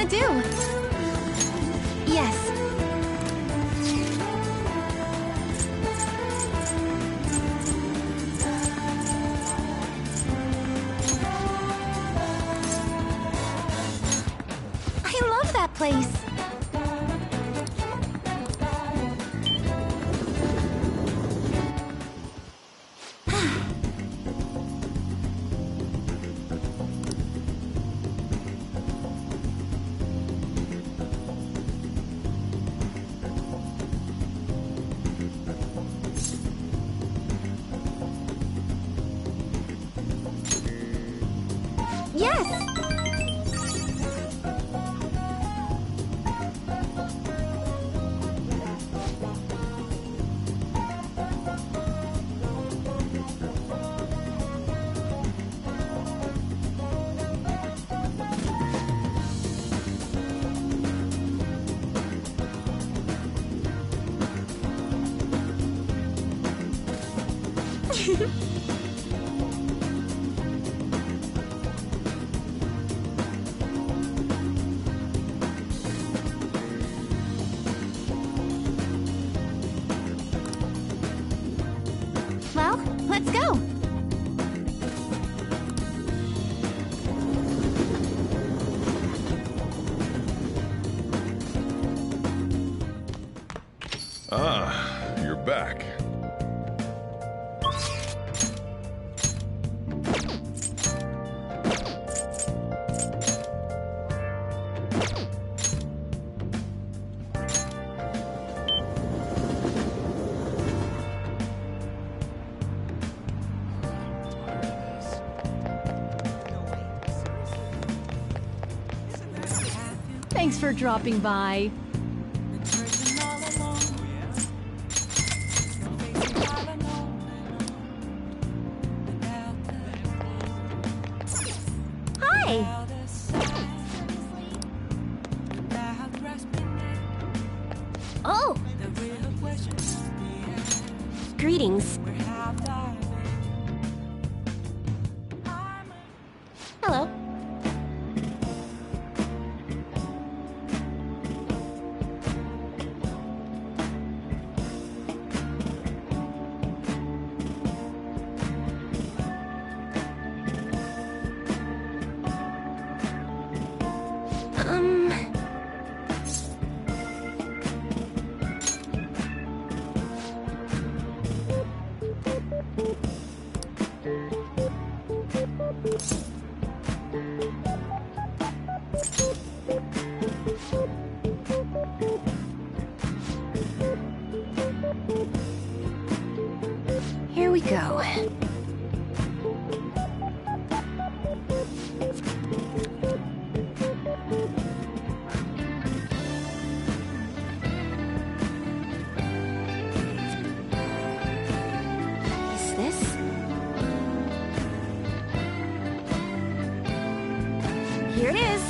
gonna do? Yes. I love that place. Yes! Well, let's go. Ah, you're back. Thanks for dropping by. Hi! Oh! Greetings. Hello. Here we go. Is this? Here it is.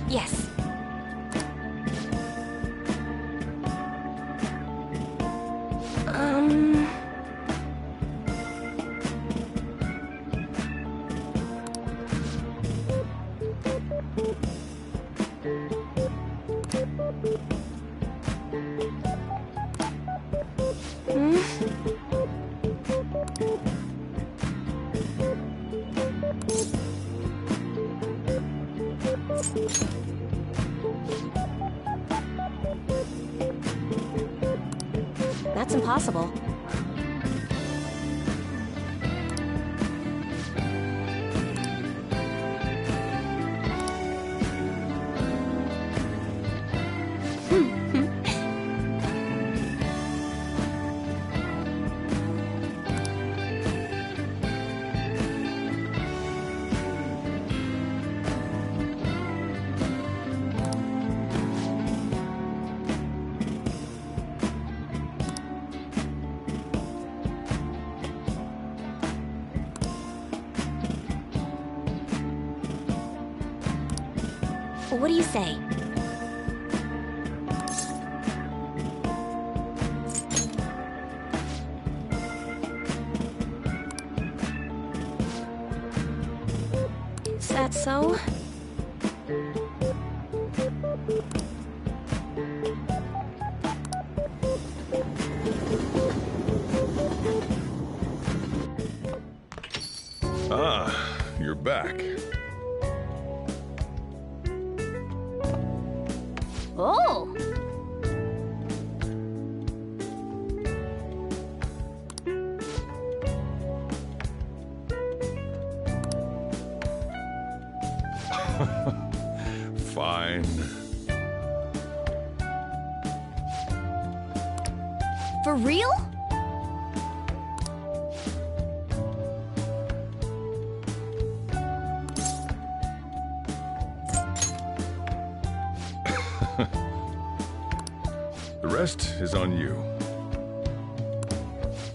Yes. That's impossible. What do you say? Is that so? Ah, you're back. Oh! Fine. For real? The rest is on you.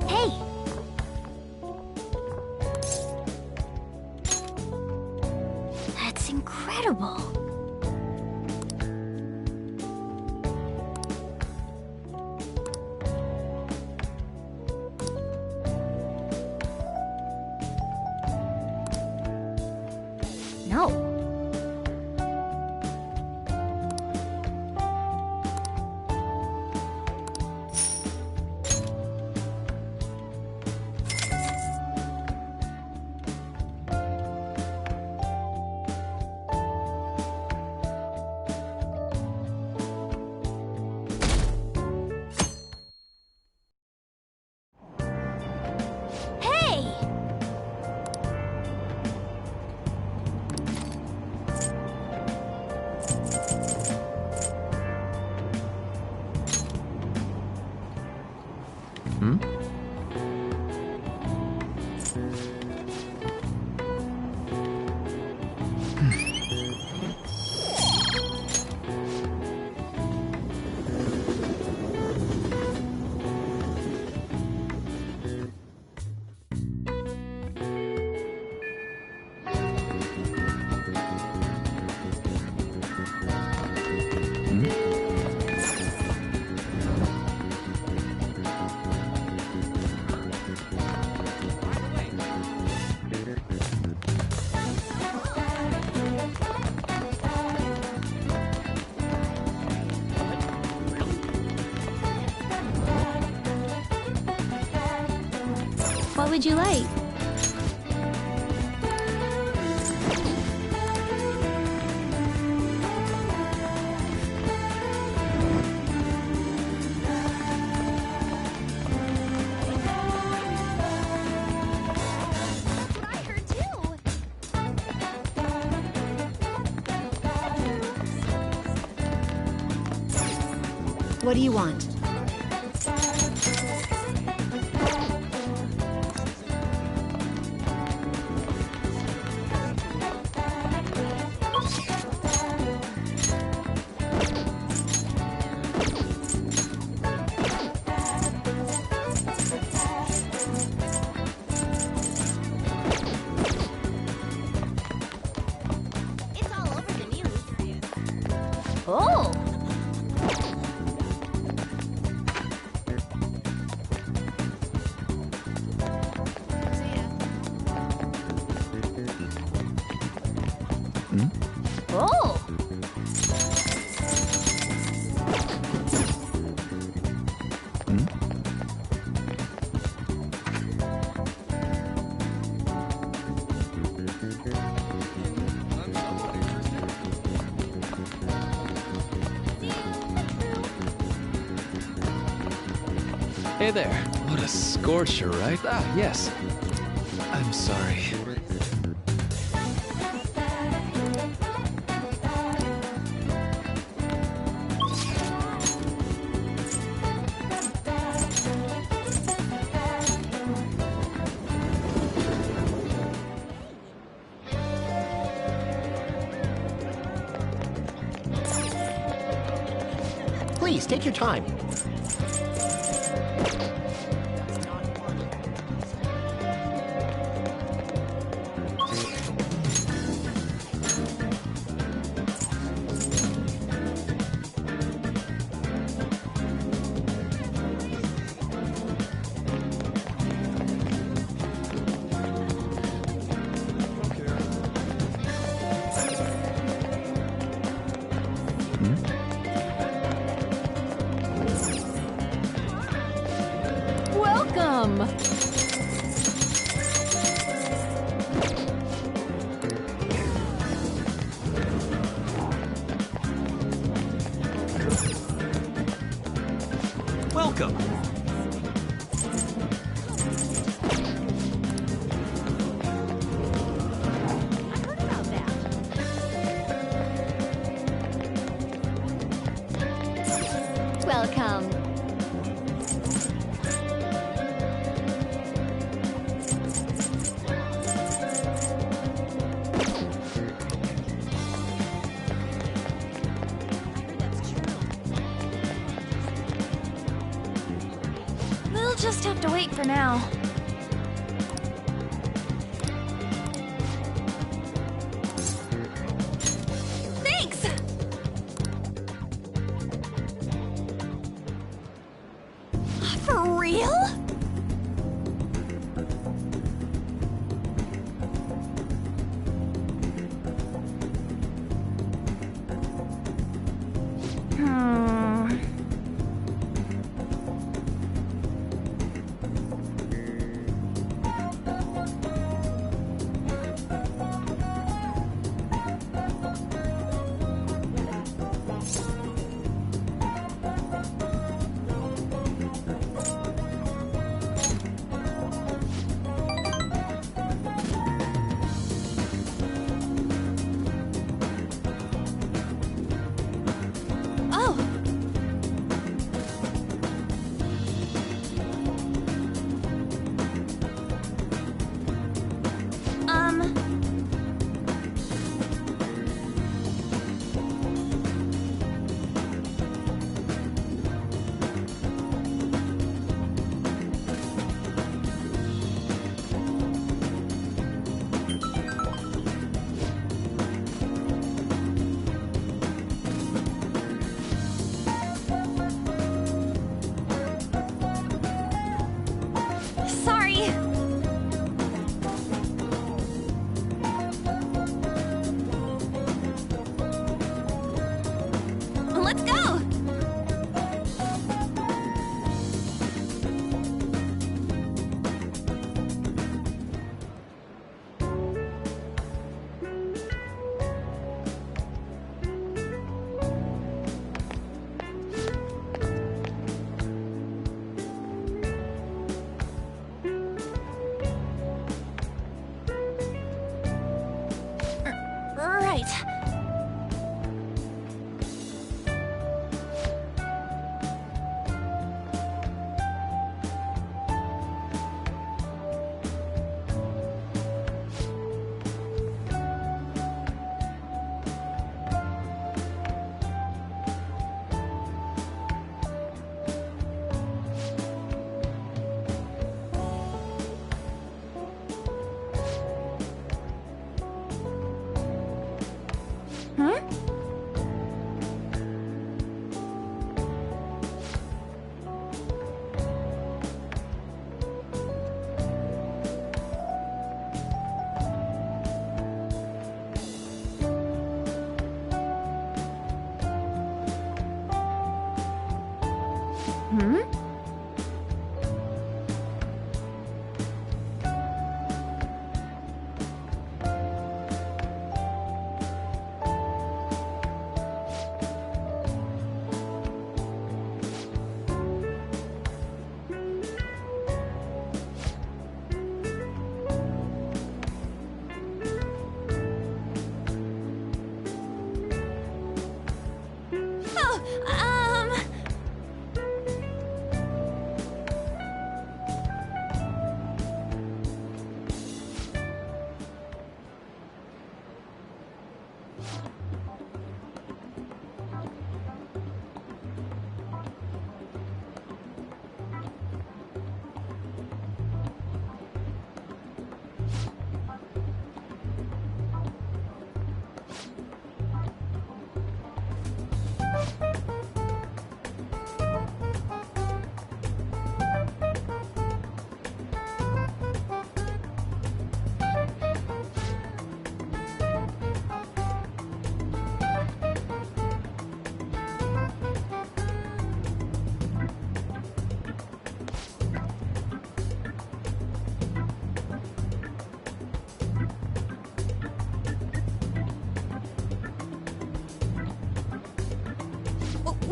Hey! That's incredible. No. Hey! What would you like? Try her too. What do you want? It's all over the news. Oh! Oh! Hey there. What a scorcher, right? Ah, yes. I'm sorry. Please, take your time. Welcome! Welcome. I heard about that. Welcome. I heard that's true. We'll just have to wait for now. Thanks! For real? Hmm. Oh! Sorry! Let's go! Right. Hmm? Hmm? Oh,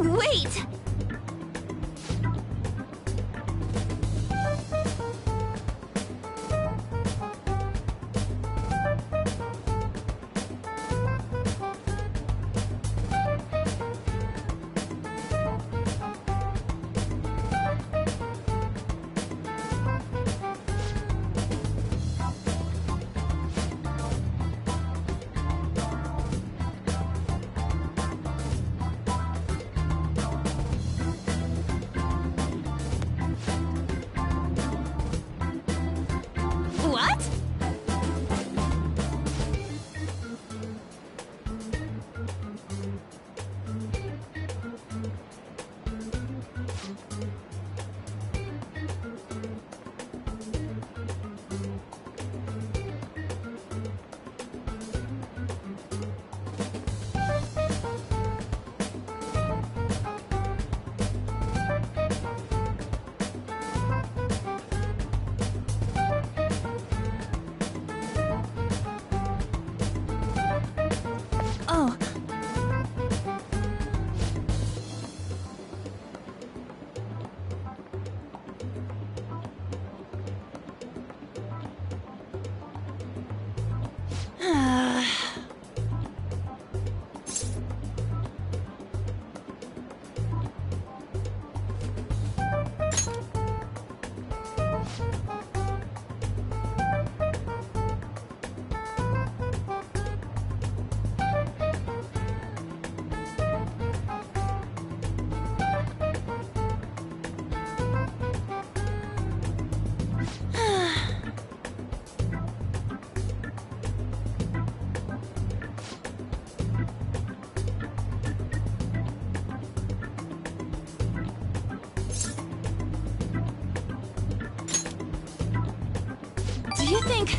Wait! What? Oh. Do you think...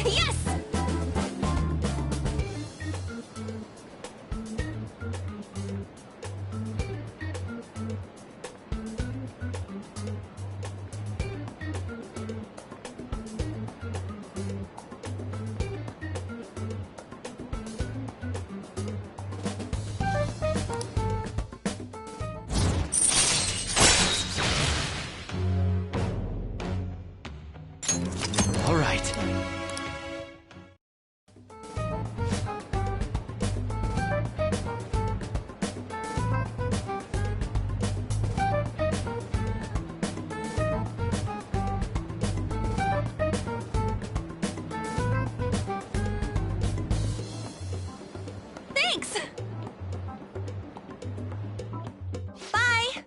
Yes! All right. Thanks! Bye!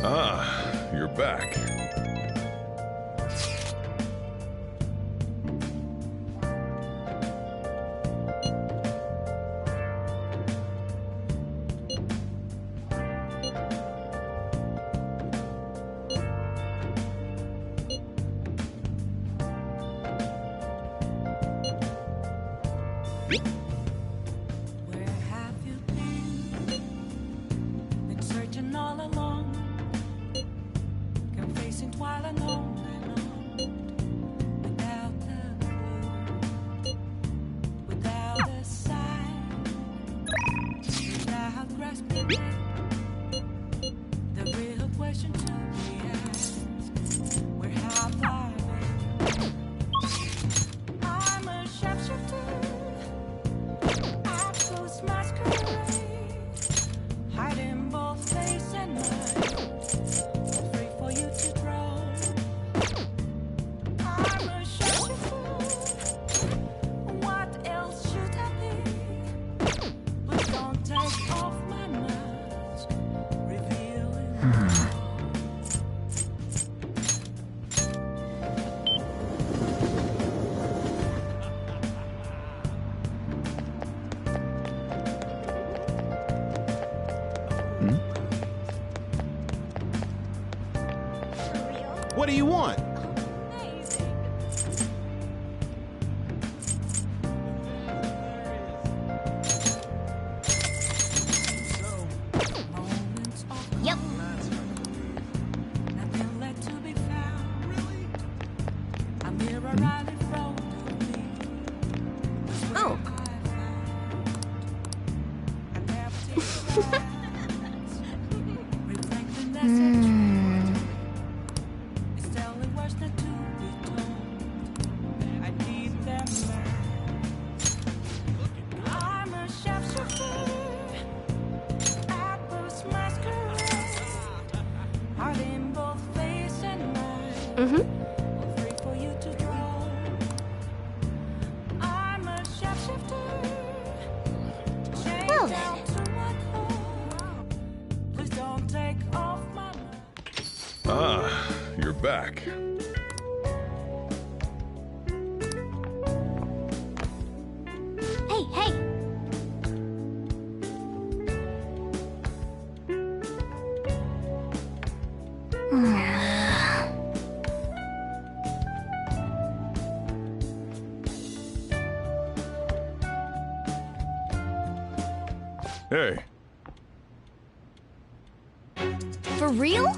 Ah, you're back. Where have you been? Been searching all along, confessing while alone and on, without a clue, without a sign, without grasping the real question to be asked. Where have I been? I'm a sharpshooter. do you want? Yep. Nothing left to be found. A mirror right in front of me. Oh. An empty glass. Reflecting that's a truth. It's telling words not to be told. I need them back. I'm a chauffeur. Apples masquerade. Heart in both face and mind. Mm-hmm. Free for you to draw. I'm a shapeshifter. Change Well then. out to my core. Please don't take off my mask. Ah, you're back. Hey, hey. Hey, For real?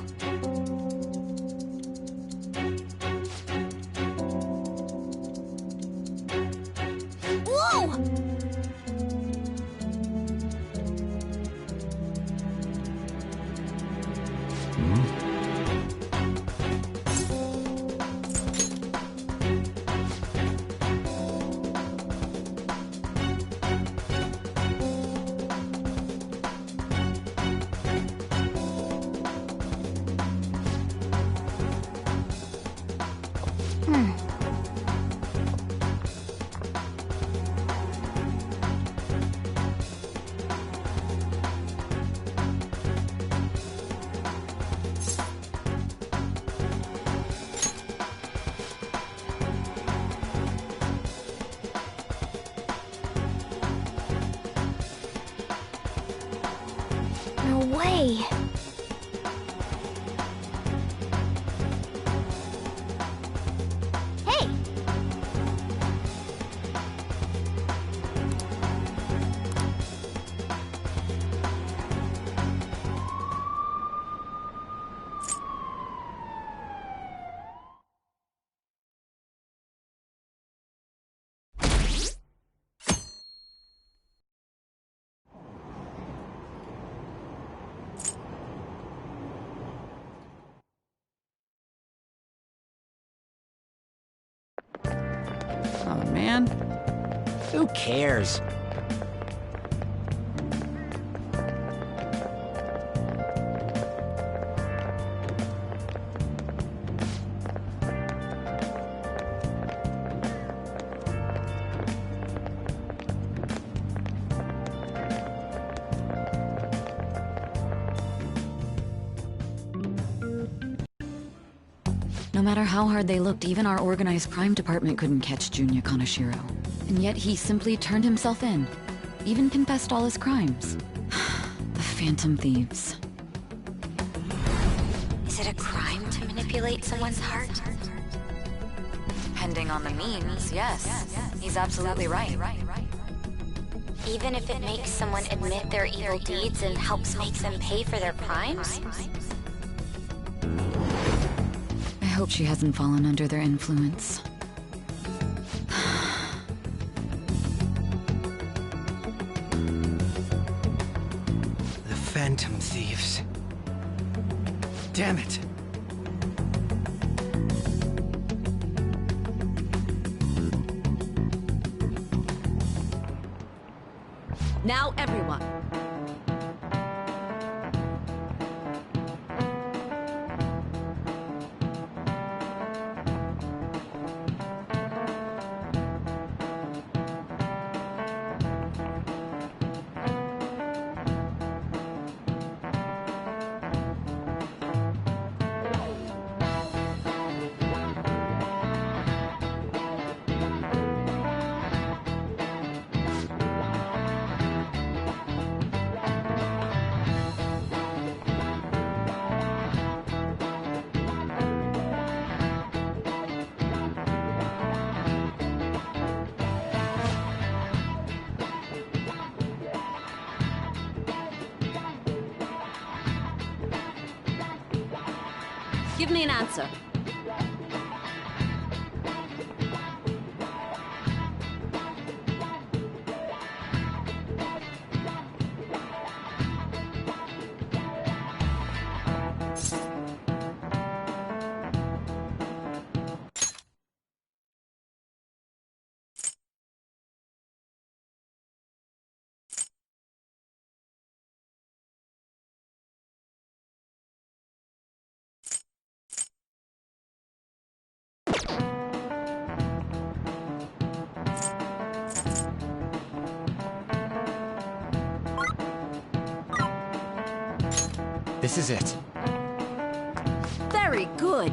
Whoa! No way. Hey! Oh, man. Who cares? No matter how hard they looked, even our organized crime department couldn't catch Junya Kaneshiro. And yet he simply turned himself in. Even confessed all his crimes. The Phantom Thieves. Is it a crime to manipulate someone's heart? Depending on the means, yes. He's absolutely right. Even if it makes someone admit their evil deeds and helps make them pay for their crimes? I hope she hasn't fallen under their influence. The Phantom Thieves. Damn it. Now everyone. Give me an answer. This is it. Very good.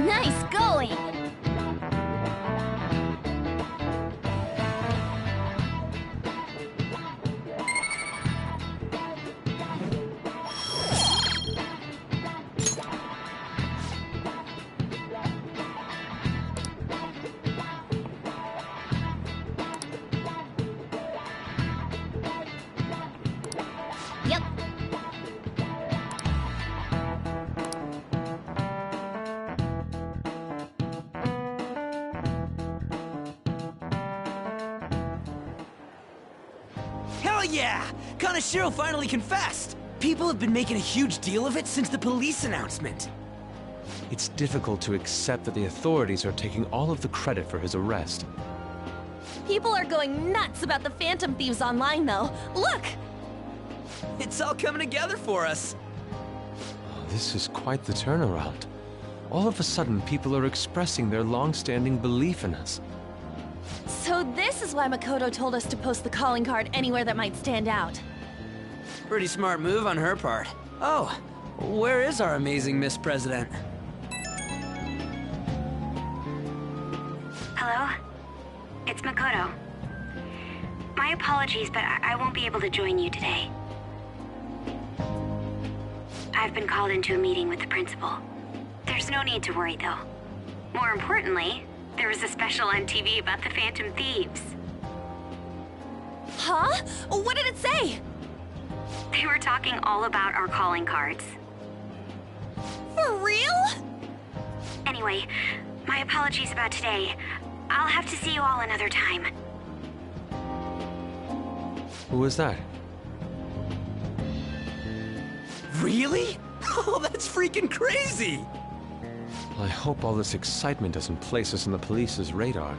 Nice going! Yep. Hell yeah! Kanashiro finally confessed! People have been making a huge deal of it since the police announcement. It's difficult to accept that the authorities are taking all of the credit for his arrest. People are going nuts about the Phantom Thieves online, though. Look! It's all coming together for us. Oh, this is quite the turnaround. All of a sudden, people are expressing their long-standing belief in us. So this is why Makoto told us to post the calling card anywhere that might stand out. Pretty smart move on her part. Oh, where is our amazing Miss President? Hello? It's Makoto. My apologies, but I won't be able to join you today. I've been called into a meeting with the principal. There's no need to worry, though. More importantly, there was a special on TV about the Phantom Thieves. Huh? What did it say? They were talking all about our calling cards. For real? Anyway, my apologies about today. I'll have to see you all another time. Who was that? Really? Oh, that's freaking crazy! I hope all this excitement doesn't place us on the police's radar.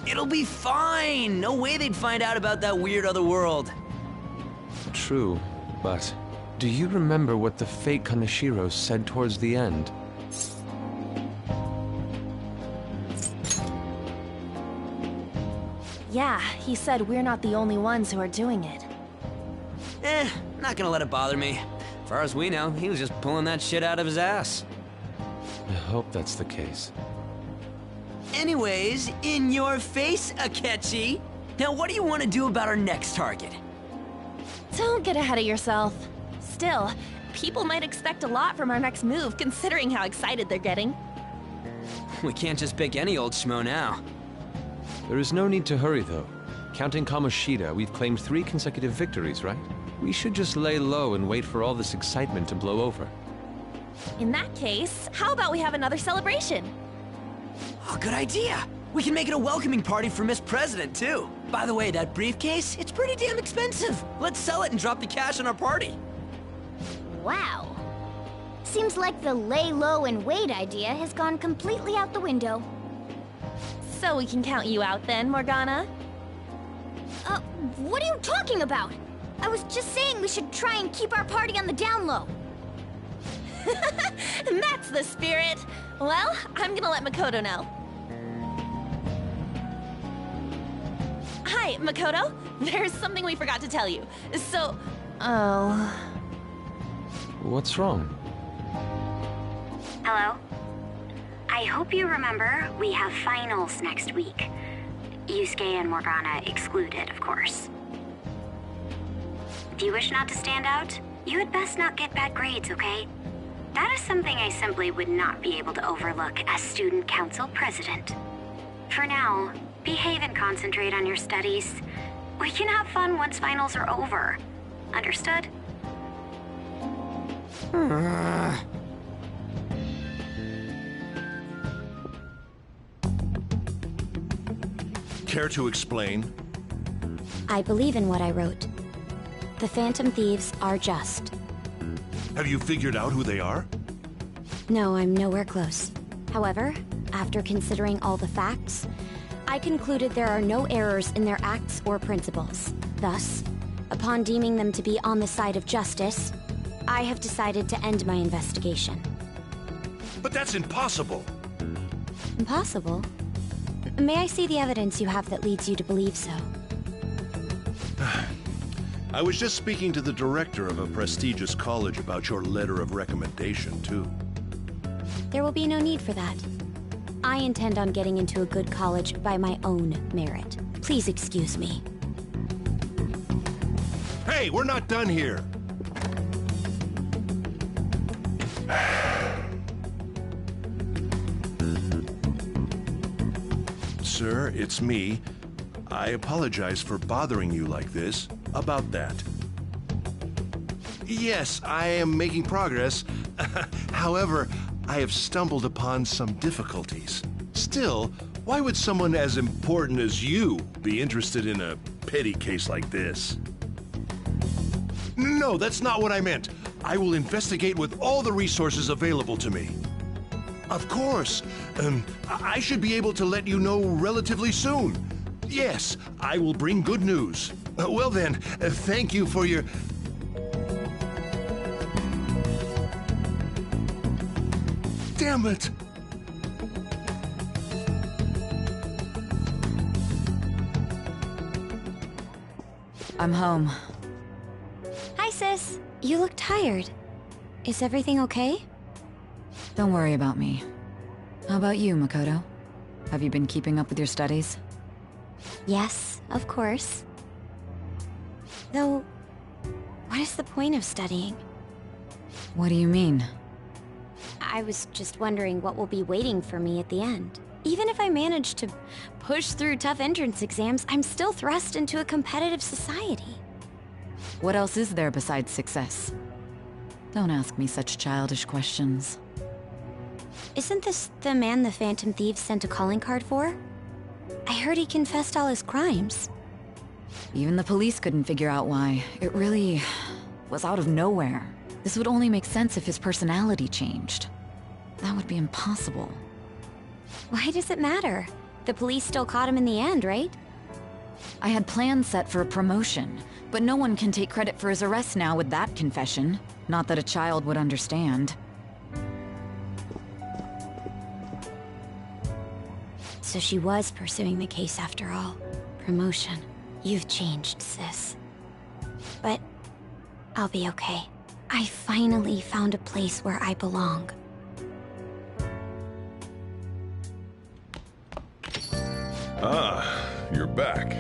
It'll be fine! No way they'd find out about that weird other world. True, but do you remember what the fake Kanashiro said towards the end? Yeah, he said we're not the only ones who are doing it. Not gonna let it bother me. As far as we know, he was just pulling that shit out of his ass. I hope that's the case. Anyways, in your face, Akechi. Now what do you want to do about our next target? Don't get ahead of yourself. Still, people might expect a lot from our next move, considering how excited they're getting. We can't just pick any old schmo now. There is no need to hurry, though. Counting Kamoshida, we've claimed 3 consecutive victories, right? We should just lay low and wait for all this excitement to blow over. In that case, how about we have another celebration? Oh, good idea. We can make it a welcoming party for Miss President, too. By the way, that briefcase, it's pretty damn expensive. Let's sell it and drop the cash on our party. Wow. Seems like the lay low and wait idea has gone completely out the window. So we can count you out then, Morgana? What are you talking about? I was just saying we should try and keep our party on the down low. That's the spirit. Well, I'm gonna let Makoto know. Hi, Makoto. There's something we forgot to tell you. So... Oh... What's wrong? Hello? I hope you remember we have finals next week. Yusuke and Morgana excluded, of course. If you wish not to stand out, you had best not get bad grades, okay? That is something I simply would not be able to overlook as student council president. For now, behave and concentrate on your studies. We can have fun once finals are over. Understood? Care to explain? I believe in what I wrote. The Phantom Thieves are just. Have you figured out who they are? No, I'm nowhere close. However, after considering all the facts, I concluded there are no errors in their acts or principles. Thus, upon deeming them to be on the side of justice, I have decided to end my investigation. But that's impossible! Impossible? May I see the evidence you have that leads you to believe so? I was just speaking to the director of a prestigious college about your letter of recommendation, too. There will be no need for that. I intend on getting into a good college by my own merit. Please excuse me. Hey, we're not done here! Sir, it's me. I apologize for bothering you like this. About that. Yes, I am making progress. However, I have stumbled upon some difficulties. Still, why would someone as important as you be interested in a petty case like this? No, that's not what I meant. I will investigate with all the resources available to me. Of course. I should be able to let you know relatively soon. Yes, I will bring good news. Well then, thank you for your... Damn it! I'm home. Hi, sis. You look tired. Is everything okay? Don't worry about me. How about you, Makoto? Have you been keeping up with your studies? Yes, of course. Though, what is the point of studying? What do you mean? I was just wondering what will be waiting for me at the end. Even if I manage to push through tough entrance exams, I'm still thrust into a competitive society. What else is there besides success? Don't ask me such childish questions. Isn't this the man the Phantom Thieves sent a calling card for? I heard he confessed all his crimes. Even the police couldn't figure out why. It really was out of nowhere. This would only make sense if his personality changed. That would be impossible. Why does it matter? The police still caught him in the end, right? I had plans set for a promotion, but no one can take credit for his arrest now with that confession. Not that a child would understand. So she was pursuing the case after all. Promotion. You've changed, sis. But I'll be okay. I finally found a place where I belong. Ah, you're back.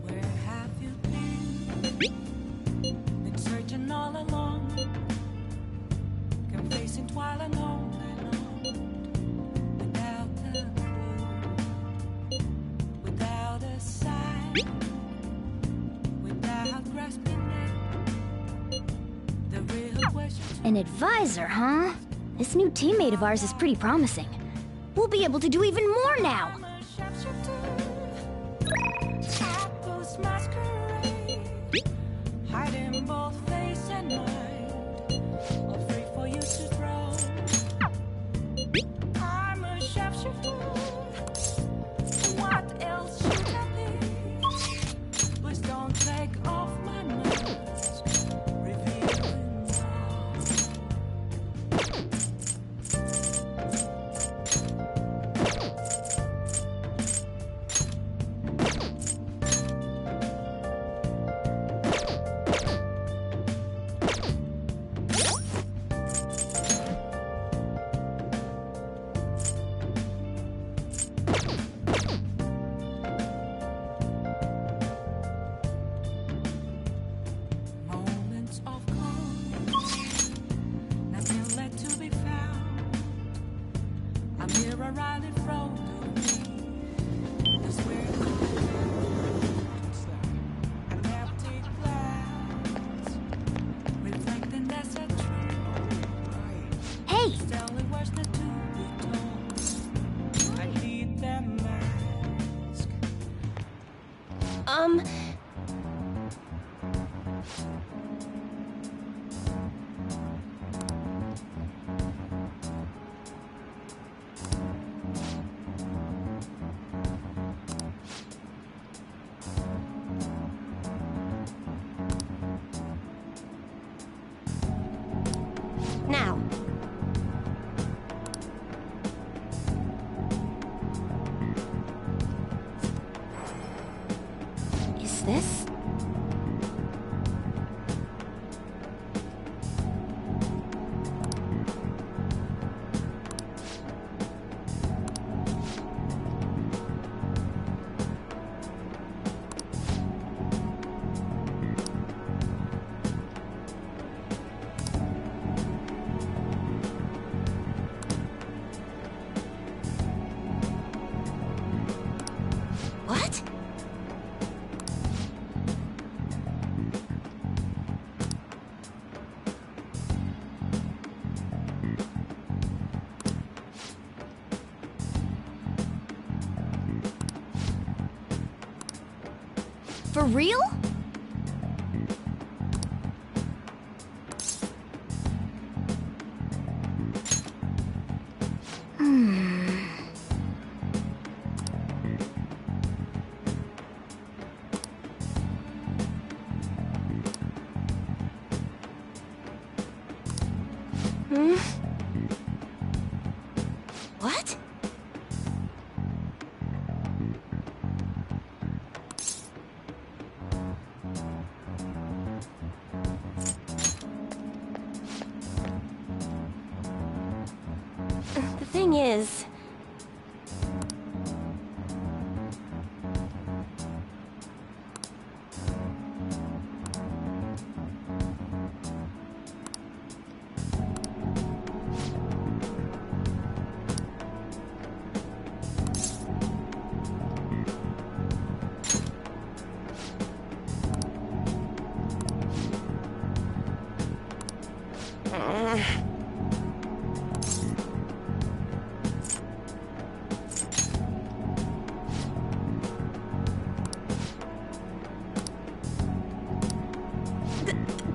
Where have you been? Been searching all along, confessing while alone and on, without a clue, without a sign, without grasping it. The real question. An advisor, huh? This new teammate of ours is pretty promising. We'll be able to do even more now! Apples masquerade, hiding both face and mind, all free for you to throw. I'm a sharpshooter. What else should I be? Please don't take off my mask, revealing all. Now. Is this? What? For real? What? The thing is...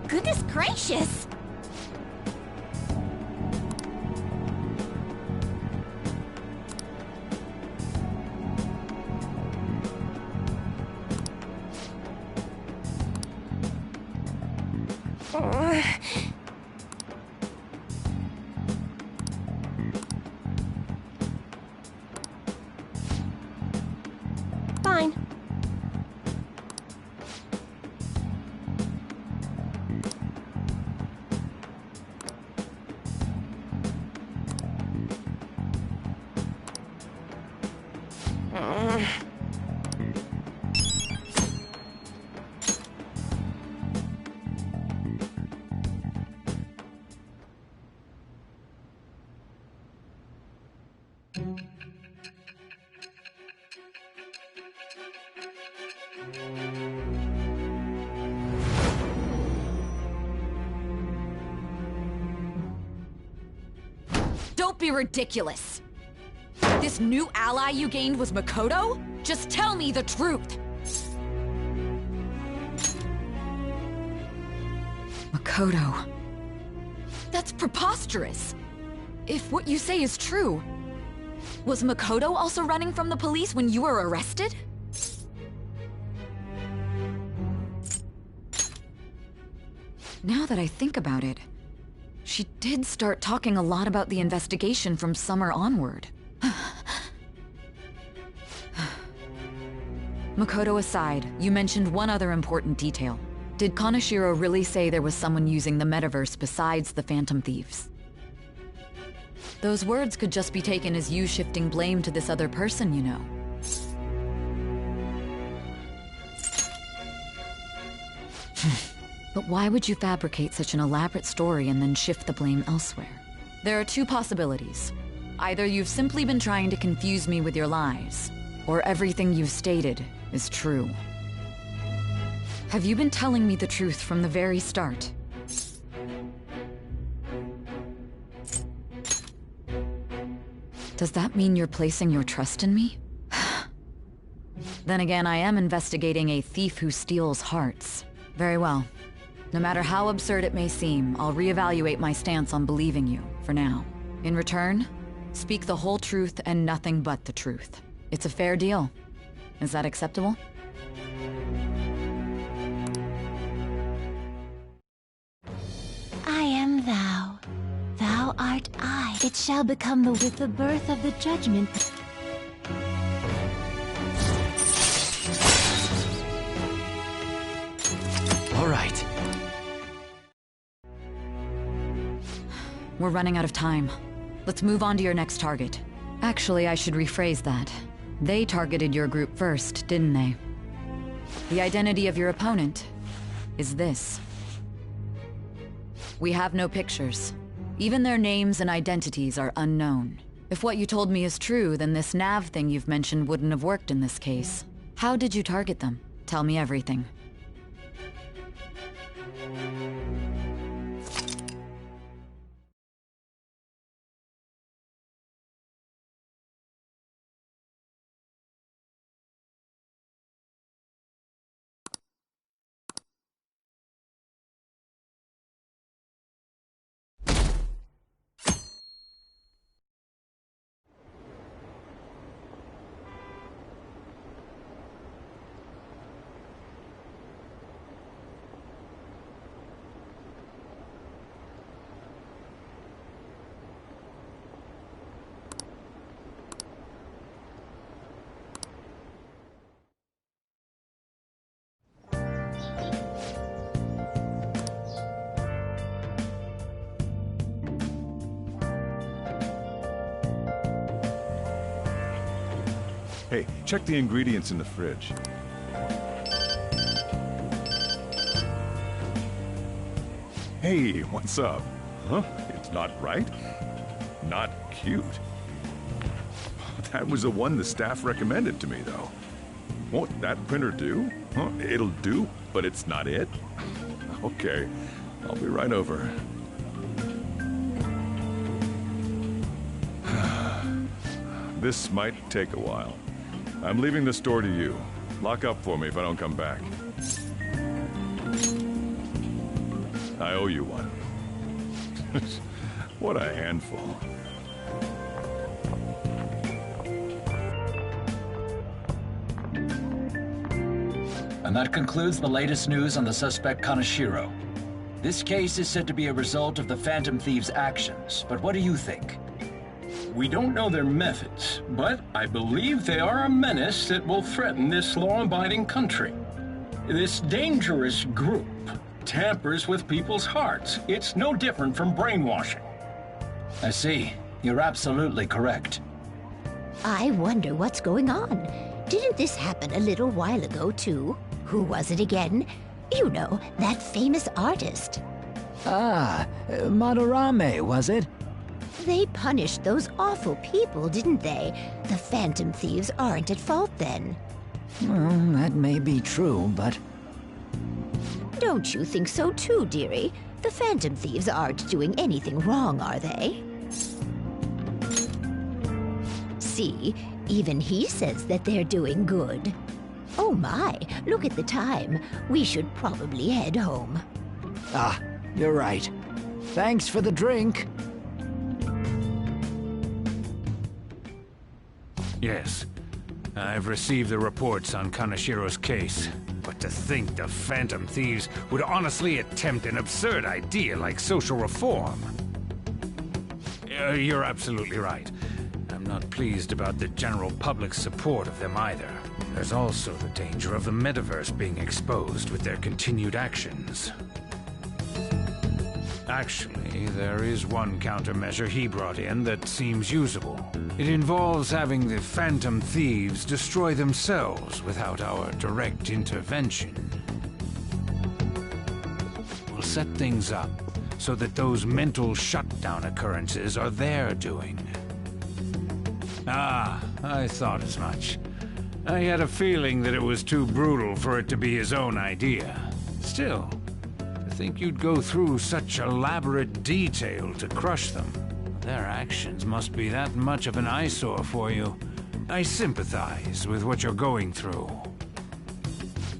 Goodness gracious! Fine. Don't be ridiculous! This new ally you gained was Makoto? Just tell me the truth! Makoto... That's preposterous! If what you say is true... Was Makoto also running from the police when you were arrested? Now that I think about it... She did start talking a lot about the investigation from summer onward. Makoto aside, you mentioned one other important detail. Did Kaneshiro really say there was someone using the metaverse besides the Phantom Thieves? Those words could just be taken as you shifting blame to this other person, you know. But why would you fabricate such an elaborate story and then shift the blame elsewhere? There are two possibilities. Either you've simply been trying to confuse me with your lies, or everything you've stated is true. Have you been telling me the truth from the very start? Does that mean you're placing your trust in me? Then again, I am investigating a thief who steals hearts. Very well. No matter how absurd it may seem, I'll reevaluate my stance on believing you, for now. In return, speak the whole truth and nothing but the truth. It's a fair deal. Is that acceptable? I am thou. Thou art I. It shall become with the birth of the judgment. All right. We're running out of time. Let's move on to your next target. Actually, I should rephrase that. They targeted your group first, didn't they? The identity of your opponent is this. We have no pictures. Even their names and identities are unknown. If what you told me is true, then this nav thing you've mentioned wouldn't have worked in this case. How did you target them? Tell me everything. Hey, check the ingredients in the fridge. Hey, what's up? Huh? It's not right? Not cute. That was the one the staff recommended to me, though. Won't that printer do? Huh? It'll do, but it's not it? Okay, I'll be right over. This might take a while. I'm leaving the store to you. Lock up for me if I don't come back. I owe you one. What a handful. And that concludes the latest news on the suspect Kaneshiro. This case is said to be a result of the Phantom Thieves' actions, but what do you think? We don't know their methods, but I believe they are a menace that will threaten this law-abiding country. This dangerous group tampers with people's hearts. It's no different from brainwashing. I see. You're absolutely correct. I wonder what's going on. Didn't this happen a little while ago, too? Who was it again? You know, that famous artist. Ah, Madarame, was it? They punished those awful people, didn't they? The Phantom Thieves aren't at fault then. Well, that may be true, but... Don't you think so too, dearie? The Phantom Thieves aren't doing anything wrong, are they? See, even he says that they're doing good. Oh my, look at the time. We should probably head home. Ah, you're right. Thanks for the drink. Yes. I've received the reports on Kaneshiro's case. But to think the Phantom Thieves would honestly attempt an absurd idea like social reform. You're absolutely right. I'm not pleased about the general public's support of them either. There's also the danger of the metaverse being exposed with their continued actions. Actually, there is one countermeasure he brought in that seems usable. It involves having the Phantom Thieves destroy themselves without our direct intervention. We'll set things up so that those mental shutdown occurrences are their doing. Ah, I thought as much. I had a feeling that it was too brutal for it to be his own idea. Still, to think you'd go through such elaborate detail to crush them. Their actions must be that much of an eyesore for you. I sympathize with what you're going through.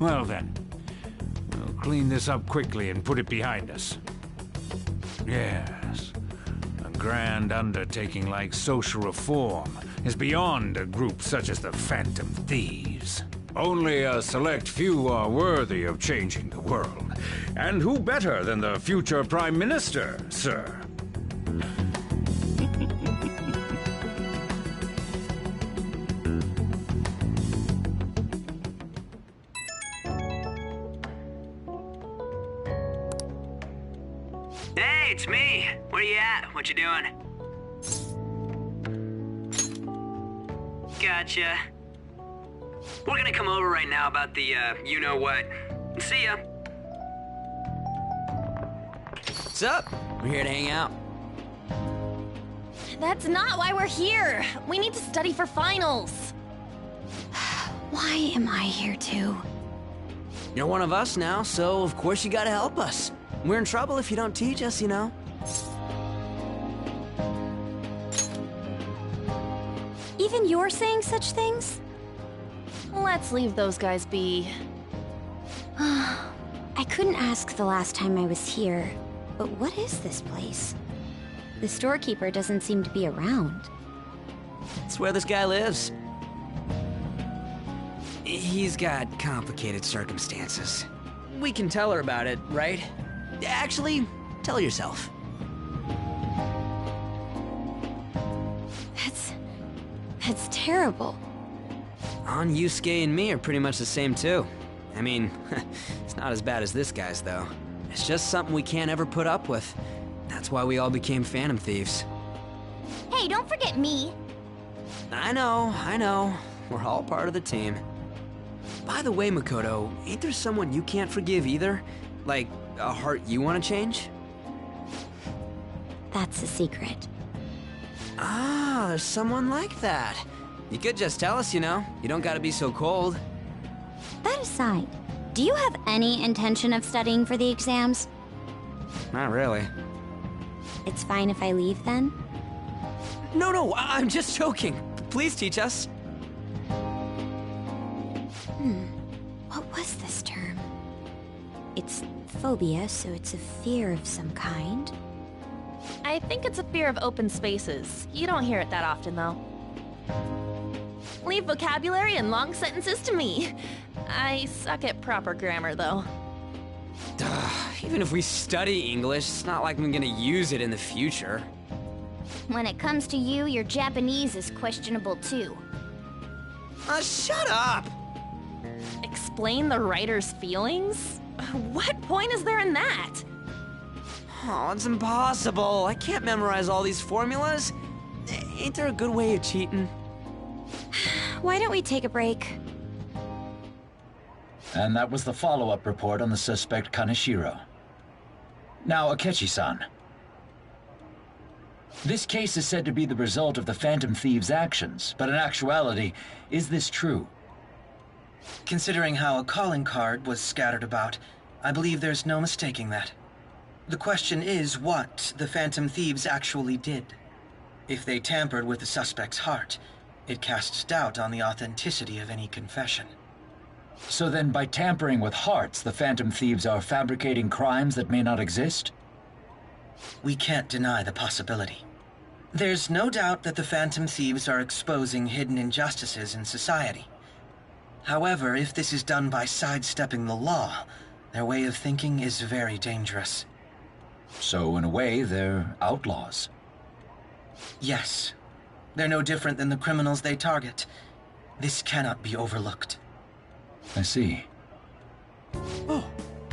Well then, we'll clean this up quickly and put it behind us. Yes, a grand undertaking like social reform is beyond a group such as the Phantom Thieves. Only a select few are worthy of changing the world. And who better than the future Prime Minister, sir? Hey, it's me. Where you at? What you doing? Gotcha. We're gonna come over right now about the, you-know-what. See ya. What's up? We're here to hang out. That's not why we're here. We need to study for finals. Why am I here too? You're one of us now, so of course you gotta help us. We're in trouble if you don't teach us, you know. Even you're saying such things? Let's leave those guys be. I couldn't ask the last time I was here, but what is this place? The storekeeper doesn't seem to be around. It's where this guy lives. He's got complicated circumstances. We can tell her about it, right? Actually, tell yourself. That's terrible. On Yusuke and me are pretty much the same too. I mean, it's not as bad as this guy's though. It's just something we can't ever put up with. That's why we all became Phantom Thieves. Hey, don't forget me. I know. We're all part of the team. By the way, Makoto, ain't there someone you can't forgive either? Like, a heart you want to change? That's a secret. Ah, there's someone like that. You could just tell us, you know. You don't gotta be so cold. That aside, do you have any intention of studying for the exams? Not really. It's fine if I leave then? No, I'm just joking. Please teach us. What was this term? It's phobia, so it's a fear of some kind. I think it's a fear of open spaces. You don't hear it that often, though. Leave vocabulary and long sentences to me. I suck at proper grammar, though. Even if we study English, it's not like I'm gonna use it in the future. When it comes to you, your Japanese is questionable too. Shut up! Explain the writer's feelings? What point is there in that? Oh, it's impossible. I can't memorize all these formulas. Ain't there a good way of cheating? Why don't we take a break? And that was the follow-up report on the suspect Kaneshiro. Now, Akechi-san. This case is said to be the result of the Phantom Thieves' actions, but in actuality, is this true? Considering how a calling card was scattered about, I believe there's no mistaking that. The question is what the Phantom Thieves actually did. If they tampered with the suspect's heart, it casts doubt on the authenticity of any confession. So then, by tampering with hearts, the Phantom Thieves are fabricating crimes that may not exist? We can't deny the possibility. There's no doubt that the Phantom Thieves are exposing hidden injustices in society. However, if this is done by sidestepping the law, their way of thinking is very dangerous. So, in a way, they're outlaws. Yes. They're no different than the criminals they target. This cannot be overlooked. I see. Oh,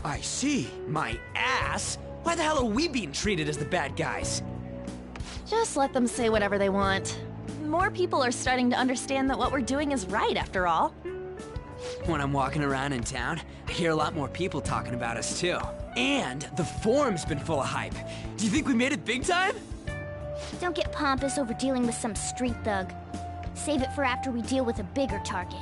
I see. My ass? Why the hell are we being treated as the bad guys? Just let them say whatever they want. More people are starting to understand that what we're doing is right, after all. When I'm walking around in town, I hear a lot more people talking about us, too. And the forum's been full of hype. Do you think we made it big time? Don't get pompous over dealing with some street thug. Save it for after we deal with a bigger target.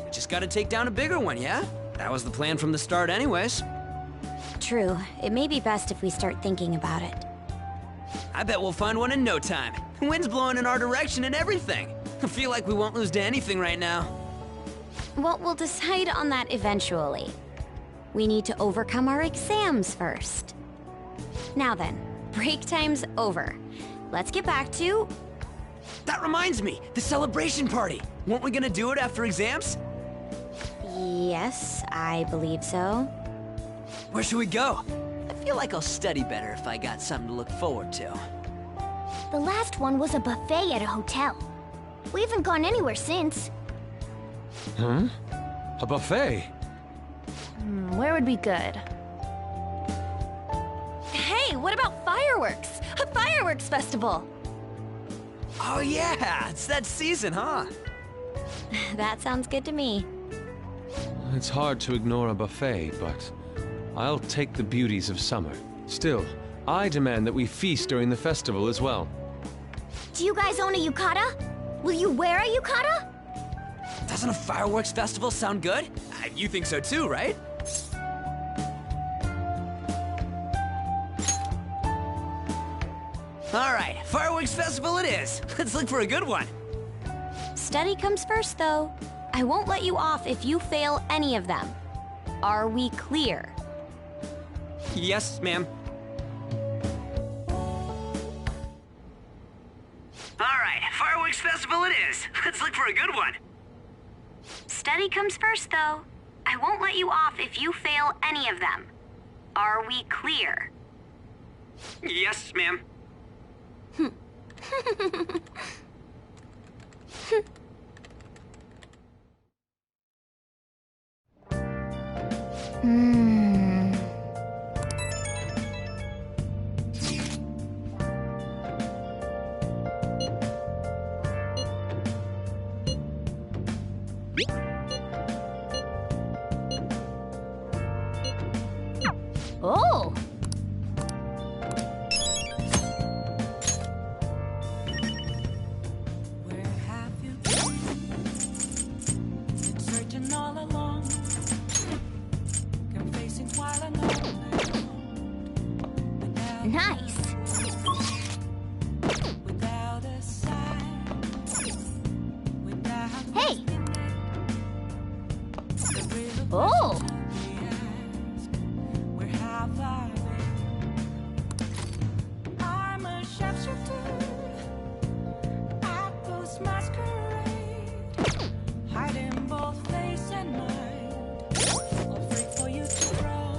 We just gotta take down a bigger one, yeah? That was the plan from the start anyways. True. It may be best if we start thinking about it. I bet we'll find one in no time. The wind's blowing in our direction and everything. I feel like we won't lose to anything right now. Well, we'll decide on that eventually. We need to overcome our exams first. Now then, break time's over. Let's get back to... That reminds me, the celebration party. Weren't we gonna do it after exams? Yes, I believe so. Where should we go? I feel like I'll study better if I got something to look forward to. The last one was a buffet at a hotel. We haven't gone anywhere since. Huh? A buffet? Where would be good? Hey, what about fireworks? A fireworks festival! Oh yeah, it's that season, huh? That sounds good to me. It's hard to ignore a buffet, but I'll take the beauties of summer. Still, I demand that we feast during the festival as well. Do you guys own a yukata? Will you wear a yukata? Doesn't a fireworks festival sound good? You think so too, right? All right, fireworks festival it is. Let's look for a good one. Study comes first, though. I won't let you off if you fail any of them. Are we clear? Yes, ma'am. All right, fireworks festival it is. Let's look for a good one. Study comes first, though. I won't let you off if you fail any of them. Are we clear? Yes, ma'am. Oh! Where have you been? Been searching all along. Kept facing twilight Nice! without a sign. Without Hey! Oh! where have I been? I'm a sharpshooter. I ghost masquerade. Hiding both face and mind. Afraid for you to grow.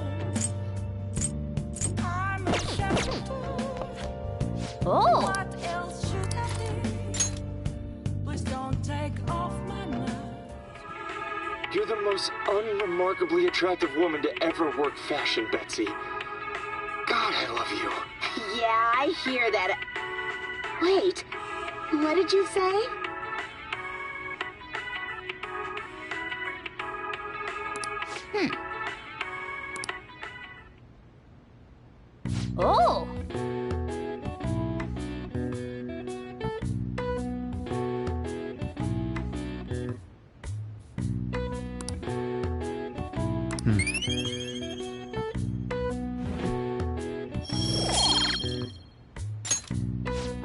I'm a sharpshooter. Oh! What else should I be? Please don't take off my mask. You're the most unremarkably attractive woman to ever work fashion, Betsy. God, I love you. Yeah, I hear that. Wait, what did you say? Oh!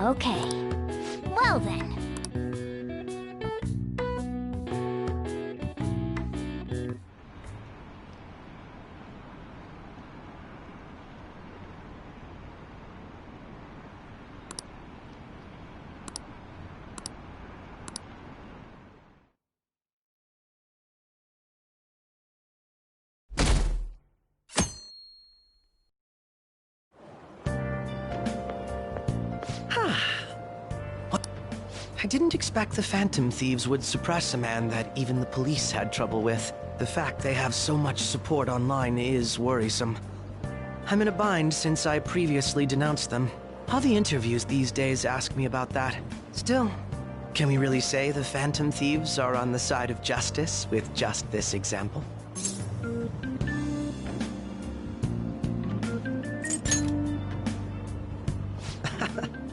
Okay. Well then. I didn't expect the Phantom Thieves would suppress a man that even the police had trouble with. The fact they have so much support online is worrisome. I'm in a bind since I previously denounced them. All the interviews these days ask me about that. Still, can we really say the Phantom Thieves are on the side of justice with just this example?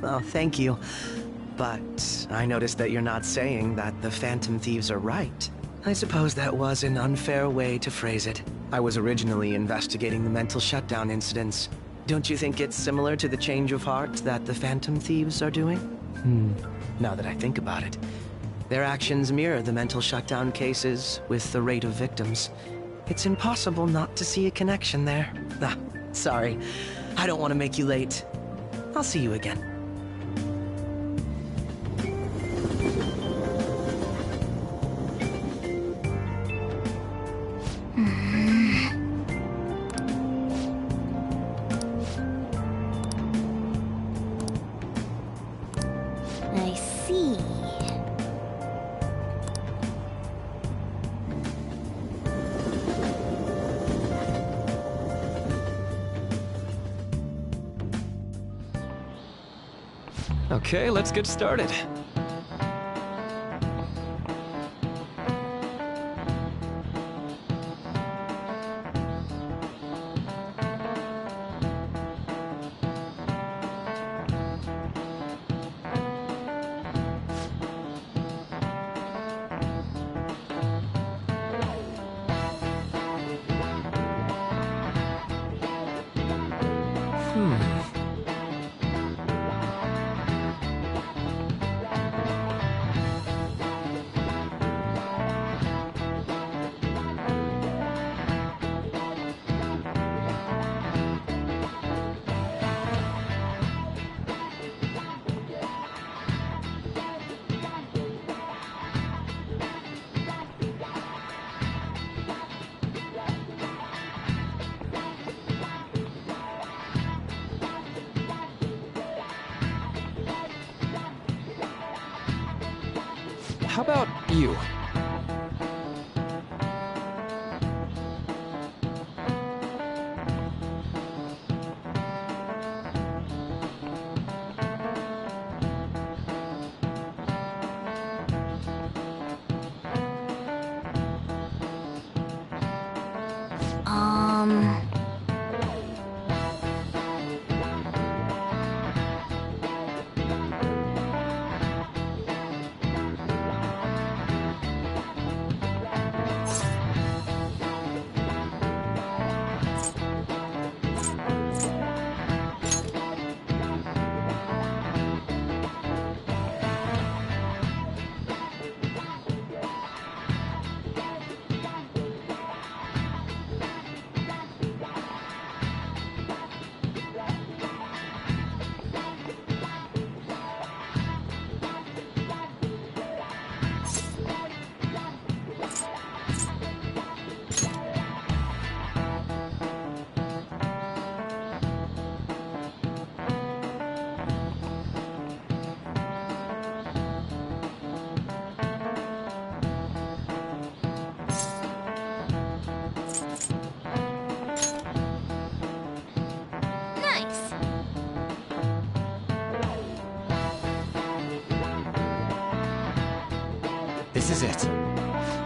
Oh, thank you. But I noticed that you're not saying that the Phantom Thieves are right. I suppose that was an unfair way to phrase it. I was originally investigating the mental shutdown incidents. Don't you think it's similar to the change of heart that the Phantom Thieves are doing? Now that I think about it. Their actions mirror the mental shutdown cases with the rate of victims. It's impossible not to see a connection there. Ah, sorry. I don't want to make you late. I'll see you again. I see. Okay, let's get started. How about you? Nice. This is it.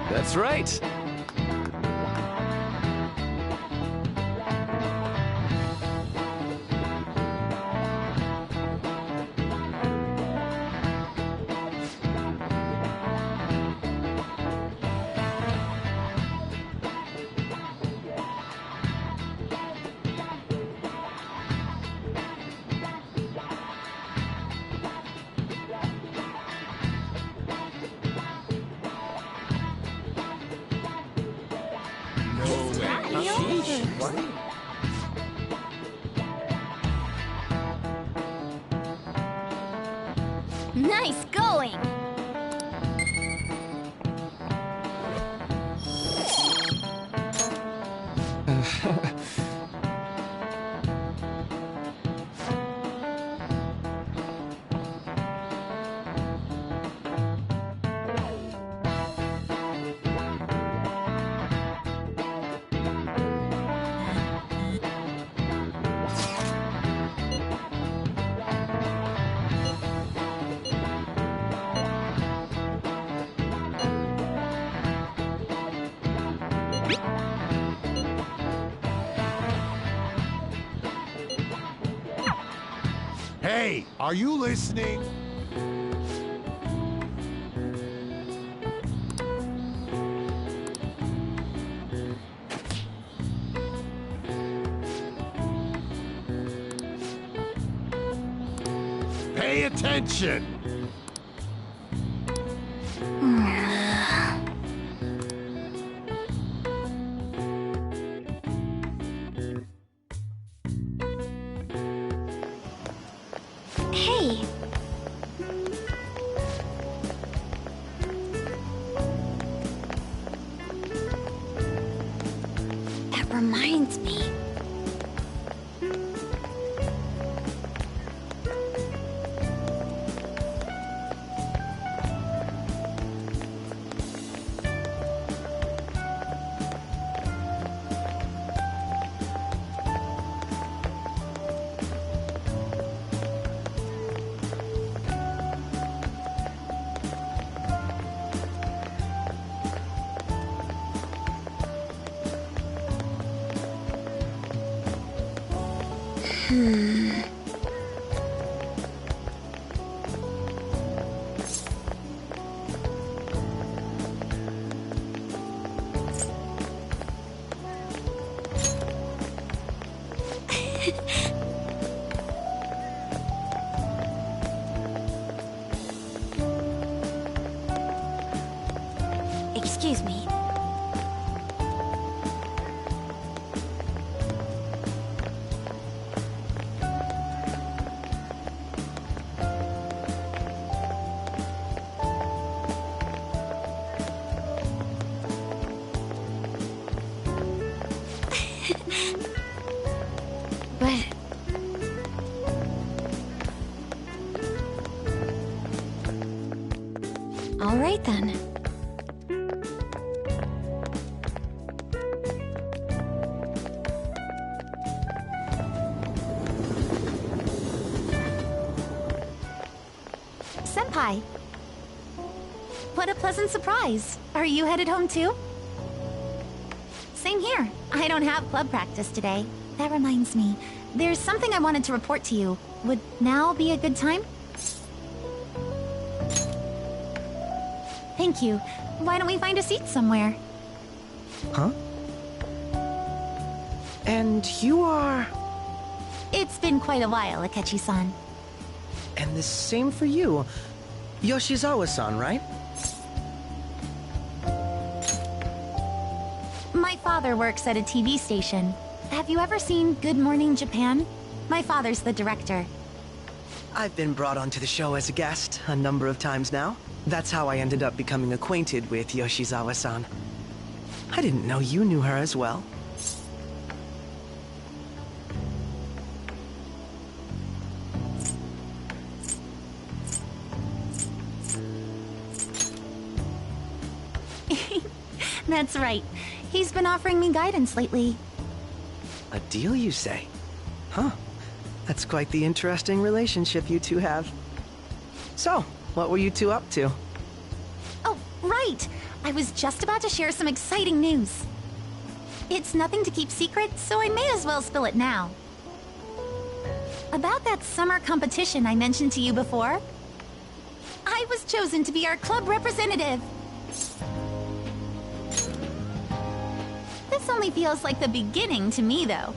That's right. Nice going. Hey, are you listening? Pay attention! reminds me. Excuse me. But... all right then. Senpai. What a pleasant surprise. Are you headed home too? Same here. I don't have club practice today. That reminds me, there's something I wanted to report to you. Would now be a good time? Thank you. Why don't we find a seat somewhere? Huh? And you are... It's been quite a while, Akechi-san. And the same for you. Yoshizawa-san, right? My father works at a TV station. Have you ever seen Good Morning Japan? My father's the director. I've been brought onto the show as a guest a number of times now. That's how I ended up becoming acquainted with Yoshizawa-san. I didn't know you knew her as well. That's right. He's been offering me guidance lately. A deal, you say? Huh. That's quite the interesting relationship you two have. So, what were you two up to? Oh, right! I was just about to share some exciting news. It's nothing to keep secret, so I may as well spill it now. About that summer competition I mentioned to you before, I was chosen to be our club representative. This only feels like the beginning to me, though.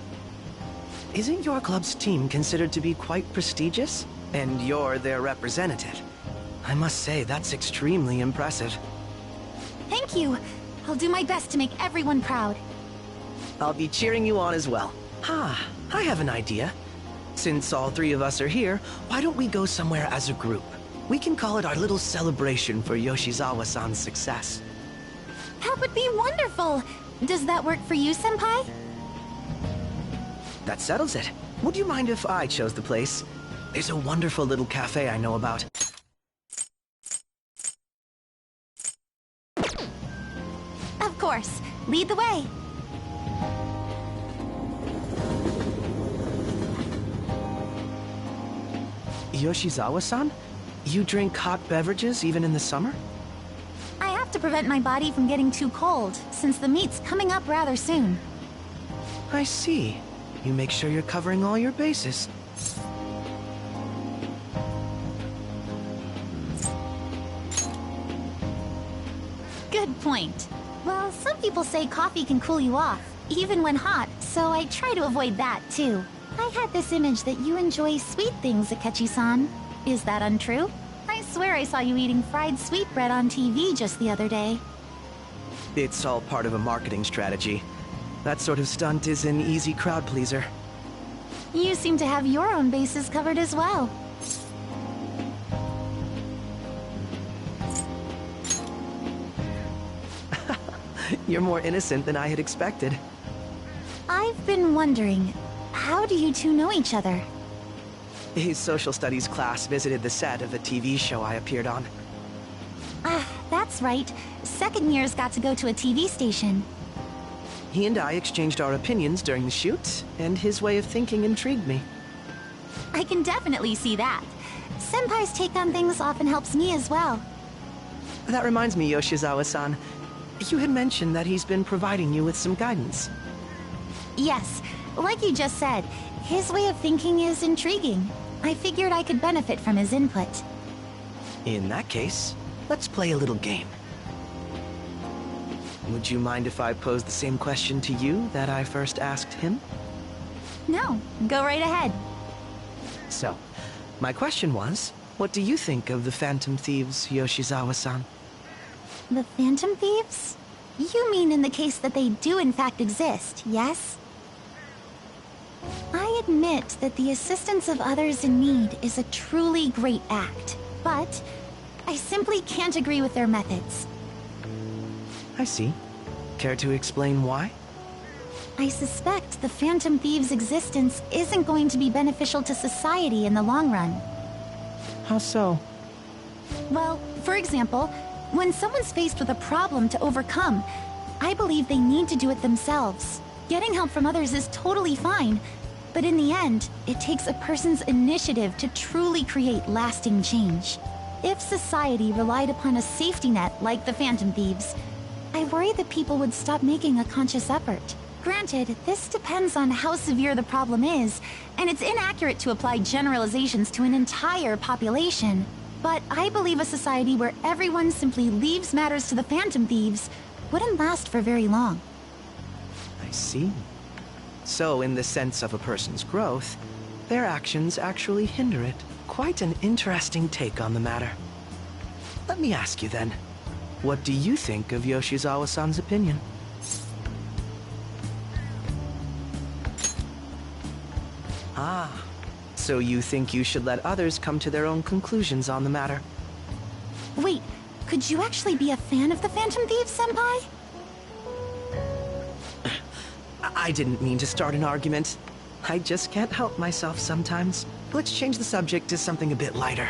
Isn't your club's team considered to be quite prestigious? And you're their representative. I must say, that's extremely impressive. Thank you. I'll do my best to make everyone proud. I'll be cheering you on as well. Ah, I have an idea. Since all three of us are here, why don't we go somewhere as a group? We can call it our little celebration for Yoshizawa-san's success. That would be wonderful! Does that work for you, Senpai? That settles it. Would you mind if I chose the place? There's a wonderful little cafe I know about. Of course. Lead the way. Yoshizawa-san? You drink hot beverages even in the summer? I have to prevent my body from getting too cold, since the meet's coming up rather soon. I see. You make sure you're covering all your bases. Good point. Well, some people say coffee can cool you off, even when hot, so I try to avoid that, too. I had this image that you enjoy sweet things, Akechi-san. Is that untrue? I swear I saw you eating fried sweetbread on TV just the other day. It's all part of a marketing strategy. That sort of stunt is an easy crowd pleaser. You seem to have your own bases covered as well. You're more innocent than I had expected. I've been wondering, how do you two know each other? His social studies class visited the set of a TV show I appeared on. Ah, that's right. Second years got to go to a TV station. He and I exchanged our opinions during the shoot, and his way of thinking intrigued me. I can definitely see that. Senpai's take on things often helps me as well. That reminds me, Yoshizawa-san. You had mentioned that he's been providing you with some guidance. Yes, like you just said, his way of thinking is intriguing. I figured I could benefit from his input. In that case, let's play a little game. Would you mind if I posed the same question to you that I first asked him? No, go right ahead. So, my question was, what do you think of the Phantom Thieves, Yoshizawa-san? The Phantom Thieves? You mean in the case that they do in fact exist, yes? I admit that the assistance of others in need is a truly great act, but I simply can't agree with their methods. I see. Care to explain why? I suspect the Phantom Thieves' existence isn't going to be beneficial to society in the long run. How so? Well, for example, when someone's faced with a problem to overcome, I believe they need to do it themselves. Getting help from others is totally fine, but in the end, it takes a person's initiative to truly create lasting change. If society relied upon a safety net like the Phantom Thieves, I worry that people would stop making a conscious effort. Granted, this depends on how severe the problem is, and it's inaccurate to apply generalizations to an entire population. But I believe a society where everyone simply leaves matters to the Phantom Thieves wouldn't last for very long. I see. So, in the sense of a person's growth, their actions actually hinder it. Quite an interesting take on the matter. Let me ask you then, what do you think of Yoshizawa-san's opinion? Ah, so you think you should let others come to their own conclusions on the matter? Wait, could you actually be a fan of the Phantom Thieves, Senpai? I didn't mean to start an argument. I just can't help myself sometimes. Let's change the subject to something a bit lighter.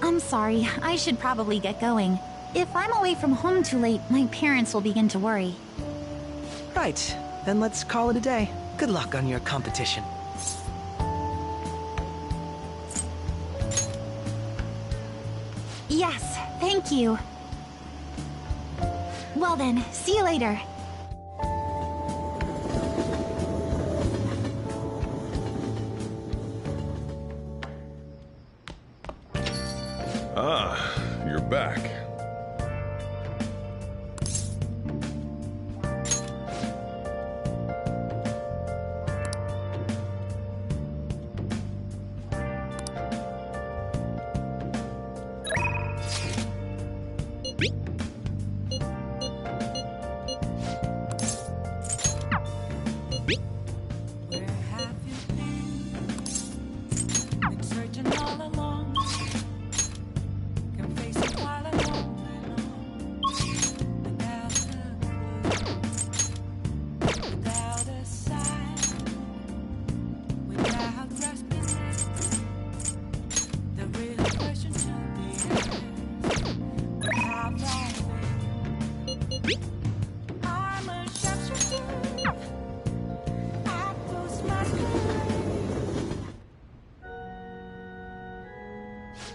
I'm sorry, I should probably get going. If I'm away from home too late, my parents will begin to worry. Right, then let's call it a day. Good luck on your competition. Yes, thank you. Well then, see you later. Ah, you're back.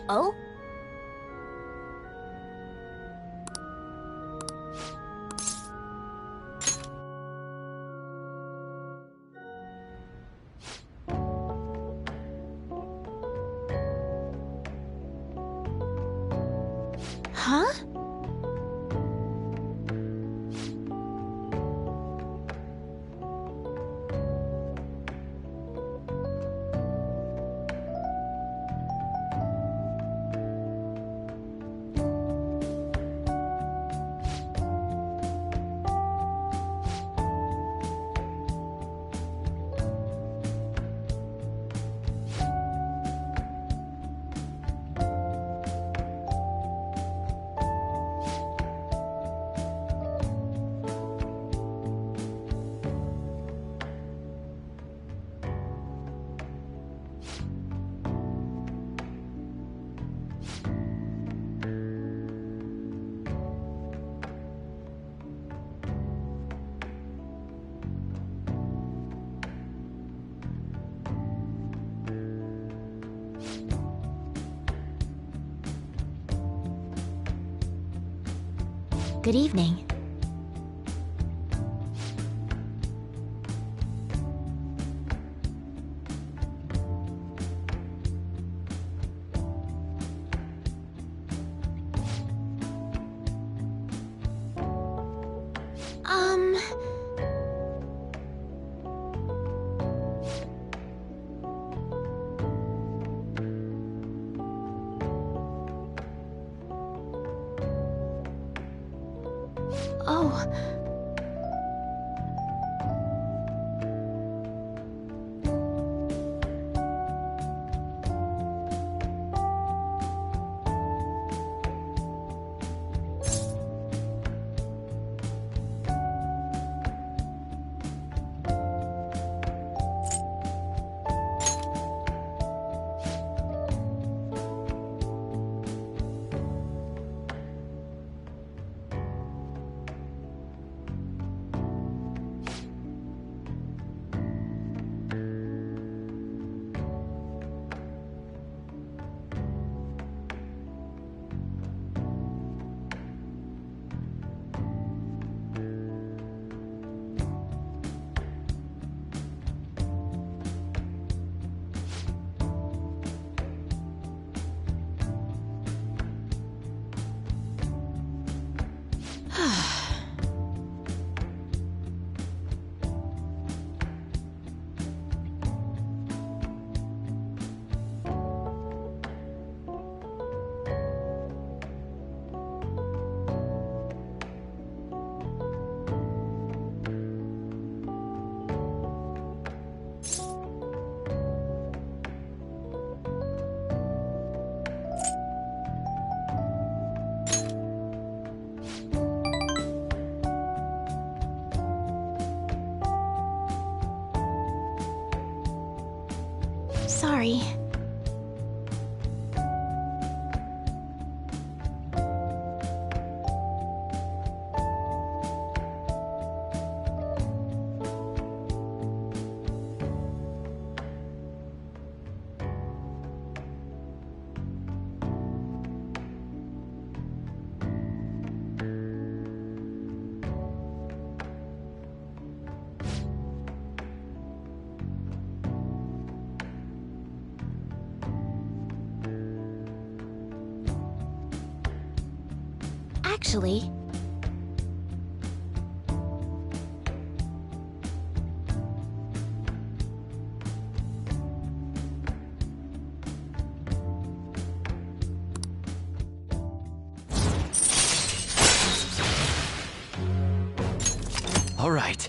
Oh? Huh? Good evening. Oh. Sorry. Actually, All right.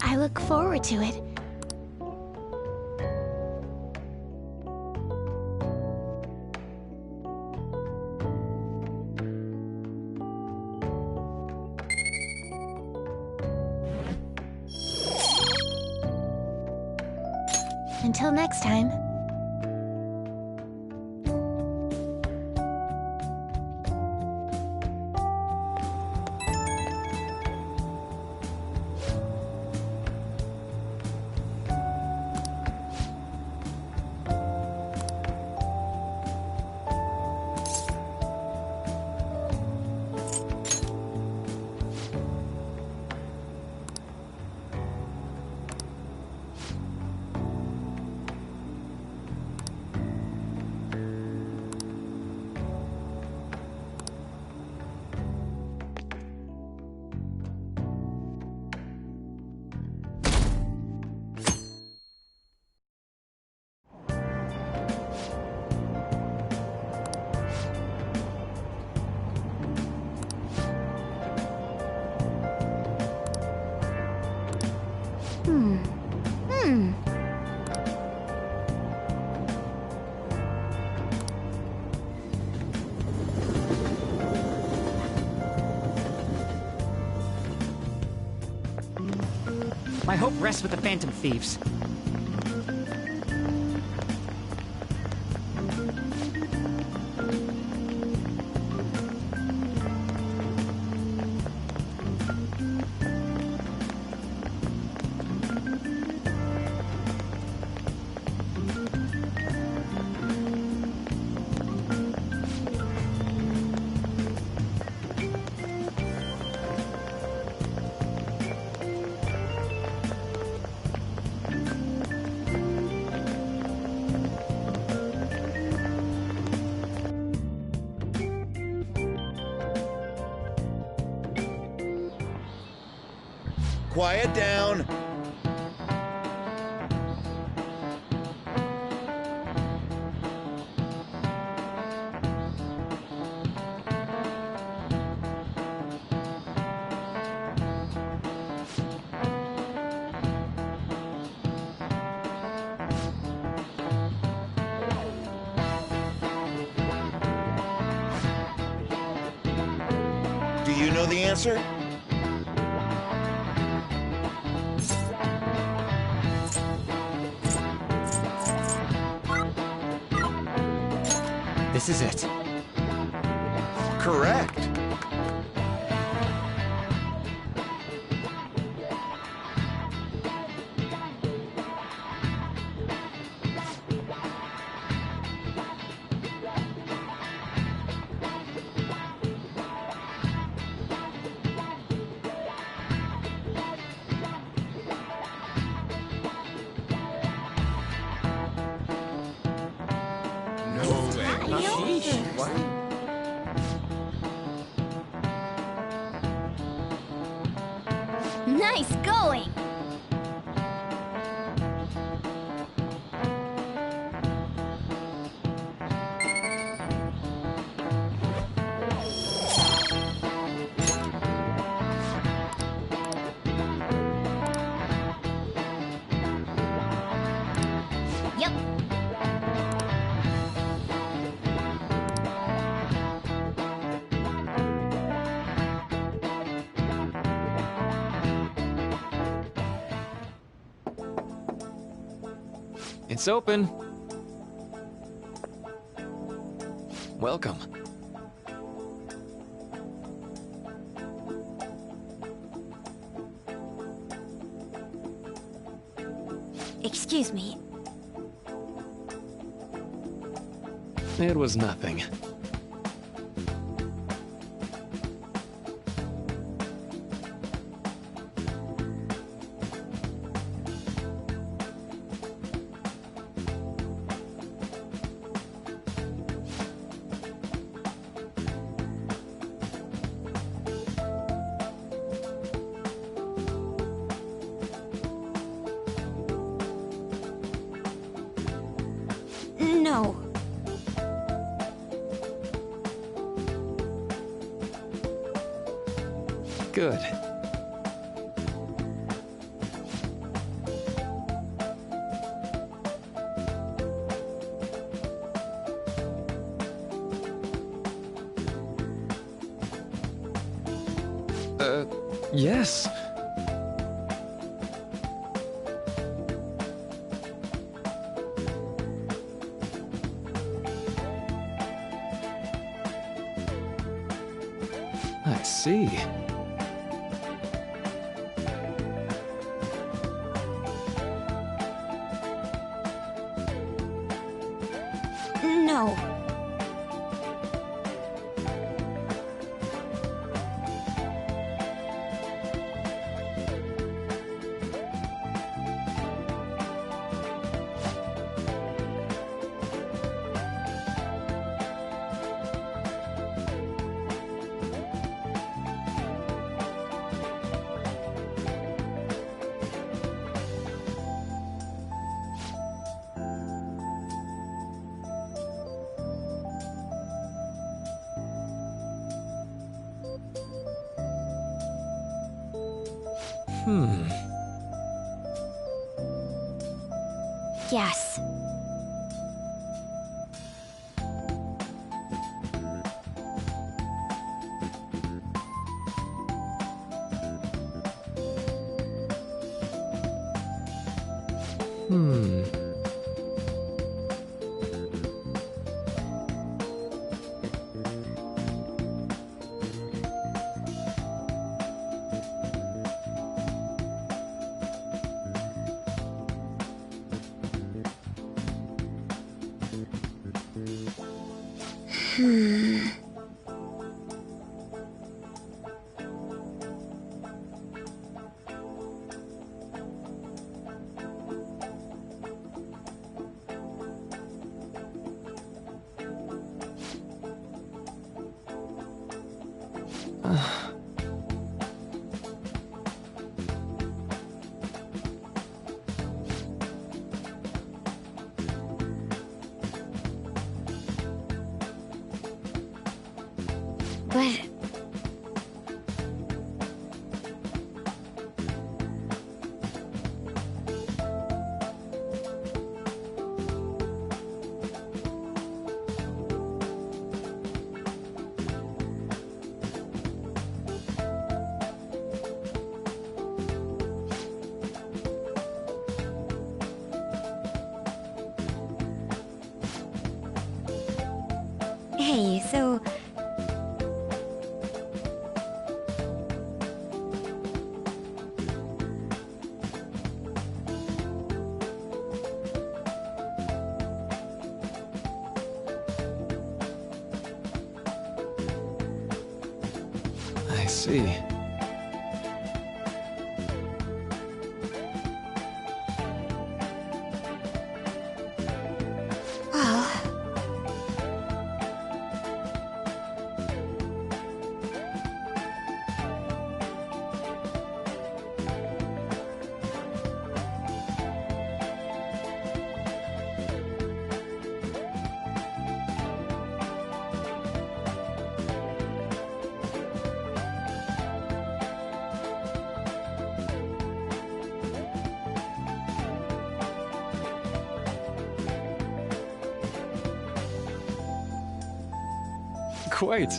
I look forward to it. Until next time. My hope rests with the Phantom Thieves. quiet down. Do you know the answer? This is it. Correct. Nice going! Yep. It's open. Welcome. Excuse me. It was nothing. No. Good. Yes. I see. No. Yes. But... Hey, so... I see. Well... Quite.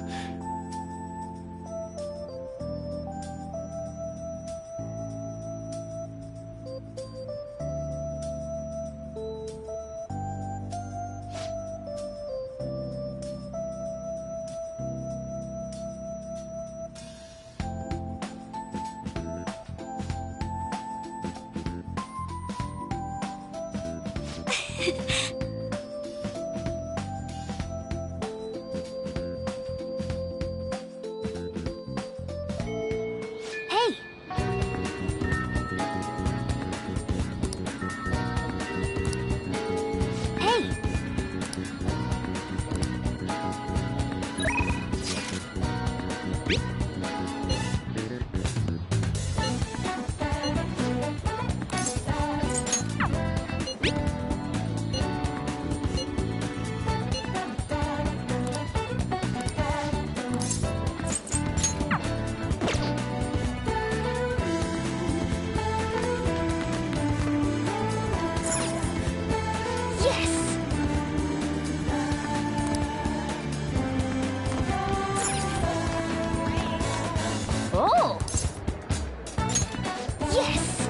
Hey! Hey! Oh! Yes!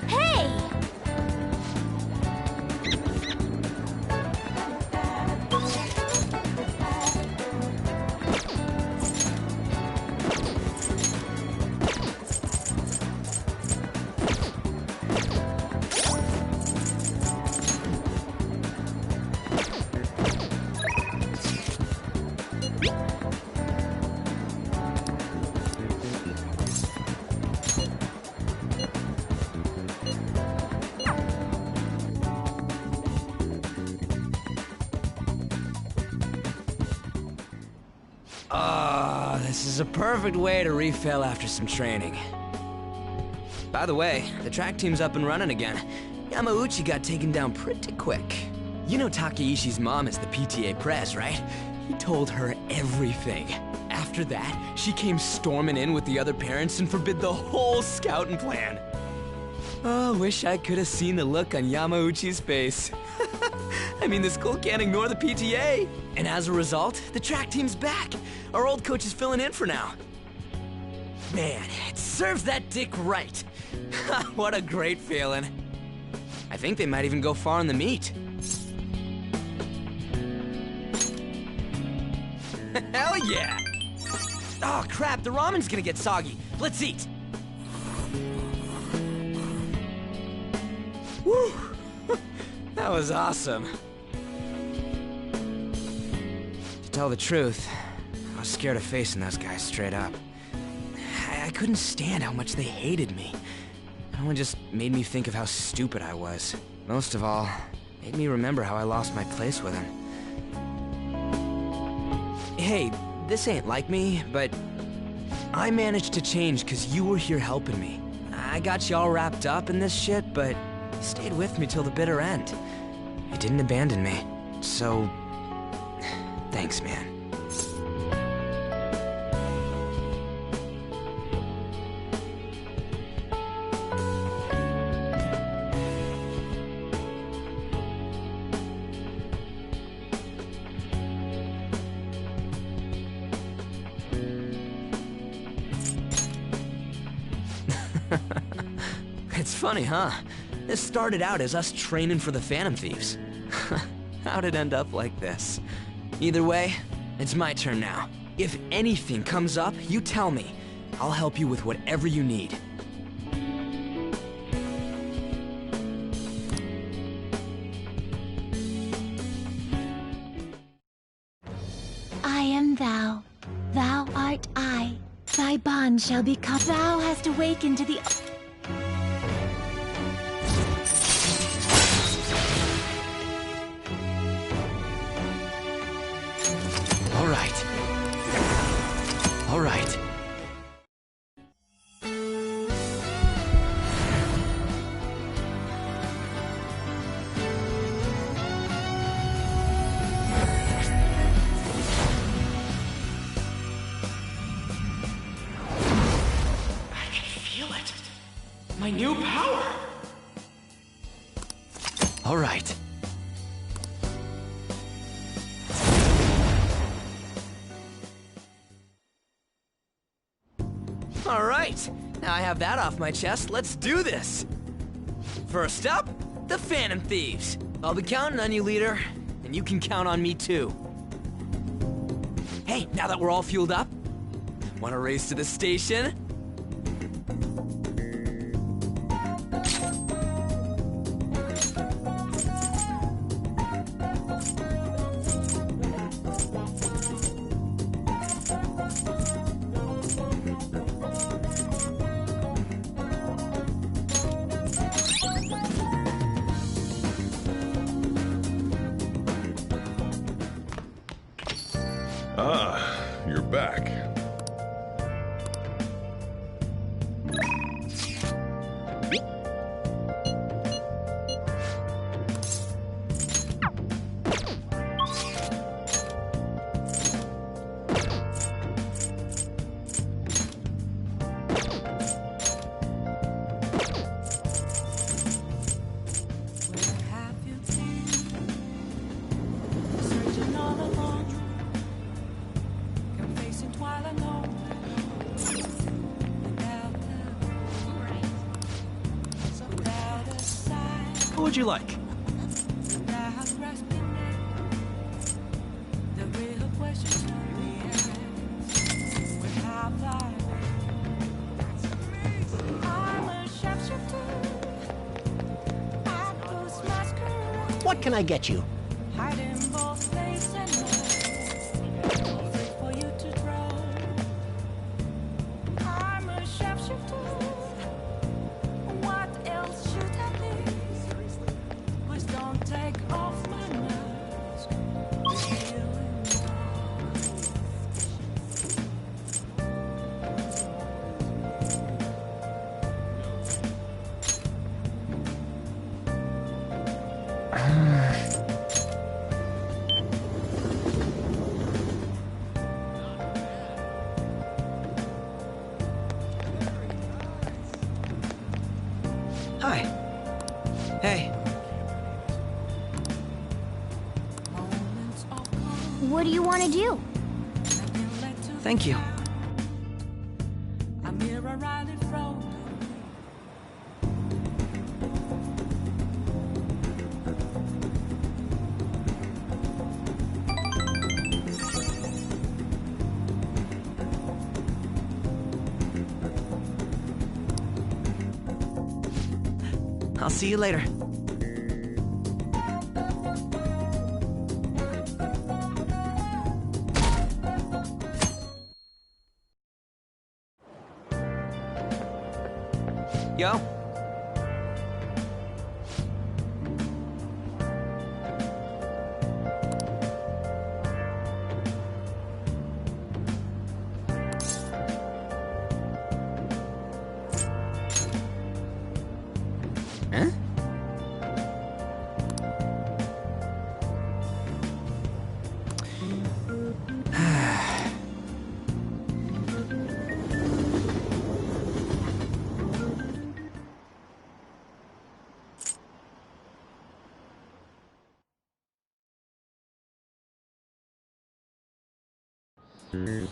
Hey! This is a perfect way to refill after some training. By the way, the track team's up and running again. Yamauchi got taken down pretty quick. You know Takeishi's mom is the PTA pres, right? He told her everything. After that, she came storming in with the other parents and forbid the whole scouting plan. Oh, wish I could have seen the look on Yamauchi's face. I mean, the school can't ignore the PTA. And as a result, the track team's back. Our old coach is filling in for now. Man, it serves that dick right. What a great feeling. I think they might even go far in the meet. Hell yeah! Oh crap, the ramen's gonna get soggy. Let's eat. Woo! That was awesome. To tell the truth, I was scared of facing those guys straight up. I couldn't stand how much they hated me. That one just made me think of how stupid I was. Most of all, made me remember how I lost my place with them. Hey, this ain't like me, but I managed to change because you were here helping me. I got you all wrapped up in this shit, but you stayed with me till the bitter end. You didn't abandon me. So, thanks, man. It's funny, huh? This started out as us training for the Phantom Thieves. How'd it end up like this? Either way, it's my turn now. If anything comes up, you tell me. I'll help you with whatever you need. I am thou. Thou art I. Thy bond shall be cut. Thou hast awakened to the... All right. All right. My new power! All right. All right. Now I have that off my chest. Let's do this. First up, the Phantom Thieves. I'll be counting on you, leader, and you can count on me too. Hey, now that we're all fueled up, want to race to the station? Ah, you're back. What would you like? What can I get you? Hi. Hey. What do you want to do? Thank you. I'll see you later. Yo. Ooh,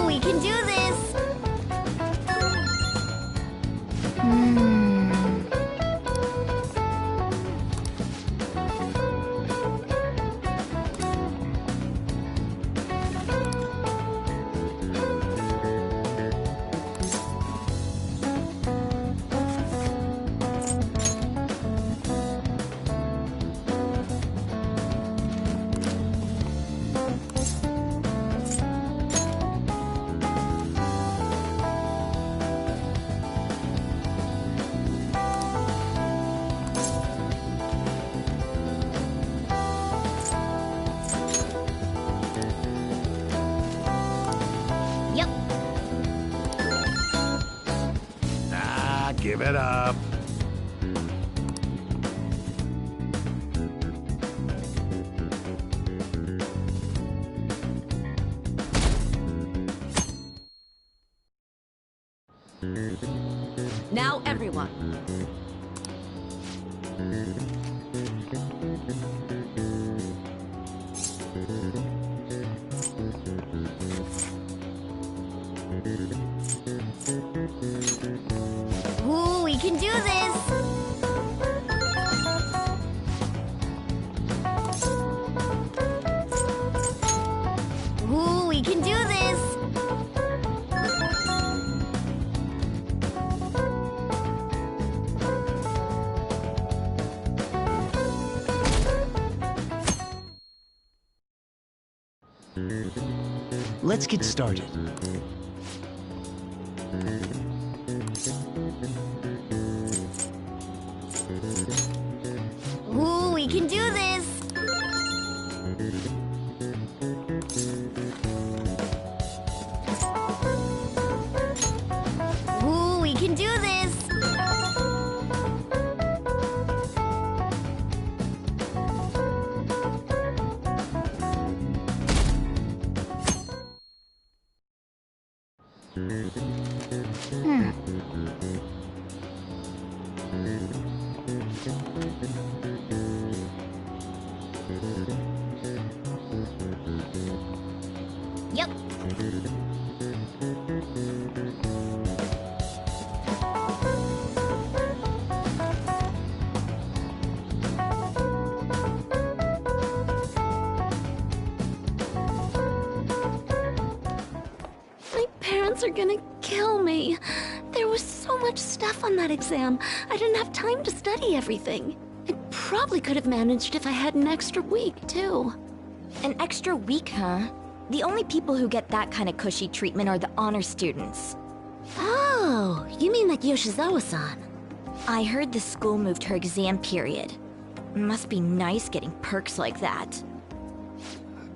we can do this! Yep. Ah, give it up. Now, everyone. Ooh, we can do this! Ooh, we can do this! Let's get started. Ooh, we can do this! Ooh, we can do this! Yep. My parents are gonna kill me. There was so much stuff on that exam. I didn't have time to study everything. I probably could have managed if I had an extra week, too. An extra week, huh? The only people who get that kind of cushy treatment are the honor students. Oh, you mean like Yoshizawa-san? I heard the school moved her exam period. Must be nice getting perks like that.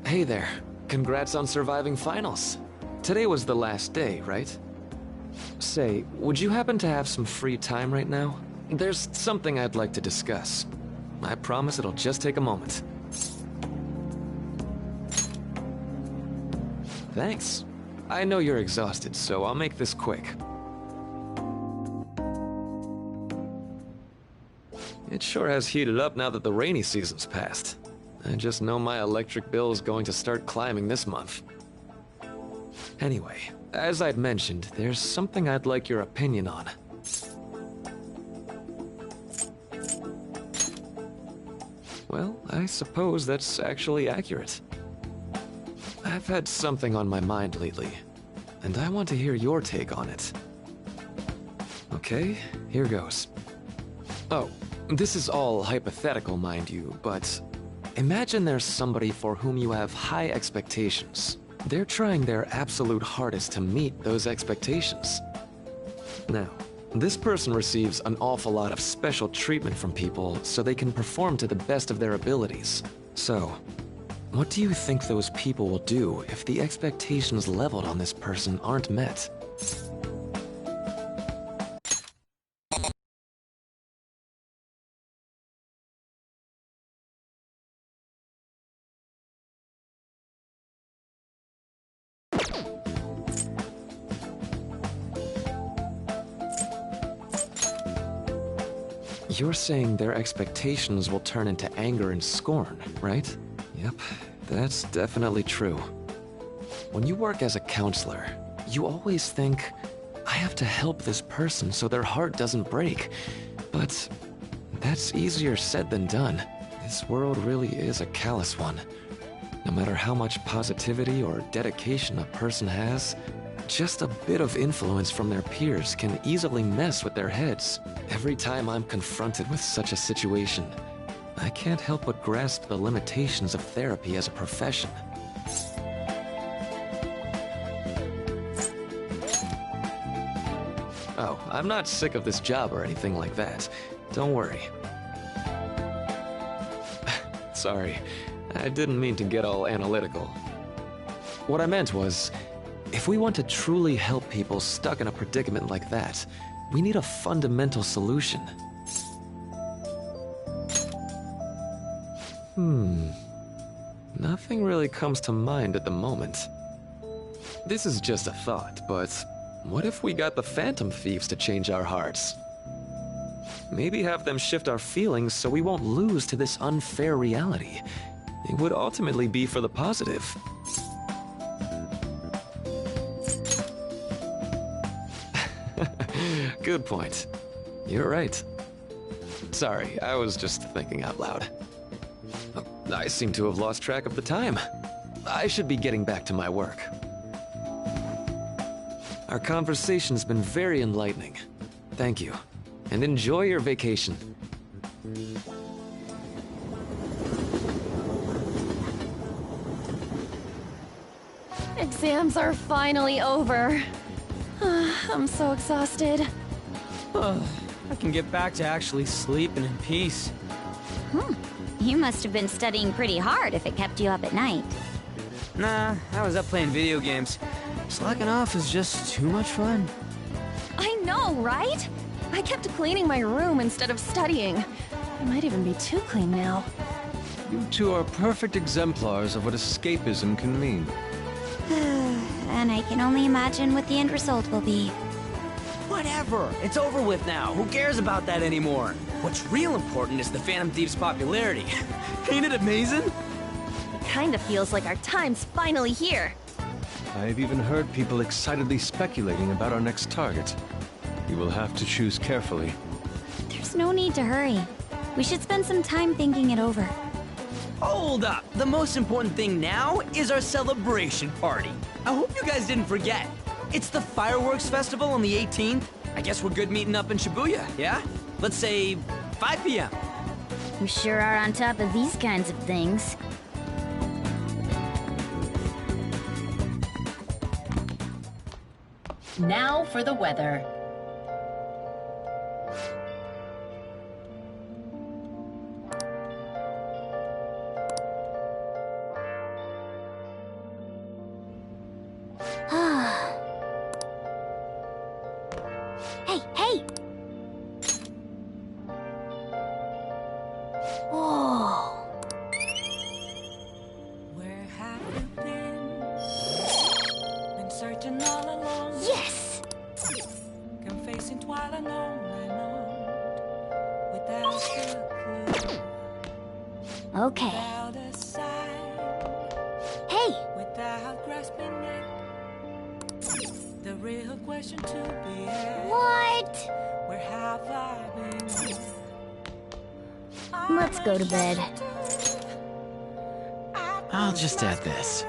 Hey there. Congrats on surviving finals. Today was the last day, right? Say, would you happen to have some free time right now? There's something I'd like to discuss. I promise it'll just take a moment. Thanks. I know you're exhausted, so I'll make this quick. It sure has heated up now that the rainy season's passed. I just know my electric bill is going to start climbing this month. Anyway, as I'd mentioned, there's something I'd like your opinion on. Well, I suppose that's actually accurate. I've had something on my mind lately, and I want to hear your take on it. Okay, here goes. Oh, this is all hypothetical, mind you, but imagine there's somebody for whom you have high expectations. They're trying their absolute hardest to meet those expectations. Now, this person receives an awful lot of special treatment from people so they can perform to the best of their abilities. So, what do you think those people will do if the expectations leveled on this person aren't met? You're saying their expectations will turn into anger and scorn, right? Yep, that's definitely true. When you work as a counselor, you always think, I have to help this person so their heart doesn't break. But that's easier said than done. This world really is a callous one. No matter how much positivity or dedication a person has, just a bit of influence from their peers can easily mess with their heads. Every time I'm confronted with such a situation, I can't help but grasp the limitations of therapy as a profession. Oh, I'm not sick of this job or anything like that. Don't worry. Sorry, I didn't mean to get all analytical. What I meant was, if we want to truly help people stuck in a predicament like that, we need a fundamental solution. Nothing really comes to mind at the moment. This is just a thought, but what if we got the Phantom Thieves to change our hearts? Maybe have them shift our feelings so we won't lose to this unfair reality. It would ultimately be for the positive. Good point. You're right. Sorry, I was just thinking out loud. I seem to have lost track of the time. I should be getting back to my work. Our conversation's been very enlightening. Thank you, and enjoy your vacation. Exams are finally over. I'm so exhausted. I can get back to actually sleeping in peace. You must have been studying pretty hard if it kept you up at night. Nah, I was up playing video games. Slacking off is just too much fun. I know, right? I kept cleaning my room instead of studying. It might even be too clean now. You two are perfect exemplars of what escapism can mean. And I can only imagine what the end result will be. Whatever, it's over with now. Who cares about that anymore? What's real important is the Phantom Thieves' popularity. Ain't it amazing? Kinda feels like our time's finally here. I've even heard people excitedly speculating about our next target. You will have to choose carefully. There's no need to hurry. We should spend some time thinking it over. Hold up! The most important thing now is our celebration party. I hope you guys didn't forget. It's the fireworks festival on the 18th. I guess we're good meeting up in Shibuya, yeah? Let's say 5 p.m. You sure are on top of these kinds of things. Now for the weather. Hey, hey! Whoa! Where have you been? Been searching all along. Yes! Confessing twilight on and on. Without a clue. Okay. Without a sign. Hey! Without grasping it. The real question to be asked. What? Where have I been? Let's go to bed. I'll just add this.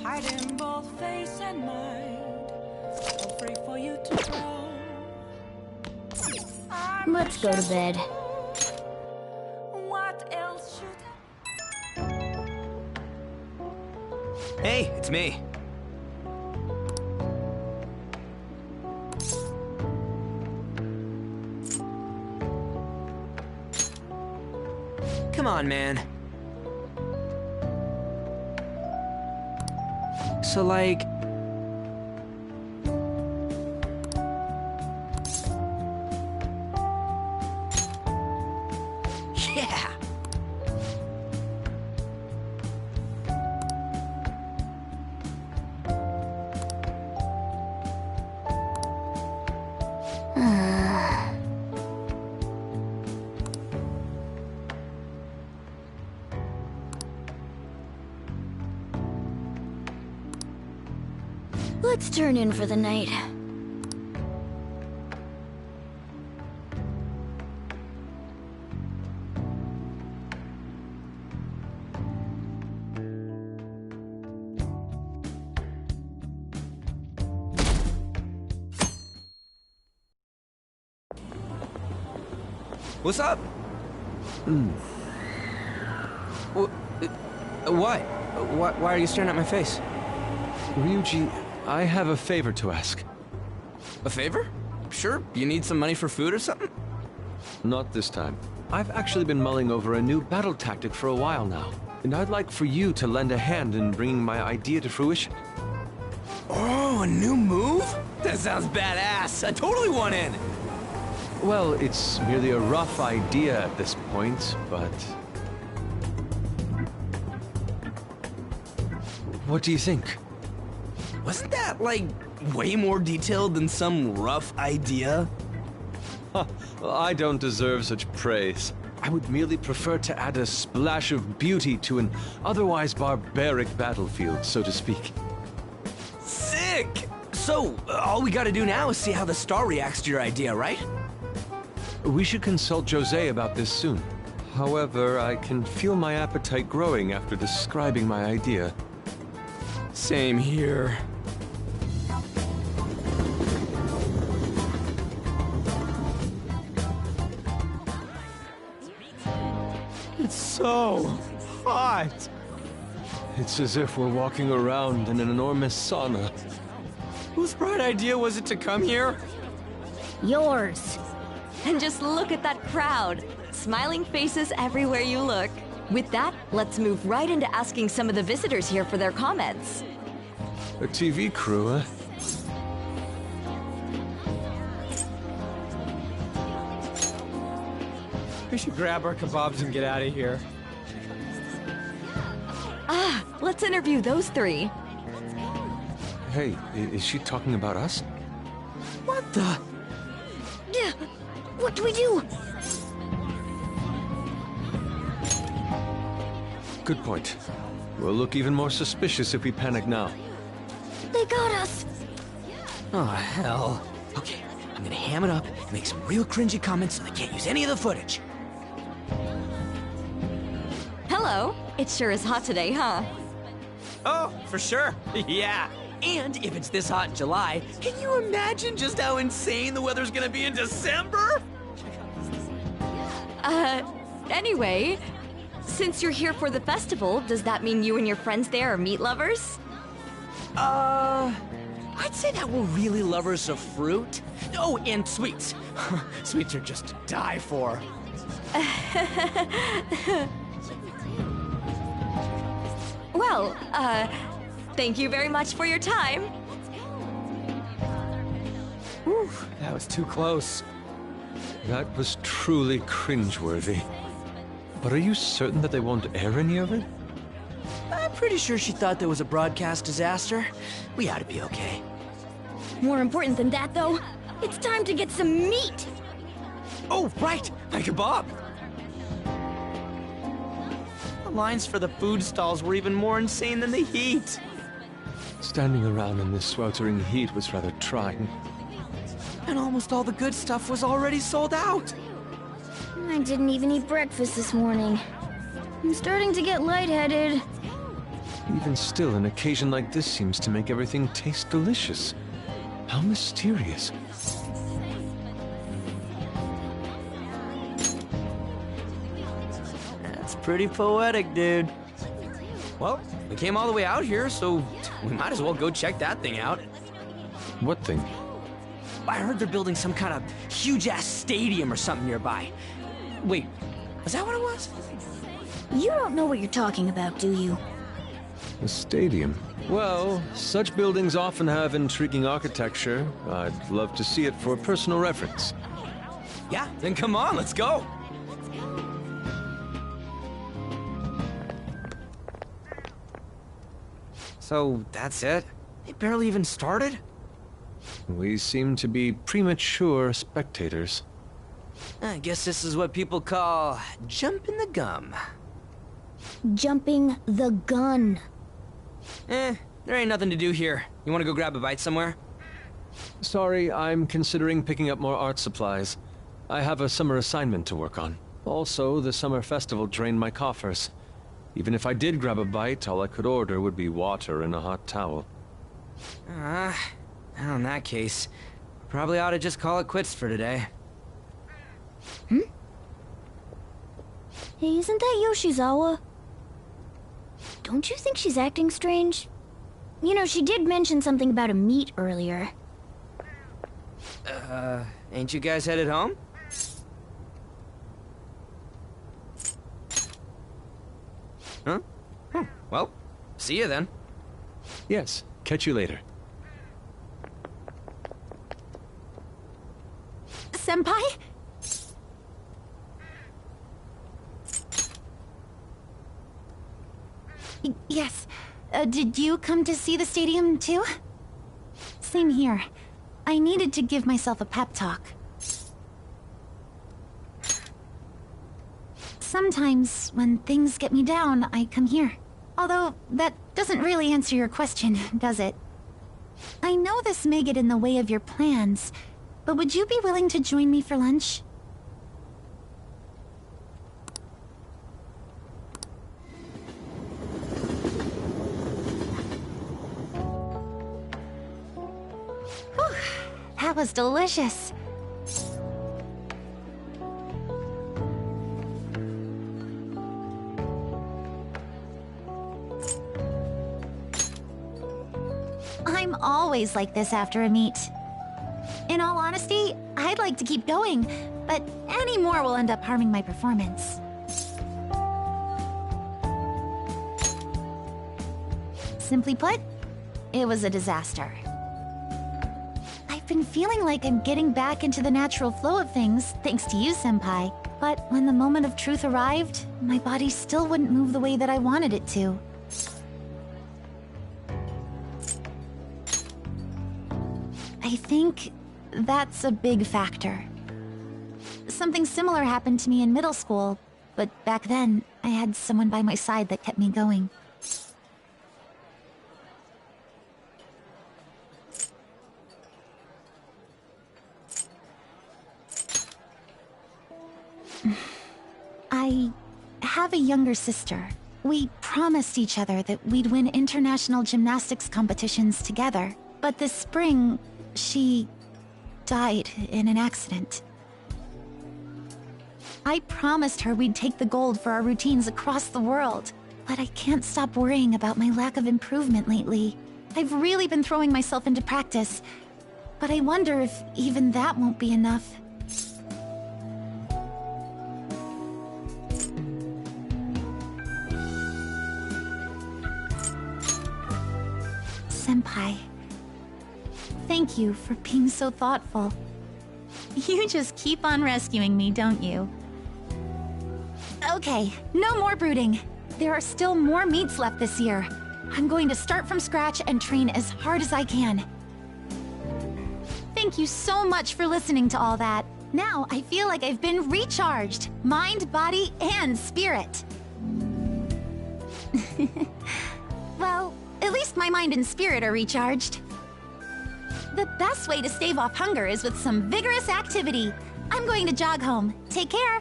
Hiding both face and mind. Afraid for you to grow. Let's go to bed. What else should Hey, it's me. Come on, man. So, like... Yeah! Let's turn in for the night. What's up? What? Why are you staring at my face? Ryuji, I have a favor to ask. A favor? Sure, you need some money for food or something? Not this time. I've actually been mulling over a new battle tactic for a while now, and I'd like for you to lend a hand in bringing my idea to fruition. Oh, a new move? That sounds badass. I totally want in. Well, it's merely a rough idea at this point, but... What do you think? Wasn't that, like, way more detailed than some rough idea? Huh. Well, I don't deserve such praise. I would merely prefer to add a splash of beauty to an otherwise barbaric battlefield, so to speak. Sick! So, all we gotta do now is see how the star reacts to your idea, right? We should consult Jose about this soon. However, I can feel my appetite growing after describing my idea. Same here. It's so hot. It's as if we're walking around in an enormous sauna. Whose bright idea was it to come here? Yours. And just look at that crowd. Smiling faces everywhere you look. With that, let's move right into asking some of the visitors here for their comments. A TV crew, huh? We should grab our kebabs and get out of here. Ah, let's interview those three. Hey, is she talking about us? What the? Yeah. What do we do? Good point. We'll look even more suspicious if we panic now. They got us. Oh, hell. Okay, I'm gonna ham it up and make some real cringy comments so they can't use any of the footage. Hello. It sure is hot today, huh? Oh, for sure. Yeah. And if it's this hot in July, can you imagine just how insane the weather's gonna be in December? Anyway, since you're here for the festival, does that mean you and your friends there are meat lovers? I'd say that we're really lovers of fruit. Oh, and sweets. Sweets are just to die for. Well, thank you very much for your time. Whew, that was too close. That was truly cringeworthy. But are you certain that they won't air any of it? I'm pretty sure she thought there was a broadcast disaster. We ought to be okay. More important than that, though, it's time to get some meat. Oh, right! My kebab! The lines for the food stalls were even more insane than the heat. Standing around in this sweltering heat was rather trying. And almost all the good stuff was already sold out. I didn't even eat breakfast this morning. I'm starting to get lightheaded. Even still, an occasion like this seems to make everything taste delicious. How mysterious. That's pretty poetic, dude. Well, we came all the way out here, so we might as well go check that thing out. What thing? I heard they're building some kind of huge-ass stadium or something nearby. Wait, was that what it was? You don't know what you're talking about, do you? A stadium. Well, such buildings often have intriguing architecture. I'd love to see it for personal reference. Yeah, then come on, let's go. So, that's it? They barely even started? We seem to be premature spectators. I guess this is what people call jumping the gum. Jumping the gun. There ain't nothing to do here. You wanna go grab a bite somewhere? Sorry, I'm considering picking up more art supplies. I have a summer assignment to work on. Also, the summer festival drained my coffers. Even if I did grab a bite, all I could order would be water and a hot towel. Well, in that case, probably ought to just call it quits for today. Hey, isn't that Yoshizawa? Don't you think she's acting strange? You know, she did mention something about a meet earlier. Ain't you guys headed home? Huh? Well, see you then. Yes, catch you later. Senpai? Yes. Did you come to see the stadium, too? Same here. I needed to give myself a pep talk. Sometimes, when things get me down, I come here. Although, that doesn't really answer your question, does it? I know this may get in the way of your plans, but would you be willing to join me for lunch? Whew, that was delicious. I'm always like this after a meet. In all honesty, I'd like to keep going, but any more will end up harming my performance. Simply put, it was a disaster. I've been feeling like I'm getting back into the natural flow of things, thanks to you, Senpai. But when the moment of truth arrived, my body still wouldn't move the way that I wanted it to. I think that's a big factor. Something similar happened to me in middle school, but back then, I had someone by my side that kept me going. I have a younger sister. We promised each other that we'd win international gymnastics competitions together. But this spring, she died in an accident. I promised her we'd take the gold for our routines across the world, but I can't stop worrying about my lack of improvement lately. I've really been throwing myself into practice, but I wonder if even that won't be enough. Senpai. Thank you for being so thoughtful. You just keep on rescuing me, don't you? Okay, no more brooding. There are still more meets left this year. I'm going to start from scratch and train as hard as I can. Thank you so much for listening to all that. Now I feel like I've been recharged. Mind, body, and spirit. Well, at least my mind and spirit are recharged. The best way to stave off hunger is with some vigorous activity. I'm going to jog home. Take care.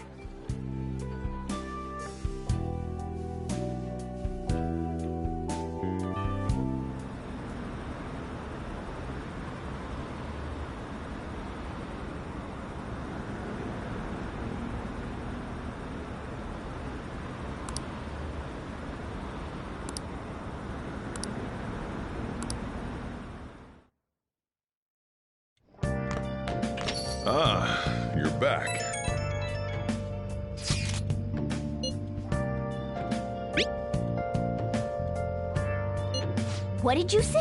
Ah, you're back. What did you say?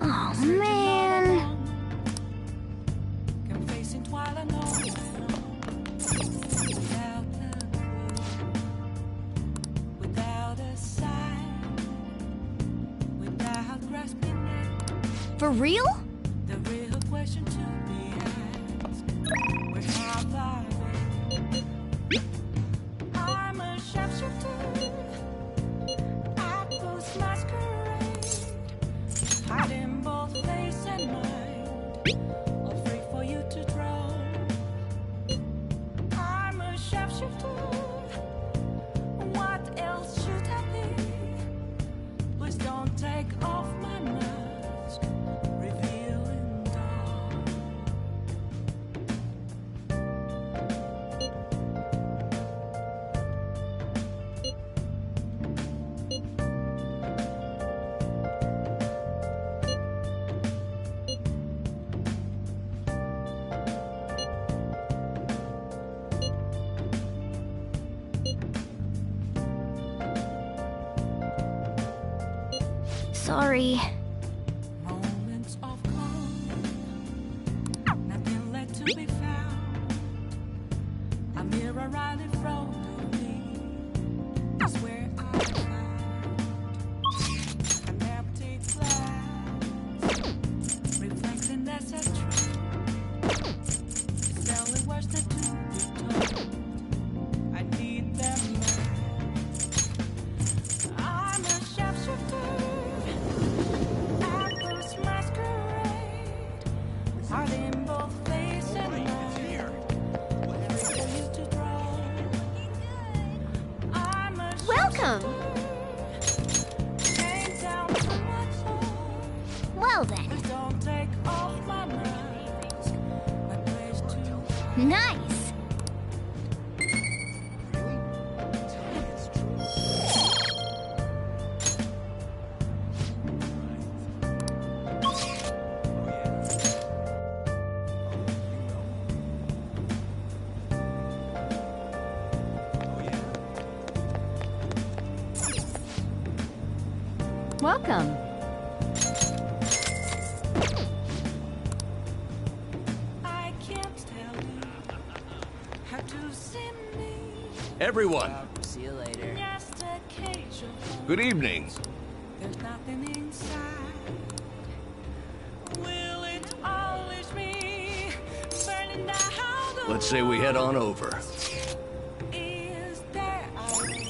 Oh, man. For real? The real question to be asked, where have I been? I'm a sharpshooter at those masquerade, hiding both face and mind, all free for you to draw. I'm a sharpshooter, what else should I be? Please don't take off my mask, revealing dawn. Sorry. Moments of calm, nothing left to be found. A mirror right in front of me is where I found an empty glass, reflecting that's a truth. It's only words that to be told. I need them now. I'm a sharpshooter. Hiding both face and mind, for you to draw. I'm a Welcome. ain't down to my soul. Well then. Please don't take off my mask. My place to Nice. Welcome. I can't tell you how to see me. Everyone, See you later. Just occasional. good evening. There's nothing inside. Will it always be burning down? Let's say we head on over. Is there a way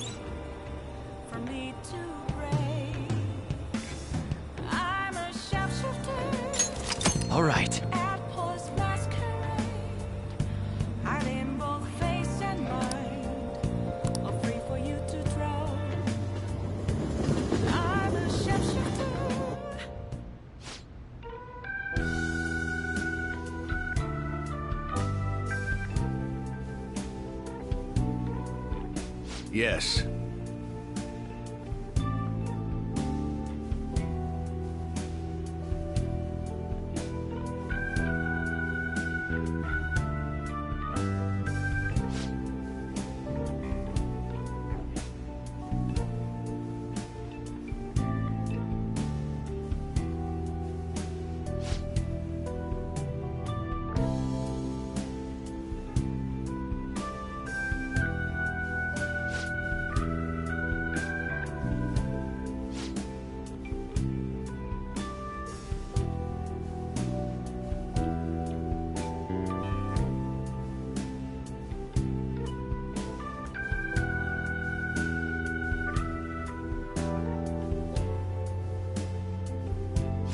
for me to break? I'm a sharpshooter All right. at Paul's masquerade, hiding both face and mind, all free for you to draw. I'm a sharpshooter. Yes.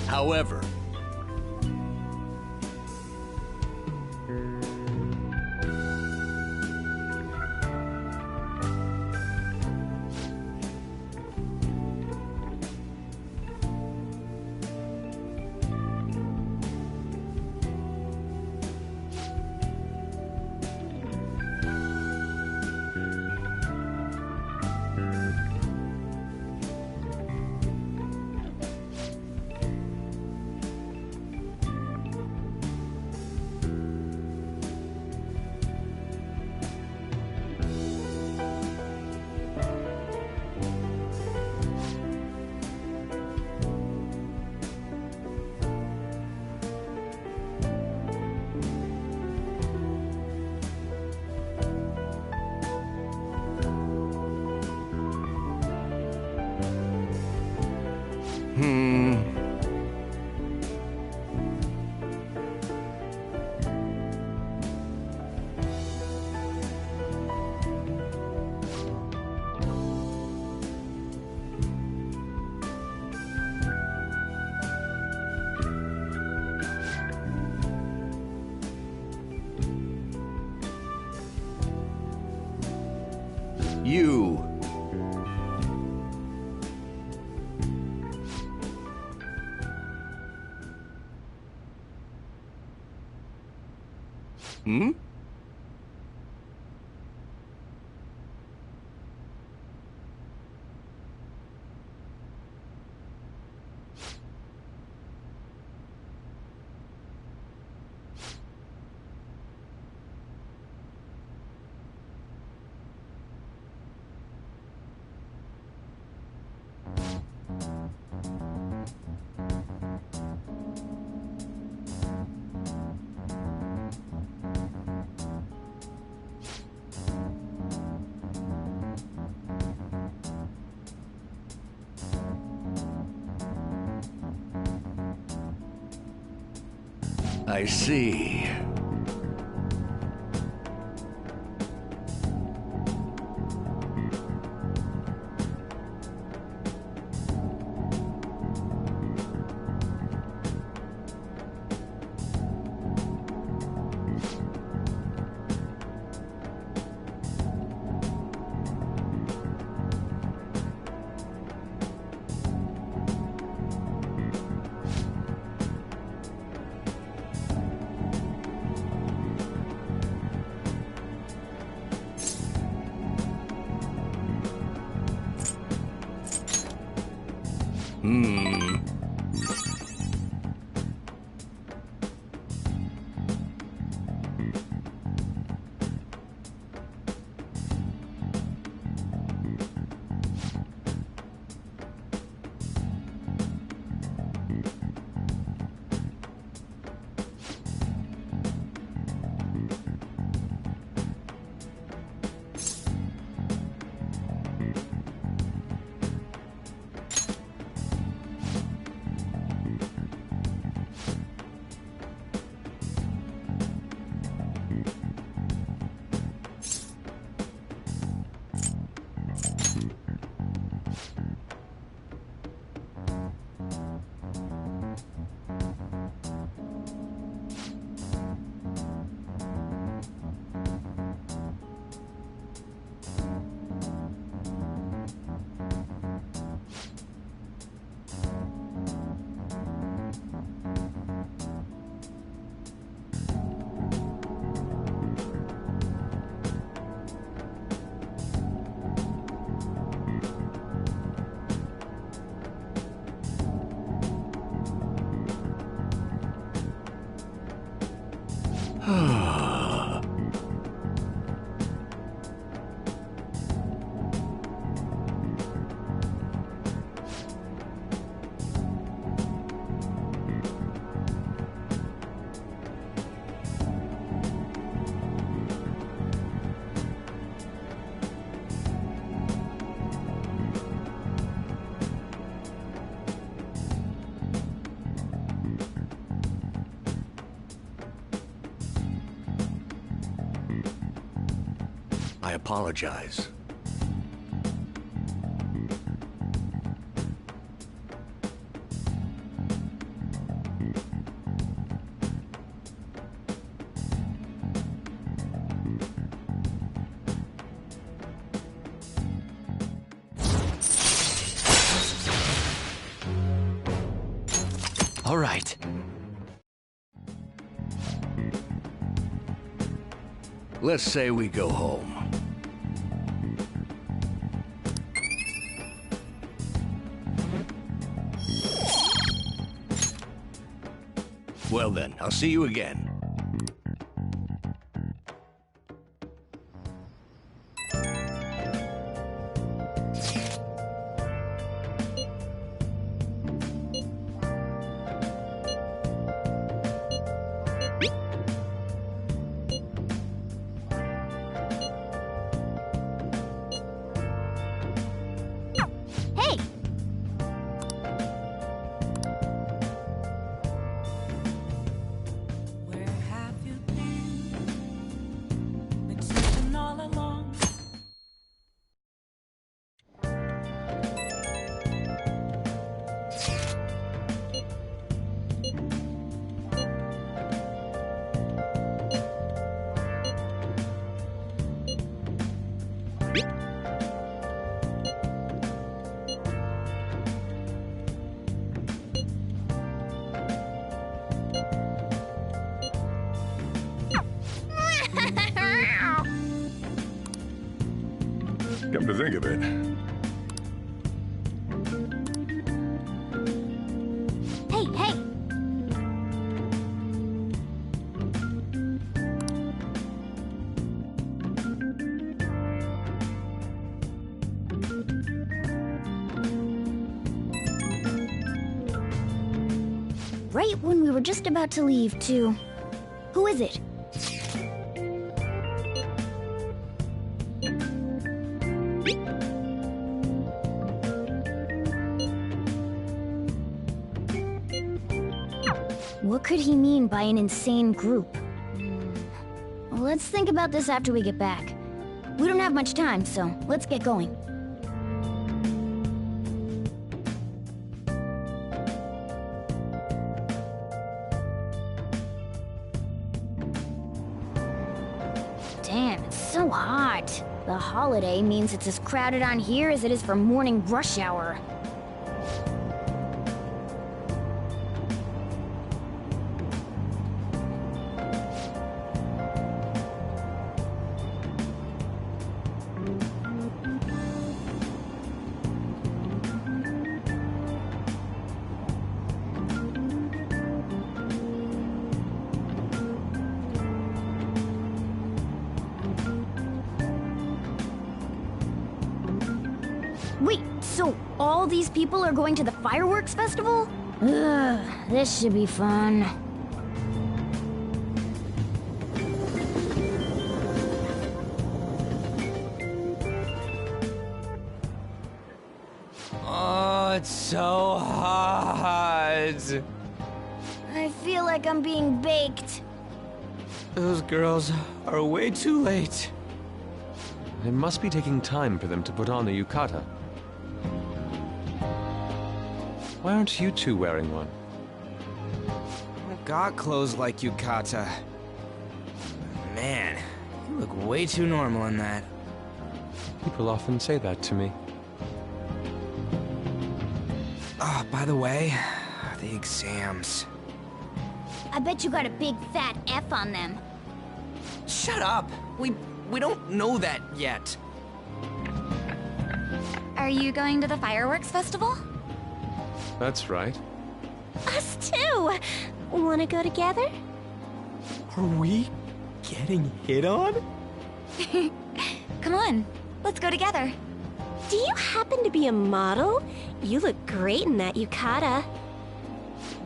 However, You. Hmm? I see. Hmm. I apologize. All right. Let's say we go home. Well then, I'll see you again. Hey! Where have you been? Been searching all along. come to think of it. Hey, hey! Right when we were just about to leave, too. Who is it? What could he mean by an insane group? Let's think about this after we get back. We don't have much time, so let's get going. Damn, it's so hot. The holiday means it's as crowded on here as it is for morning rush hour. Wait, so all these people are going to the fireworks festival? Ugh, this should be fun. Oh, it's so hot. I feel like I'm being baked. Those girls are way too late. It must be taking time for them to put on a yukata. Why aren't you two wearing one? I got clothes like yukata. Man, you look way too normal in that. People often say that to me. Oh, by the way, the exams. I bet you got a big fat F on them. Shut up! We don't know that yet. Are you going to the fireworks festival? That's right. Us too! Wanna go together? Are we getting hit on? Come on, let's go together. Do you happen to be a model? You look great in that yukata.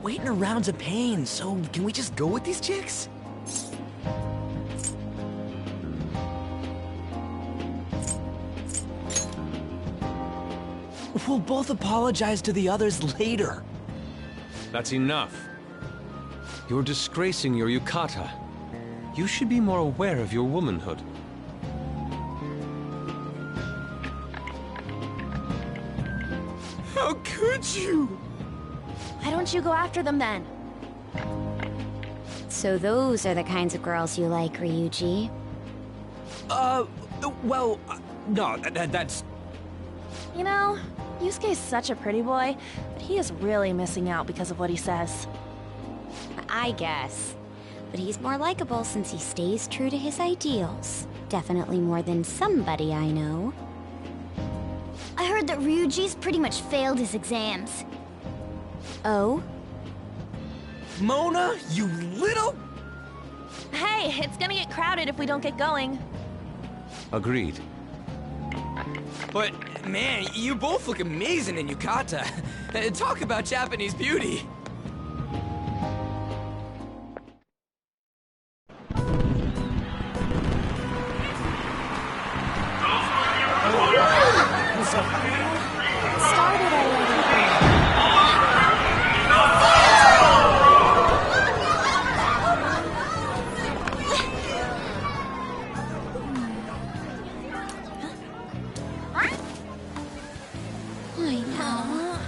Waiting around's a pain, so can we just go with these chicks? We'll both apologize to the others later. That's enough. You're disgracing your yukata. You should be more aware of your womanhood. How could you? Why don't you go after them then? So those are the kinds of girls you like, Ryuji? Well, no, that's... You know, Yusuke's such a pretty boy, but he is really missing out because of what he says. I guess. But he's more likable since he stays true to his ideals. Definitely more than somebody I know. I heard that Ryuji's pretty much failed his exams. Oh? Mona, you little... Hey, it's gonna get crowded if we don't get going. Agreed. But, man, you both look amazing in yukata. Talk about Japanese beauty. Started already. I know.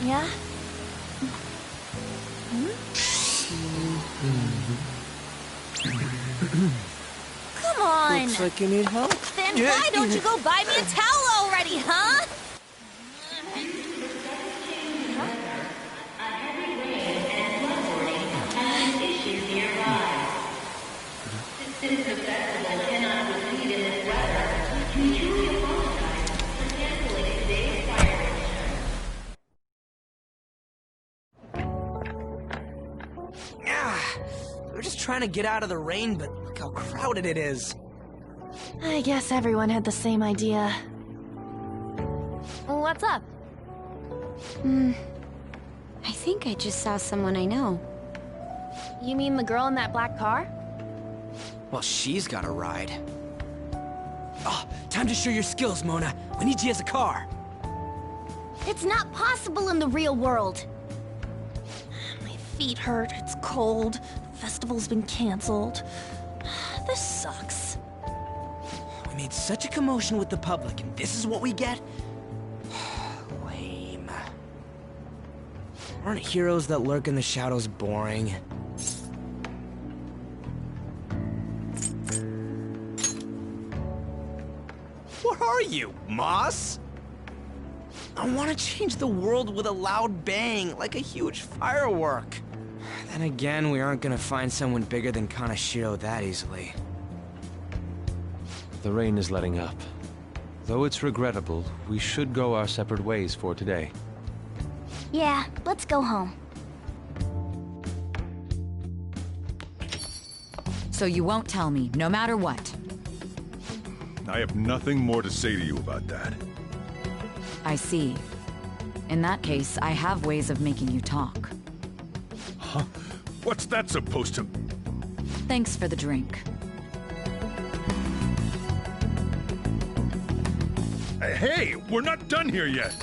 Yeah? Come on! Looks like you need help. Then why don't you go buy me a towel already, huh? We're just trying to get out of the rain, but look how crowded it is. I guess everyone had the same idea. What's up? I think I just saw someone I know. You mean the girl in that black car? Well, she's got a ride. Oh, time to show your skills, Mona. We need you as a car. It's not possible in the real world. My feet hurt, it's cold, the festival's been canceled. This sucks. We made such a commotion with the public, and this is what we get? Lame. Aren't heroes that lurk in the shadows boring? What are you, Moss? I want to change the world with a loud bang, like a huge firework. Then again, we aren't gonna find someone bigger than Kanashiro that easily. The rain is letting up. Though it's regrettable, we should go our separate ways for today. Yeah, let's go home. So you won't tell me, no matter what. I have nothing more to say to you about that. I see. In that case, I have ways of making you talk. Huh? What's that supposed to... Thanks for the drink. Hey, we're not done here yet!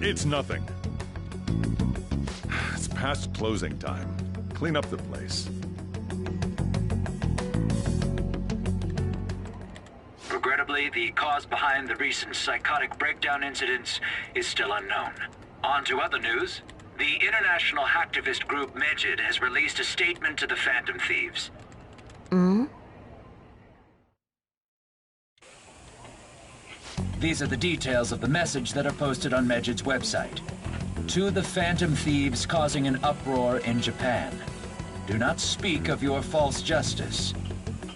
It's nothing. It's past closing time. Clean up the place. Regrettably, the cause behind the recent psychotic breakdown incidents is still unknown. On to other news. The international hacktivist group Medjed has released a statement to the Phantom Thieves. These are the details of the message that are posted on Medjed's website. To the Phantom Thieves causing an uproar in Japan. Do not speak of your false justice.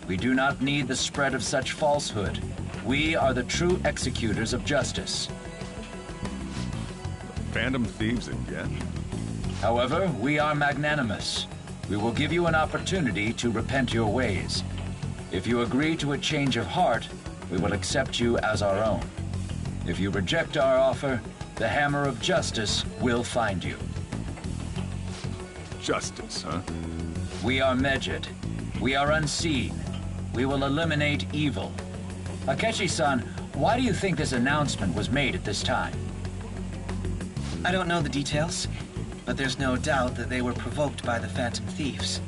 We do not need the spread of such falsehood. We are the true executors of justice. Phantom Thieves again? However, we are magnanimous. We will give you an opportunity to repent your ways. If you agree to a change of heart, we will accept you as our own. If you reject our offer, the hammer of justice will find you. Justice, huh? We are Medjed. We are unseen. We will eliminate evil. Akechi-san, why do you think this announcement was made at this time? I don't know the details, but there's no doubt that they were provoked by the Phantom Thieves.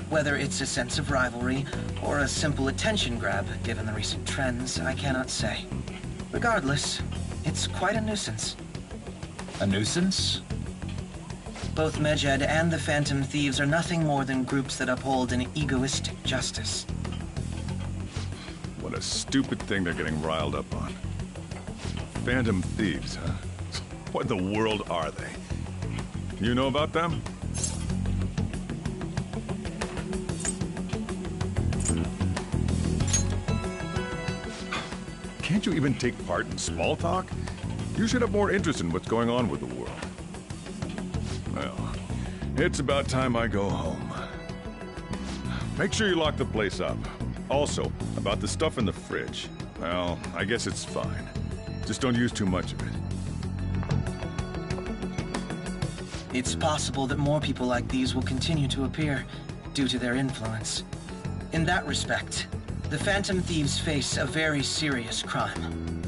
Whether it's a sense of rivalry or a simple attention grab, given the recent trends, I cannot say. Regardless, it's quite a nuisance. A nuisance? Both Medjed and the Phantom Thieves are nothing more than groups that uphold an egoistic justice. What a stupid thing they're getting riled up on. Phantom Thieves, huh? What in the world are they? You know about them? Can't you even take part in small talk? You should have more interest in what's going on with the world. Well, it's about time I go home. Make sure you lock the place up. Also, about the stuff in the fridge. Well, I guess it's fine. Just don't use too much of it. It's possible that more people like these will continue to appear due to their influence. In that respect, the Phantom Thieves face a very serious crime.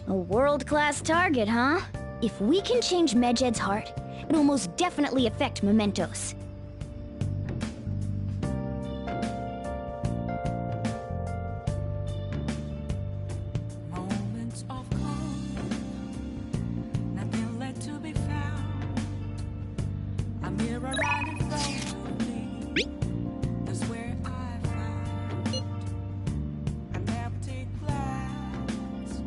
A world-class target, huh? If we can change Medjed's heart, it'll most definitely affect Mementos. Moments of calm, nothing left to be found. A mirror right in front of me. That's where I found an empty glass,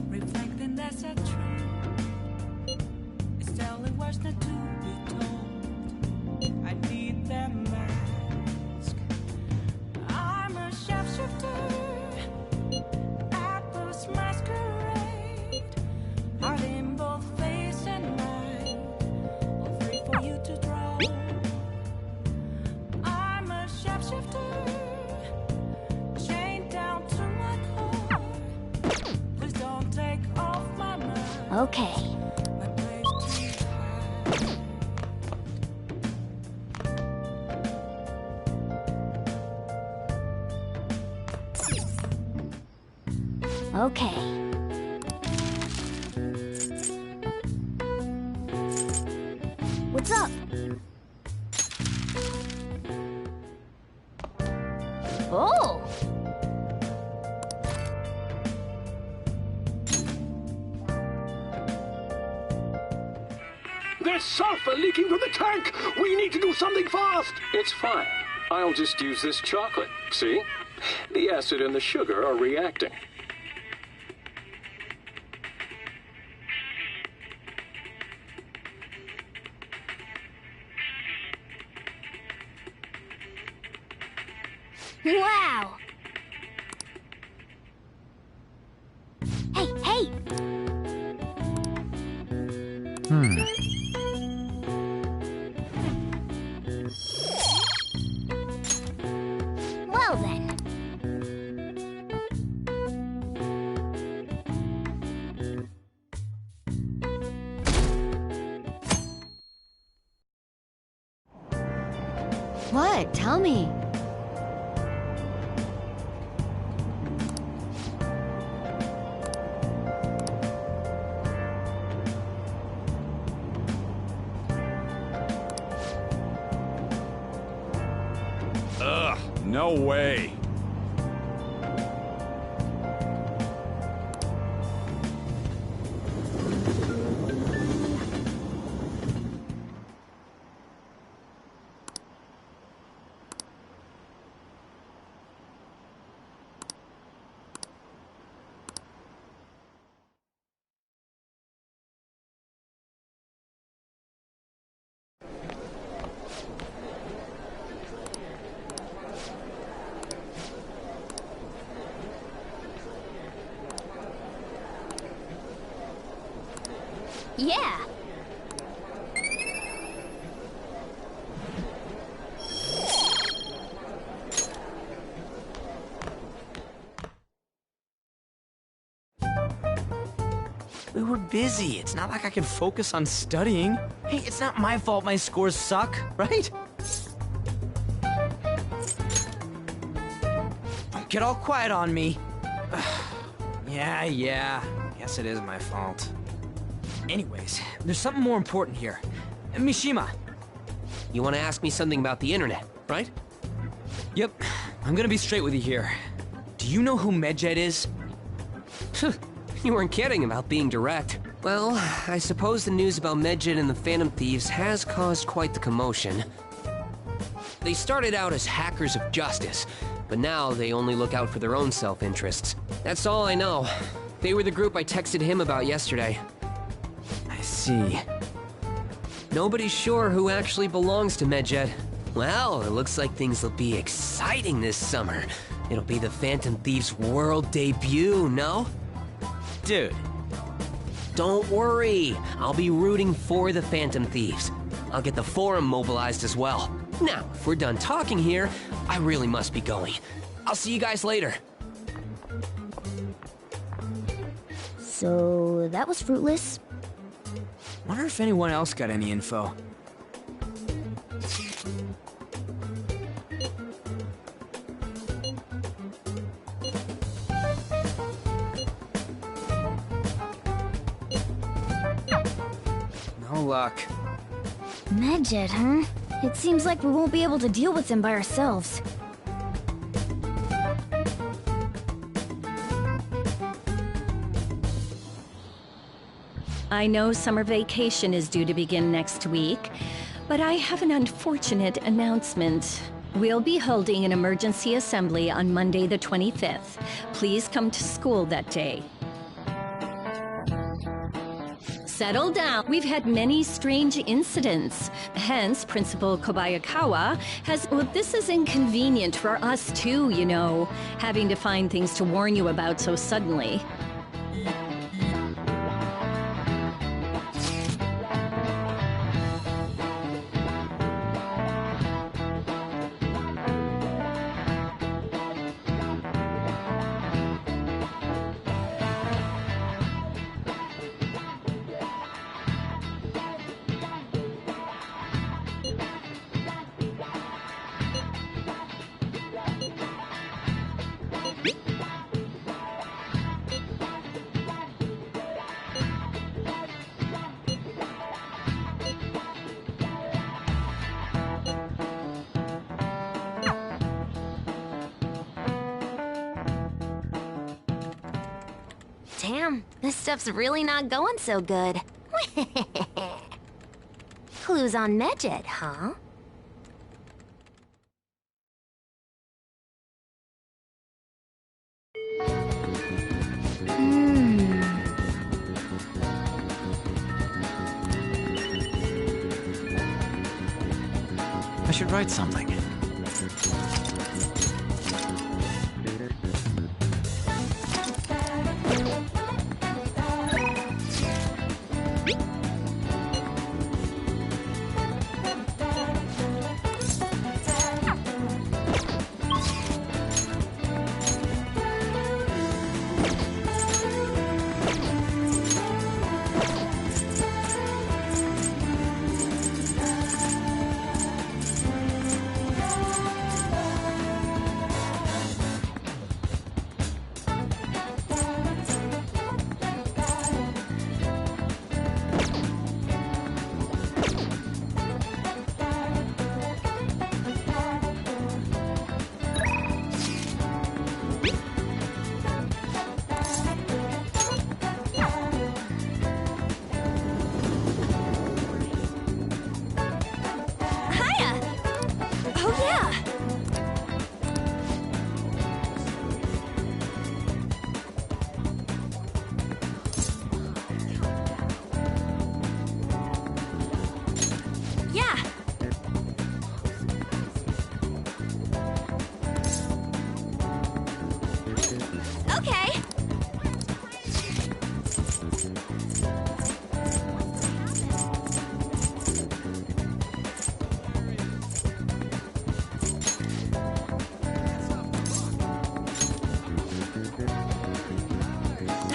reflecting that's a tree. It's telling what's not to be told. I need that mask. I'm a shapeshifter. Atlas masquerade. Heart in both face and mind. All three for you to draw. I'm a shapeshifter. Chained down to my core. Please don't take off my mind. Okay. My place to hide. Okay. What's up? Oh! There's sulfur leaking from the tank! We need to do something fast! It's fine. I'll just use this chocolate. See? The acid and the sugar are reacting. Wow! Hey, hey! Well then. What? Tell me. Ugh, no way. Yeah. We were busy. It's not like I could focus on studying. Hey, it's not my fault my scores suck, right? Don't get all quiet on me. Yeah. Guess it is my fault. Anyways, there's something more important here. Mishima. You want to ask me something about the internet, right? Yep. I'm gonna be straight with you here. Do you know who Medjed is? You weren't kidding about being direct. Well, I suppose the news about Medjed and the Phantom Thieves has caused quite the commotion. They started out as hackers of justice, but now they only look out for their own self-interests. That's all I know. They were the group I texted him about yesterday. I see. Nobody's sure who actually belongs to Medjed. Well, it looks like things will be exciting this summer. It'll be the Phantom Thieves' world debut, no? Dude. Don't worry. I'll be rooting for the Phantom Thieves. I'll get the forum mobilized as well. Now, if we're done talking here, I really must be going. I'll see you guys later. So, that was fruitless. Wonder if anyone else got any info. No luck. Medjed, huh? It seems like we won't be able to deal with him by ourselves. I know summer vacation is due to begin next week, but I have an unfortunate announcement. We'll be holding an emergency assembly on Monday the 25th. Please come to school that day. Settle down. We've had many strange incidents. Hence, Principal Kobayakawa has... Well, this is inconvenient for us too, you know, having to find things to warn you about so suddenly. Damn, this stuff's really not going so good. Clues on Medjed, huh? I should write something.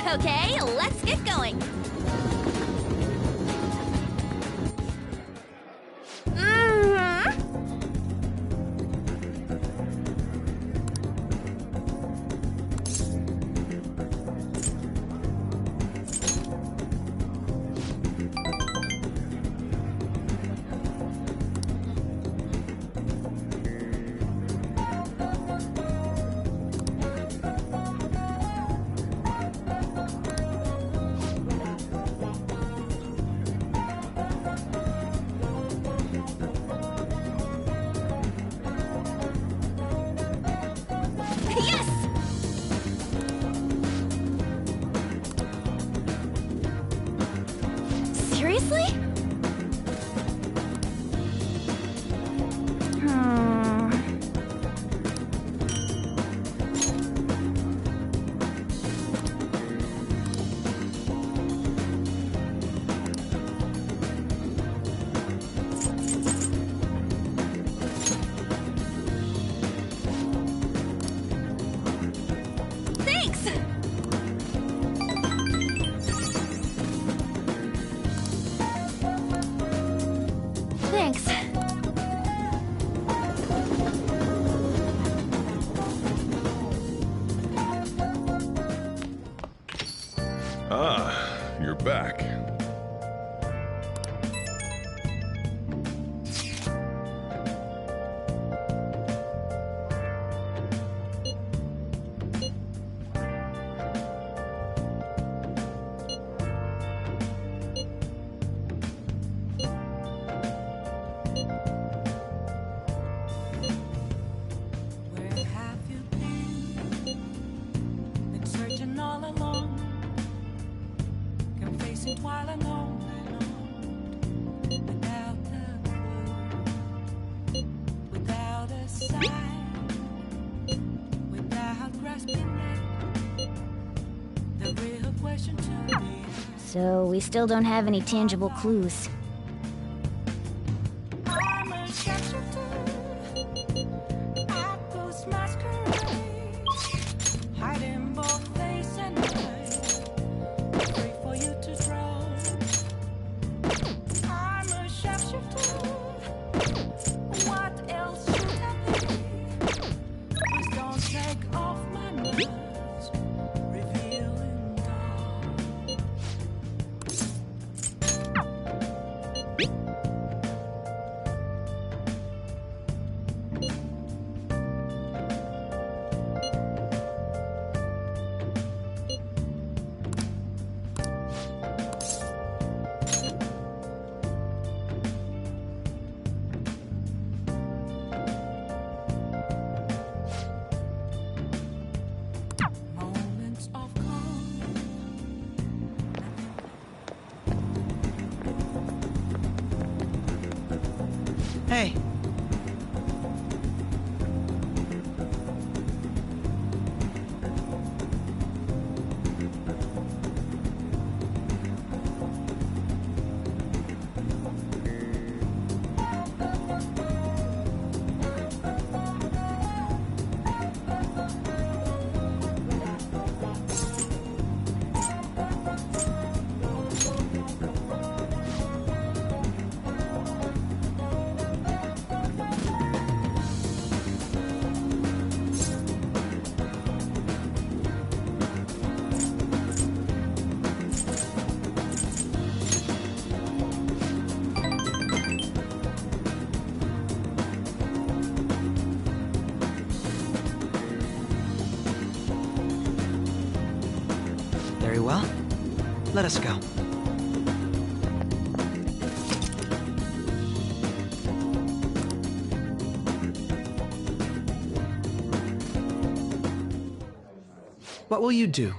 Okay, let's get going. Seriously? Thanks! Thanks. Ah, you're back. while I know without a clue, without a sign, without grasping it, the real question to me. So we still don't have any tangible clues. I'm a shapeshifter. I post masquerade, hiding both face and mind. Wait for you to draw. I'm a shapeshifter. What else should I be? Please don't take off my mask, revealing dawn. Moments of calm. Hey. Very well. Let us go. What will you do?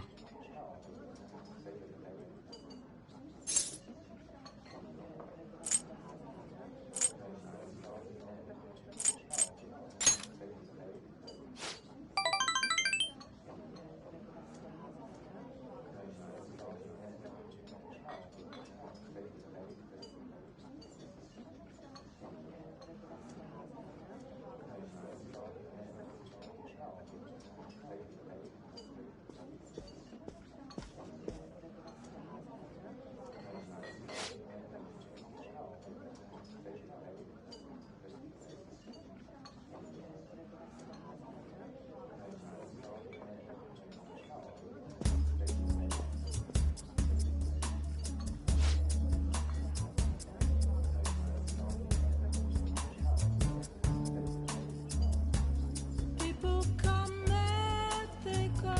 People come and they go.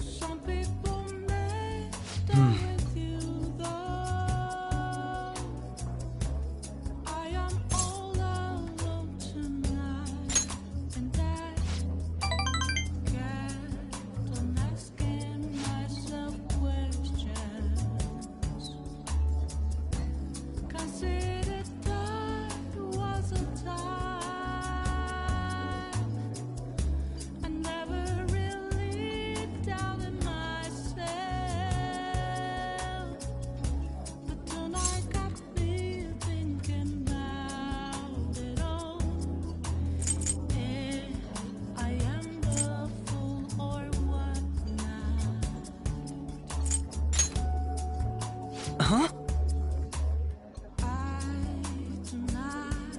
Some people may stay with you though. I am all alone tonight, and I kept on asking myself questions. Considered that was a time I never really doubted myself, but tonight got me thinking about it all. If I am the fool or what now? Huh? I do not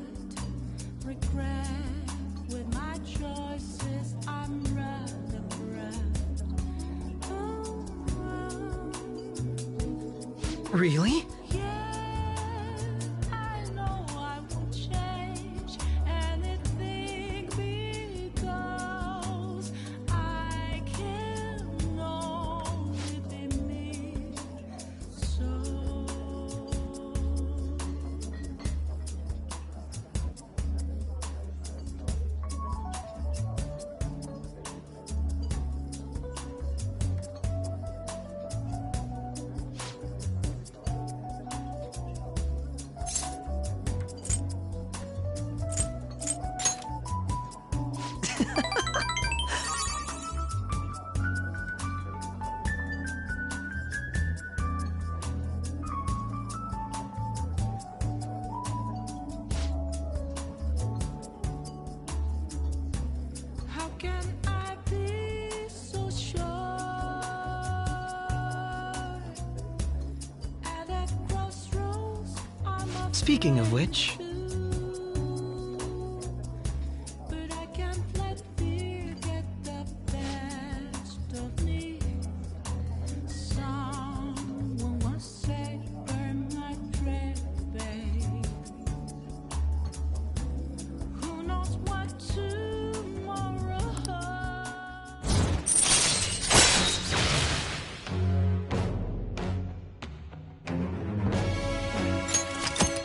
regret with my choices. I'm rather proud. Really? I know I won't change anything because I can only be me. So How can I be so sure? At that crossroads, I'm a Speaking of which, but I can't let fear get the best of me. Someone once said, burn my dread, babe. Who knows what tomorrow holds?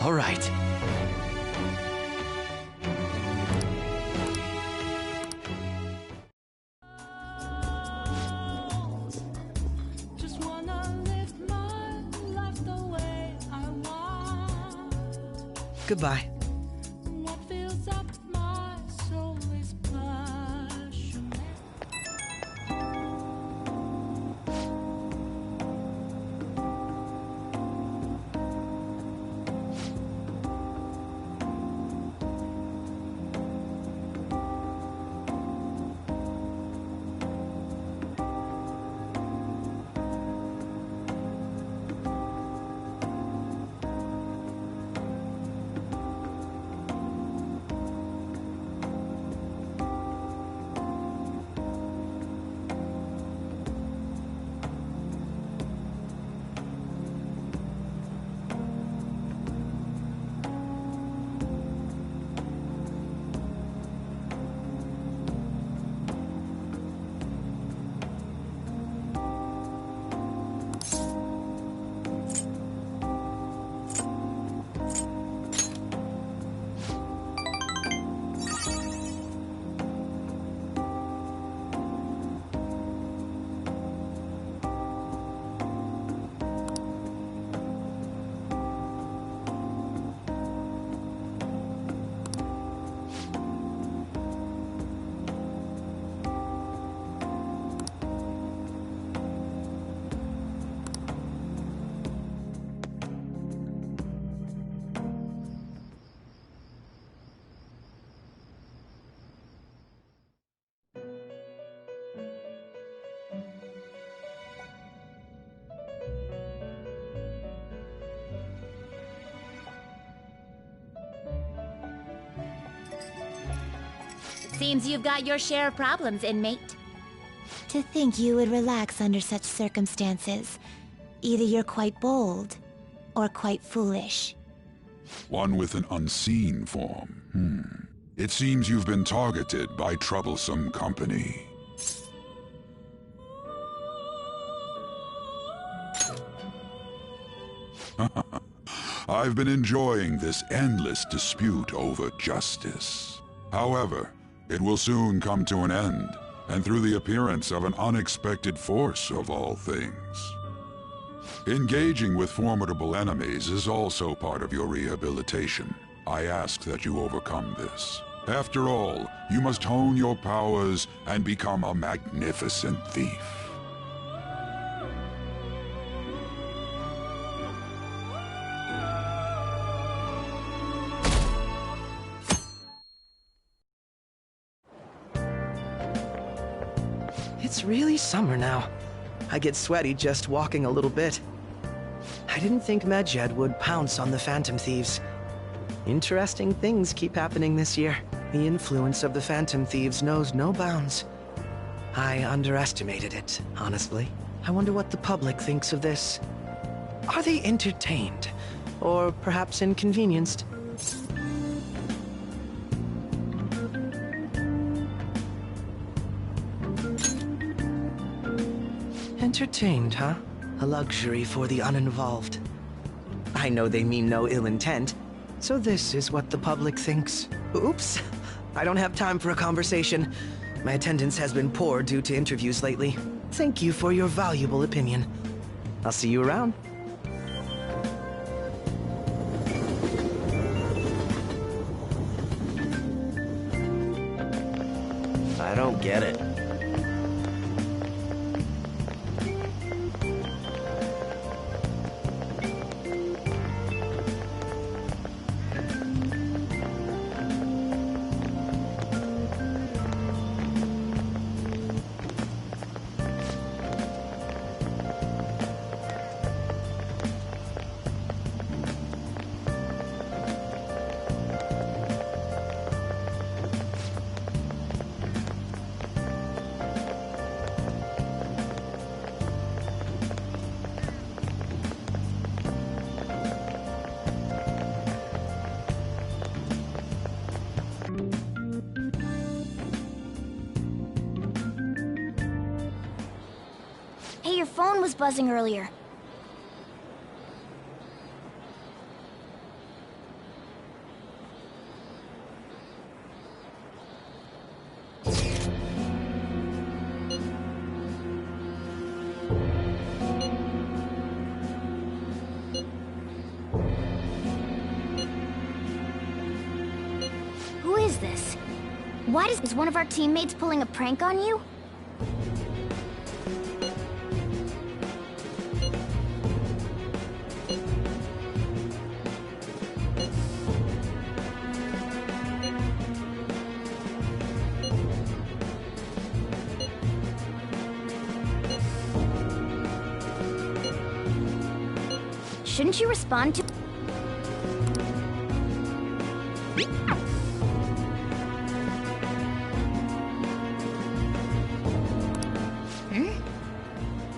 all right. Just wanna live my life the way I want. Goodbye. What fills up my soul is passion. Seems you've got your share of problems, inmate. To think you would relax under such circumstances. Either you're quite bold, or quite foolish. One with an unseen form. It seems you've been targeted by troublesome company. I've been enjoying this endless dispute over justice. However, it will soon come to an end, and through the appearance of an unexpected force of all things. Engaging with formidable enemies is also part of your rehabilitation. I ask that you overcome this. After all, you must hone your powers and become a magnificent thief. It's really summer now. I get sweaty just walking a little bit. I didn't think Medjed would pounce on the Phantom Thieves. Interesting things keep happening this year. The influence of the Phantom Thieves knows no bounds. I underestimated it, honestly. I wonder what the public thinks of this. Are they entertained? Or perhaps inconvenienced? Entertained, huh? A luxury for the uninvolved. I know they mean no ill intent, so this is what the public thinks. Oops! I don't have time for a conversation. My attendance has been poor due to interviews lately. Thank you for your valuable opinion. I'll see you around. I don't get it. Hey, your phone was buzzing earlier. Who is this? Is one of our teammates pulling a prank on you? Shouldn't you respond to...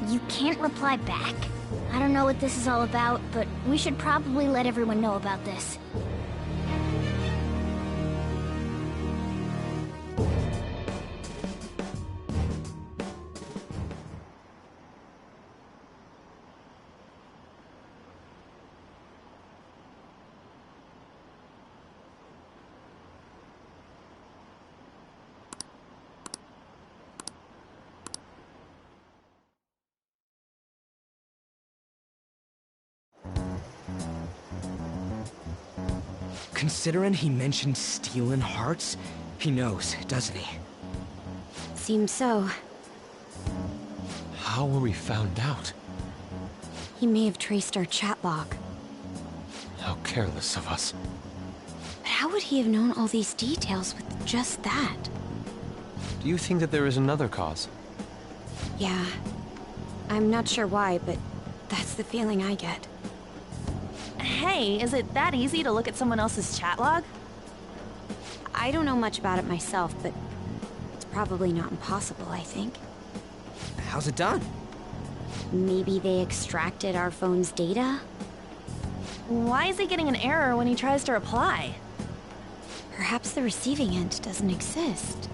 You can't reply back? I don't know what this is all about, but we should probably let everyone know about this. Considering he mentioned stealing hearts, he knows, doesn't he? Seems so. How were we found out? He may have traced our chat log. How careless of us. But how would he have known all these details with just that? Do you think that there is another cause? Yeah. I'm not sure why, but that's the feeling I get. Hey, is it that easy to look at someone else's chat log? I don't know much about it myself, but it's probably not impossible, I think. How's it done? Maybe they extracted our phone's data? Why is he getting an error when he tries to reply? Perhaps the receiving end doesn't exist.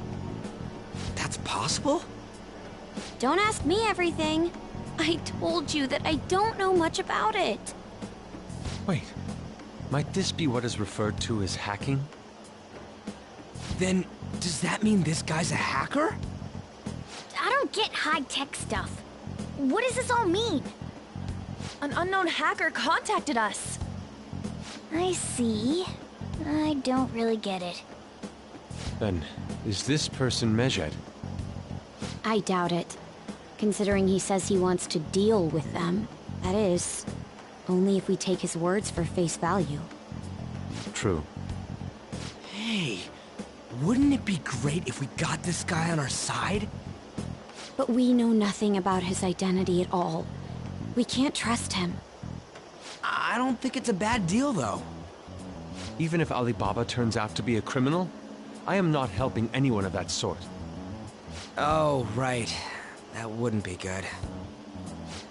That's possible? Don't ask me everything. I told you that I don't know much about it. Wait, might this be what is referred to as hacking? Then, does that mean this guy's a hacker? I don't get high-tech stuff. What does this all mean? An unknown hacker contacted us. I see. I don't really get it. Then, is this person Medjed? I doubt it. Considering he says he wants to deal with them. That is, only if we take his words for face value. True. Hey, wouldn't it be great if we got this guy on our side? But we know nothing about his identity at all. We can't trust him. I don't think it's a bad deal, though. Even if Alibaba turns out to be a criminal, I am not helping anyone of that sort. Oh, right. That wouldn't be good.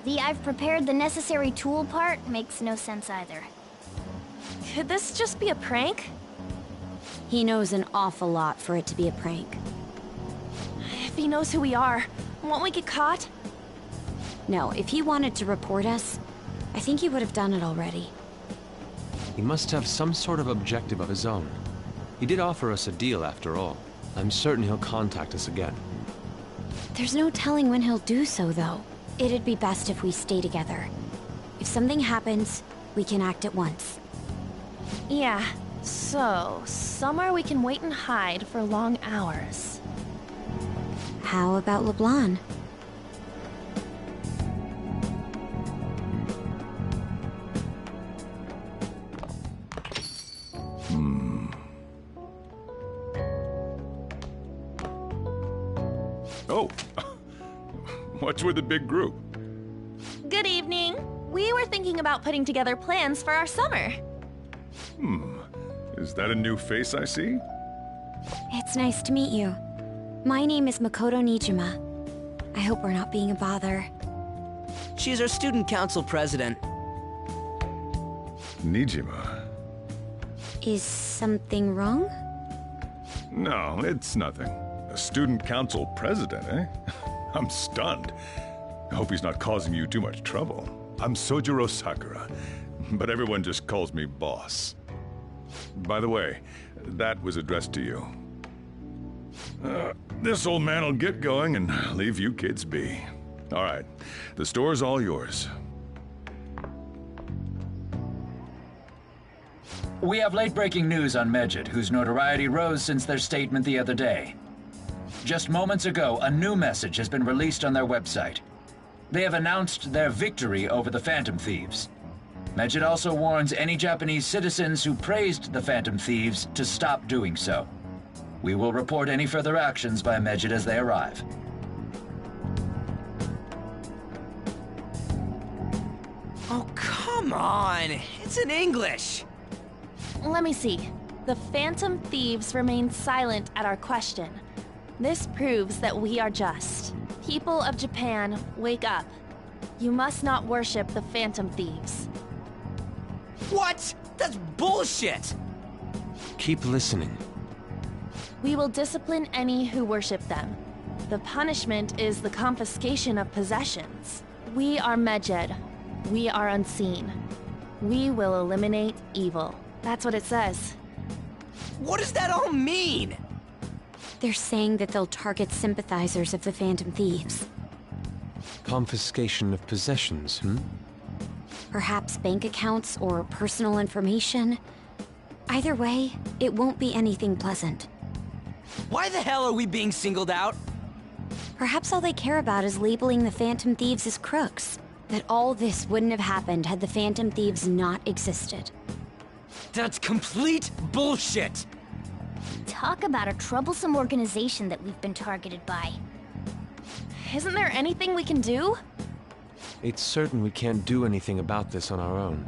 The I've prepared the necessary tool part makes no sense either. Could this just be a prank? He knows an awful lot for it to be a prank. If he knows who we are, won't we get caught? No, if he wanted to report us, I think he would have done it already. He must have some sort of objective of his own. He did offer us a deal after all. I'm certain he'll contact us again. There's no telling when he'll do so, though. It'd be best if we stay together. If something happens, we can act at once. Yeah, so somewhere we can wait and hide for long hours. How about LeBlanc? Oh, what's with the big group? Good evening. We were thinking about putting together plans for our summer. Is that a new face I see? It's nice to meet you. My name is Makoto Nijima. I hope we're not being a bother. She's our student council president. Nijima? Is something wrong? No, it's nothing. A student council president, eh? I'm stunned. I hope he's not causing you too much trouble. I'm Sojiro Sakura, but everyone just calls me boss. By the way, that was addressed to you. This old man will get going and leave you kids be. All right, the store's all yours. We have late-breaking news on Medjed, whose notoriety rose since their statement the other day. Just moments ago, a new message has been released on their website. They have announced their victory over the Phantom Thieves. Medjed also warns any Japanese citizens who praised the Phantom Thieves to stop doing so. We will report any further actions by Medjed as they arrive. Oh, come on! It's in English! Let me see. The Phantom Thieves remain silent at our question. This proves that we are just. People of Japan, wake up. You must not worship the Phantom Thieves. What? That's bullshit! Keep listening. We will discipline any who worship them. The punishment is the confiscation of possessions. We are Medjed. We are unseen. We will eliminate evil. That's what it says. What does that all mean? They're saying that they'll target sympathizers of the Phantom Thieves. Confiscation of possessions, Perhaps bank accounts or personal information. Either way, it won't be anything pleasant. Why the hell are we being singled out? Perhaps all they care about is labeling the Phantom Thieves as crooks. That all this wouldn't have happened had the Phantom Thieves not existed. That's complete bullshit! Talk about a troublesome organization that we've been targeted by. Isn't there anything we can do? It's certain we can't do anything about this on our own.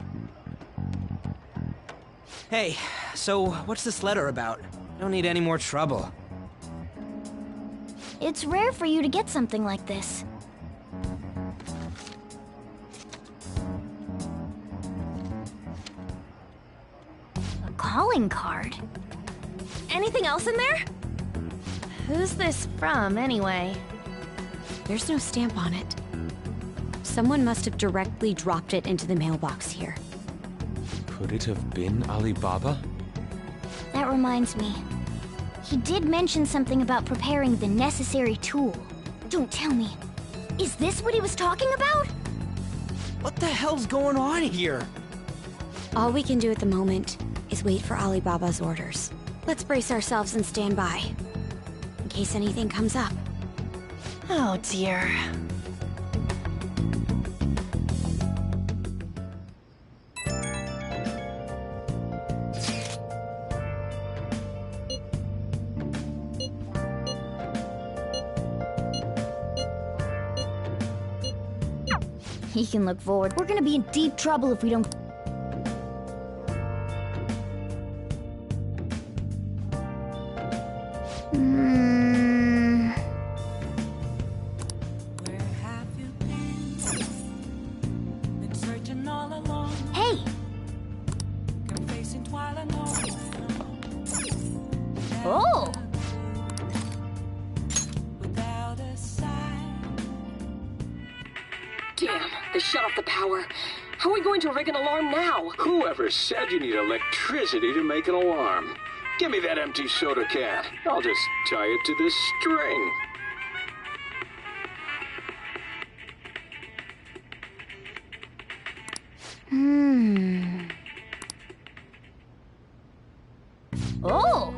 Hey, so what's this letter about? Don't need any more trouble. It's rare for you to get something like this. A calling card? Anything else in there? Who's this from, anyway? There's no stamp on it. Someone must have directly dropped it into the mailbox here. Could it have been Alibaba? That reminds me. He did mention something about preparing the necessary tool. Don't tell me. Is this what he was talking about? What the hell's going on here? All we can do at the moment is wait for Alibaba's orders. Let's brace ourselves and stand by, in case anything comes up. Oh dear. He can look forward. We're gonna be in deep trouble if we don't... Hey! Oh! Damn, they shut off the power. How are we going to rig an alarm now? Whoever said you need electricity to make an alarm? Give me that empty soda can. I'll just tie it to this string. Oh!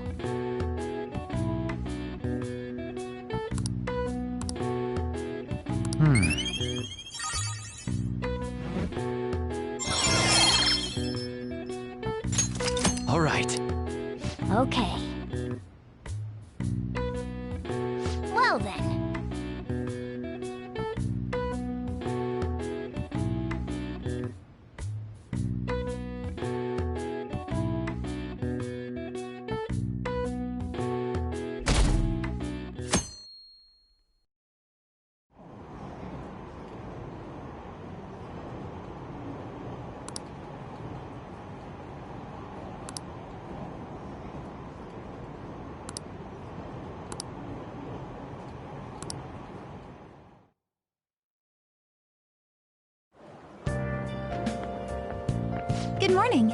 All right. Okay. Well then. Good morning.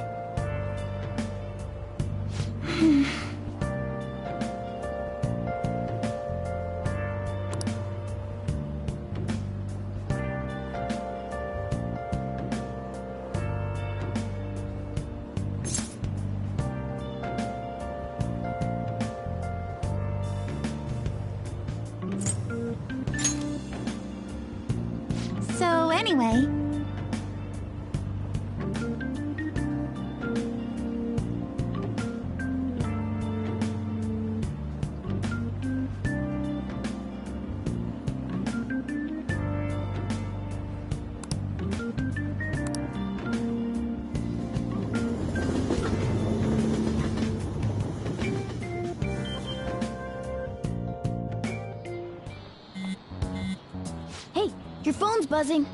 So anyway, Hey, your phone's buzzing.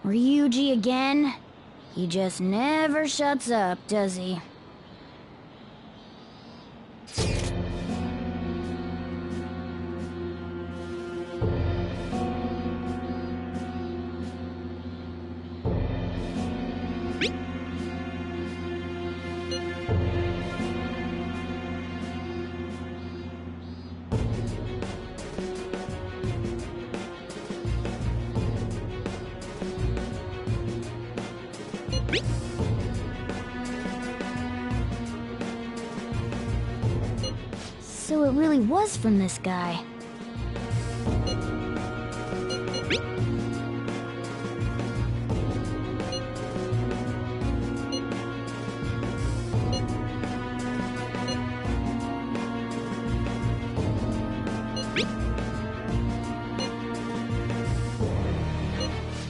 Ryuji again? He just never shuts up, does he? So it really was from this guy.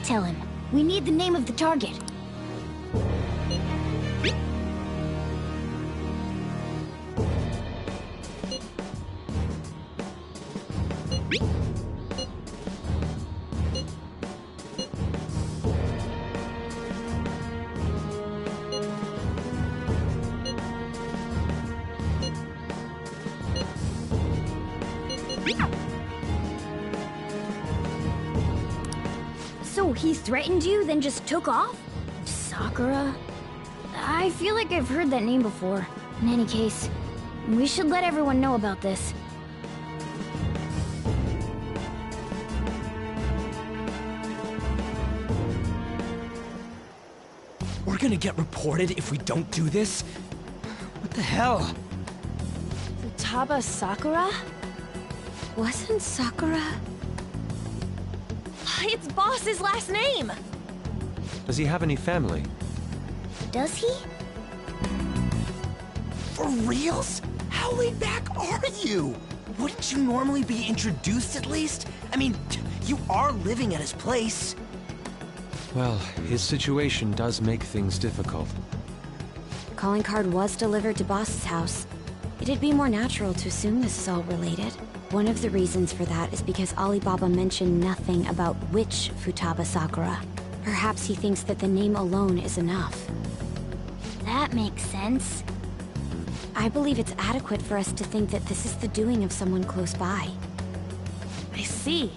Tell him, we need the name of the target. So he threatened you, then just took off? Sakura? I feel like I've heard that name before. In any case, we should let everyone know about this. We're gonna get reported if we don't do this? What the hell? Futaba Sakura? Wasn't Sakura? It's Boss's last name! Does he have any family? Does he? For reals? How laid back are you? Wouldn't you normally be introduced at least? I mean, you are living at his place. Well, his situation does make things difficult. Calling card was delivered to Boss's house. It'd be more natural to assume this is all related. One of the reasons for that is because Alibaba mentioned nothing about which Futaba Sakura. Perhaps he thinks that the name alone is enough. That makes sense. I believe it's adequate for us to think that this is the doing of someone close by. I see.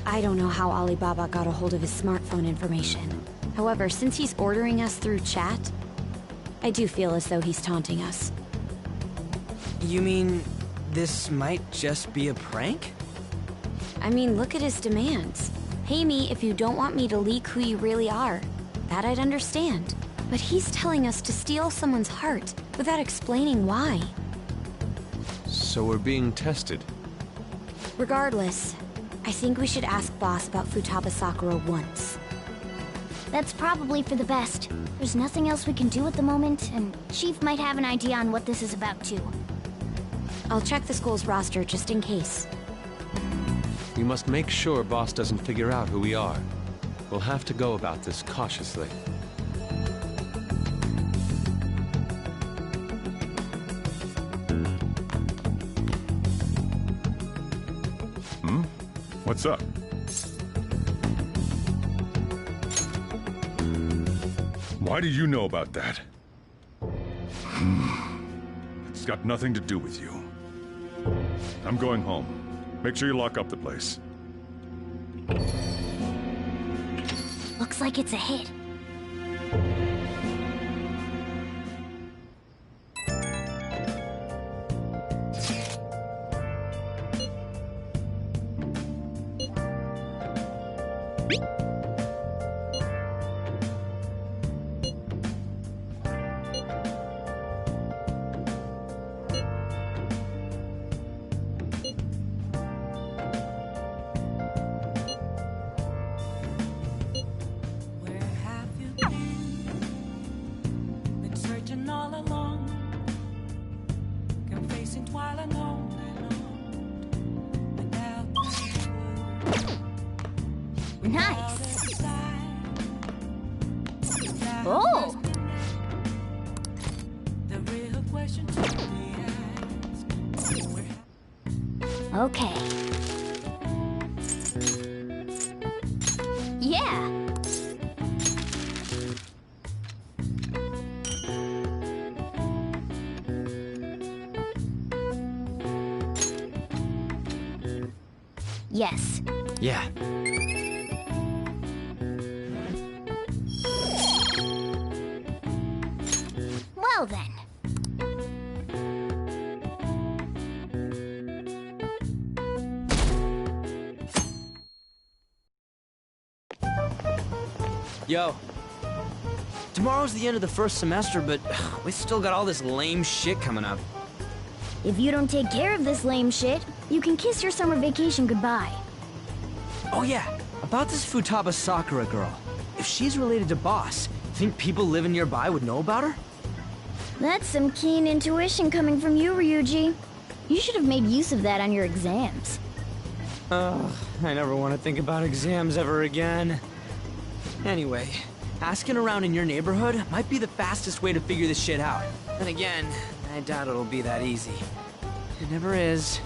I don't know how Alibaba got a hold of his smartphone information. However, since he's ordering us through chat, I do feel as though he's taunting us. You mean this might just be a prank? I mean, look at his demands. Pay me if you don't want me to leak who you really are. That I'd understand. But he's telling us to steal someone's heart without explaining why. So we're being tested. Regardless, I think we should ask Boss about Futaba Sakura once. That's probably for the best. There's nothing else we can do at the moment, and Chief might have an idea on what this is about too. I'll check the school's roster just in case. We must make sure Boss doesn't figure out who we are. We'll have to go about this cautiously. What's up? Why do you know about that? It's got nothing to do with you. I'm going home. Make sure you lock up the place. Looks like it's a hit. Nice. Oh. Okay. Yeah. Yes. Yeah. Well then. Yo. Tomorrow's the end of the first semester, but we still got all this lame shit coming up. If you don't take care of this lame shit, you can kiss your summer vacation goodbye. Oh yeah, about this Futaba Sakura girl. If she's related to Boss, think people living nearby would know about her? That's some keen intuition coming from you, Ryuji. You should have made use of that on your exams. Ugh, I never want to think about exams ever again. Anyway, asking around in your neighborhood might be the fastest way to figure this shit out. Then again, I doubt it'll be that easy. It never is.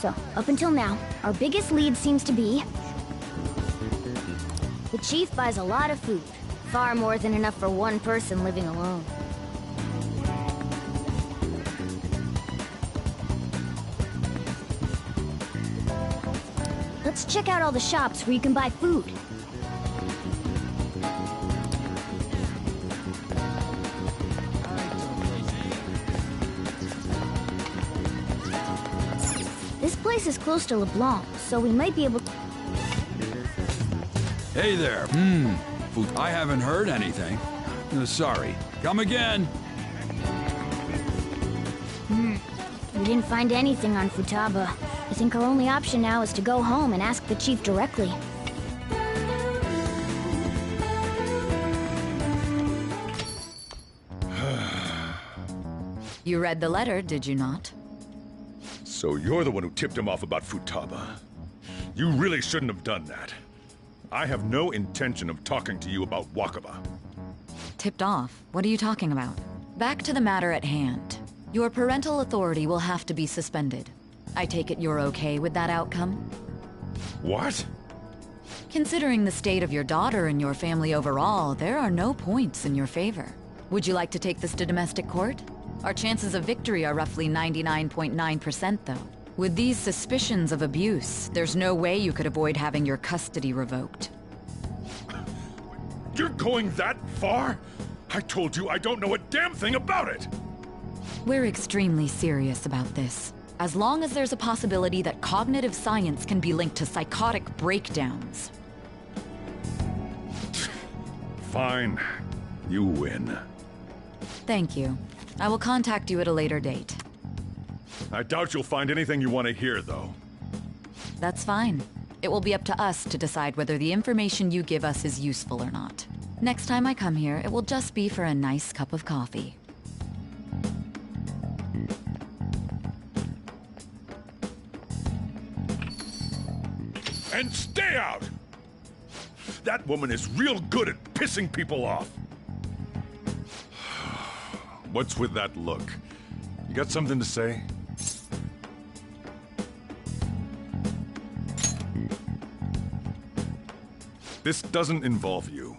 So, up until now, our biggest lead seems to be... the chief buys a lot of food. Far more than enough for one person living alone. Let's check out all the shops where you can buy food. This place is close to LeBlanc, so we might be able to... Hey there. I haven't heard anything. Sorry. Come again. We didn't find anything on Futaba. I think our only option now is to go home and ask the chief directly. You read the letter, did you not? So you're the one who tipped him off about Futaba. You really shouldn't have done that. I have no intention of talking to you about Wakaba. Tipped off? What are you talking about? Back to the matter at hand. Your parental authority will have to be suspended. I take it you're okay with that outcome? What? Considering the state of your daughter and your family overall, there are no points in your favor. Would you like to take this to domestic court? Our chances of victory are roughly 99.9%, though. With these suspicions of abuse, there's no way you could avoid having your custody revoked. You're going that far? I told you I don't know a damn thing about it! We're extremely serious about this. As long as there's a possibility that cognitive science can be linked to psychotic breakdowns. Fine. You win. Thank you. I will contact you at a later date. I doubt you'll find anything you want to hear, though. That's fine. It will be up to us to decide whether the information you give us is useful or not. Next time I come here, it will just be for a nice cup of coffee. And stay out! That woman is real good at pissing people off. What's with that look? You got something to say? This doesn't involve you.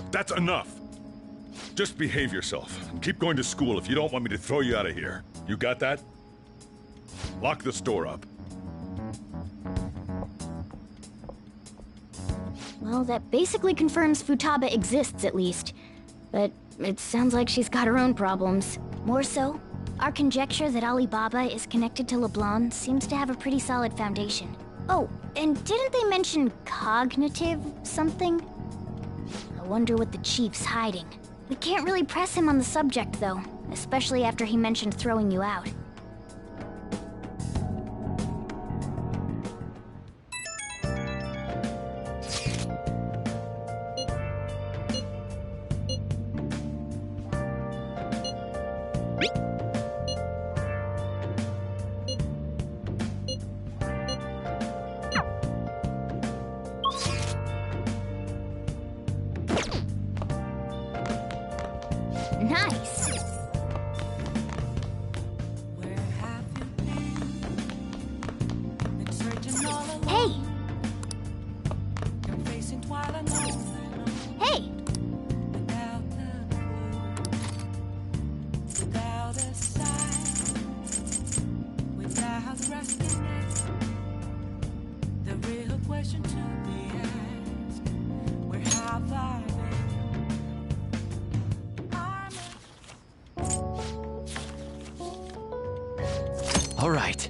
That's enough! Just behave yourself, and keep going to school if you don't want me to throw you out of here. You got that? Lock the store up. Well, that basically confirms Futaba exists, at least. But it sounds like she's got her own problems. More so, our conjecture that Alibaba is connected to LeBlanc seems to have a pretty solid foundation. Oh, and didn't they mention cognitive something? I wonder what the chief's hiding. We can't really press him on the subject, though, especially after he mentioned throwing you out. Nice! Hey! Hey! The real question to be asked, where have I been? All right.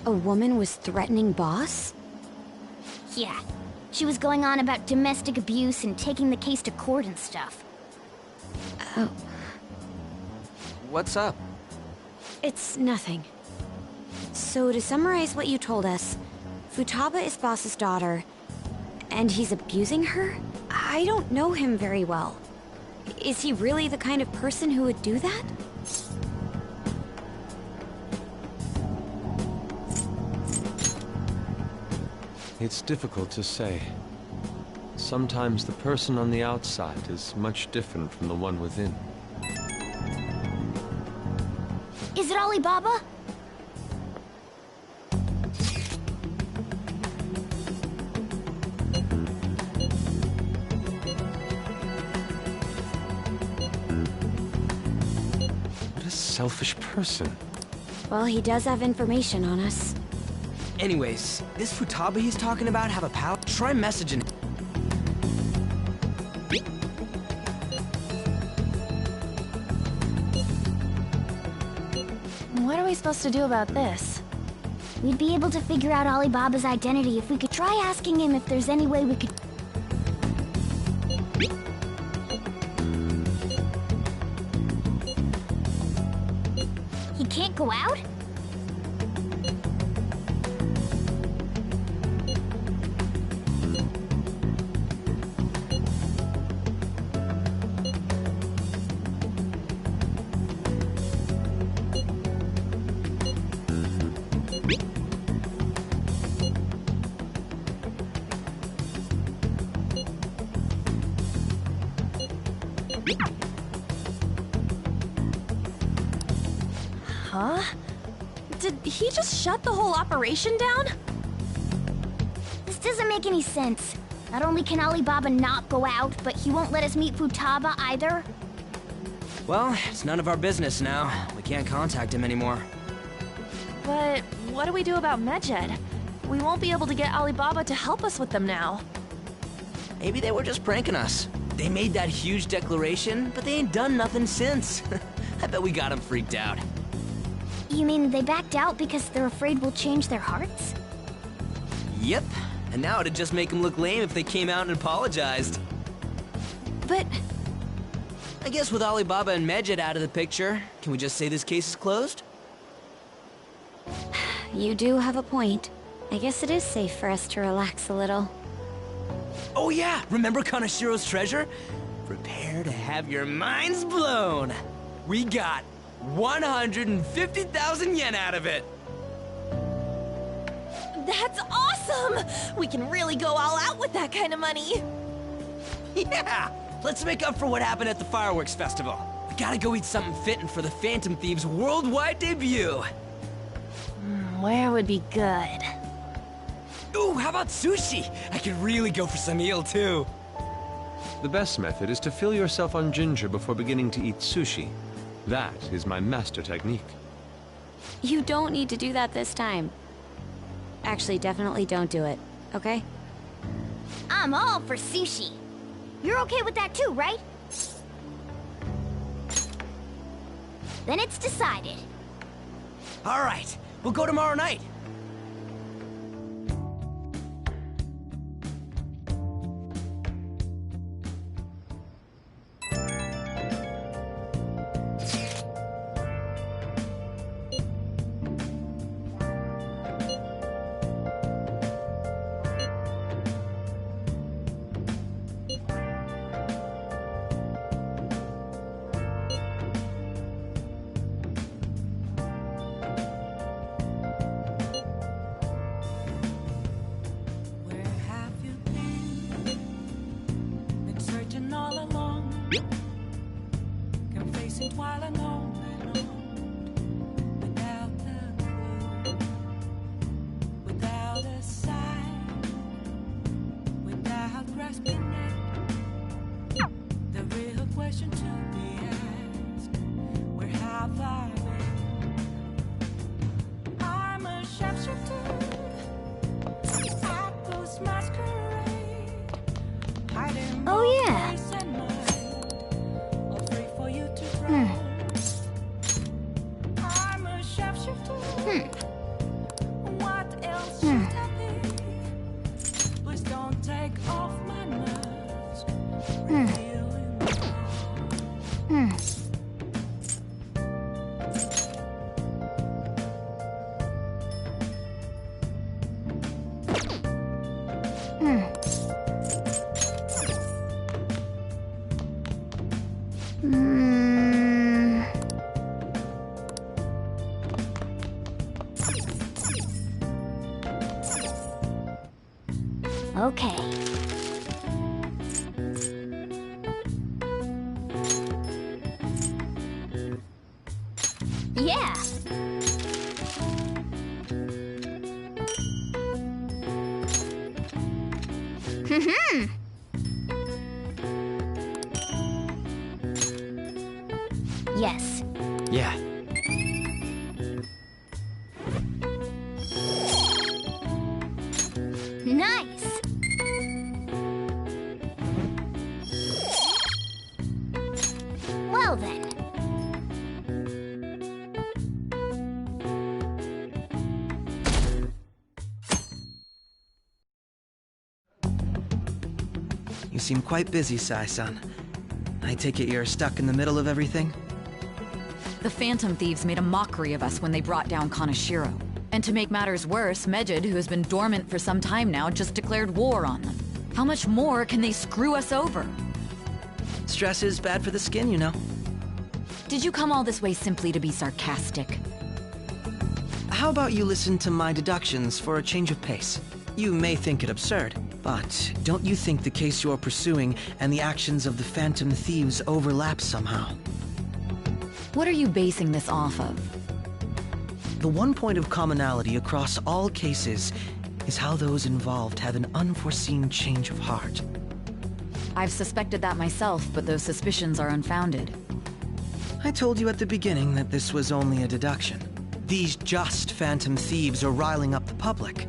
A woman was threatening Boss? Yeah. She was going on about domestic abuse and taking the case to court and stuff. Oh. What's up? It's nothing. So to summarize what you told us, Futaba is Boss's daughter, and he's abusing her? I don't know him very well. Is he really the kind of person who would do that? It's difficult to say. Sometimes the person on the outside is much different from the one within. Is it Alibaba? What a selfish person. Well, he does have information on us. Anyways, this Futaba he's talking about have a pal? Try messaging. What are we supposed to do about this? We'd be able to figure out Alibaba's identity if we could try asking him if there's any way we could... He can't go out? Huh? Did he just shut the whole operation down? This doesn't make any sense. Not only can Alibaba not go out, but he won't let us meet Futaba either. Well, it's none of our business now. We can't contact him anymore. But what do we do about Medjed? We won't be able to get Alibaba to help us with them now. Maybe they were just pranking us. They made that huge declaration, but they ain't done nothing since. I bet we got them freaked out. You mean they backed out because they're afraid we'll change their hearts? Yep. And now it'd just make them look lame if they came out and apologized. But... I guess with Alibaba and Medjed out of the picture, can we just say this case is closed? You do have a point. I guess it is safe for us to relax a little. Oh yeah! Remember Kanashiro's treasure? Prepare to have your minds blown! We got 150,000 yen out of it! That's awesome! We can really go all out with that kind of money! Yeah! Let's make up for what happened at the fireworks festival. We gotta go eat something fitting for the Phantom Thieves' worldwide debut! Where would be good? Ooh, how about sushi? I could really go for some eel, too. The best method is to fill yourself on ginger before beginning to eat sushi. That is my master technique. You don't need to do that this time. Actually, definitely don't do it, okay? I'm all for sushi. You're okay with that too, right? Then it's decided. All right, we'll go tomorrow night. Oh yeah. Okay. Yeah. Yes. Yeah. Nice. Well then. You seem quite busy, Sai-san. I take it you're stuck in the middle of everything? The Phantom Thieves made a mockery of us when they brought down Kaneshiro. And to make matters worse, Medjed, who has been dormant for some time now, just declared war on them. How much more can they screw us over? Stress is bad for the skin, you know. Did you come all this way simply to be sarcastic? How about you listen to my deductions for a change of pace? You may think it absurd, but don't you think the case you're pursuing and the actions of the Phantom Thieves overlap somehow? What are you basing this off of? The one point of commonality across all cases is how those involved have an unforeseen change of heart. I've suspected that myself, but those suspicions are unfounded. I told you at the beginning that this was only a deduction. These just Phantom Thieves are riling up the public.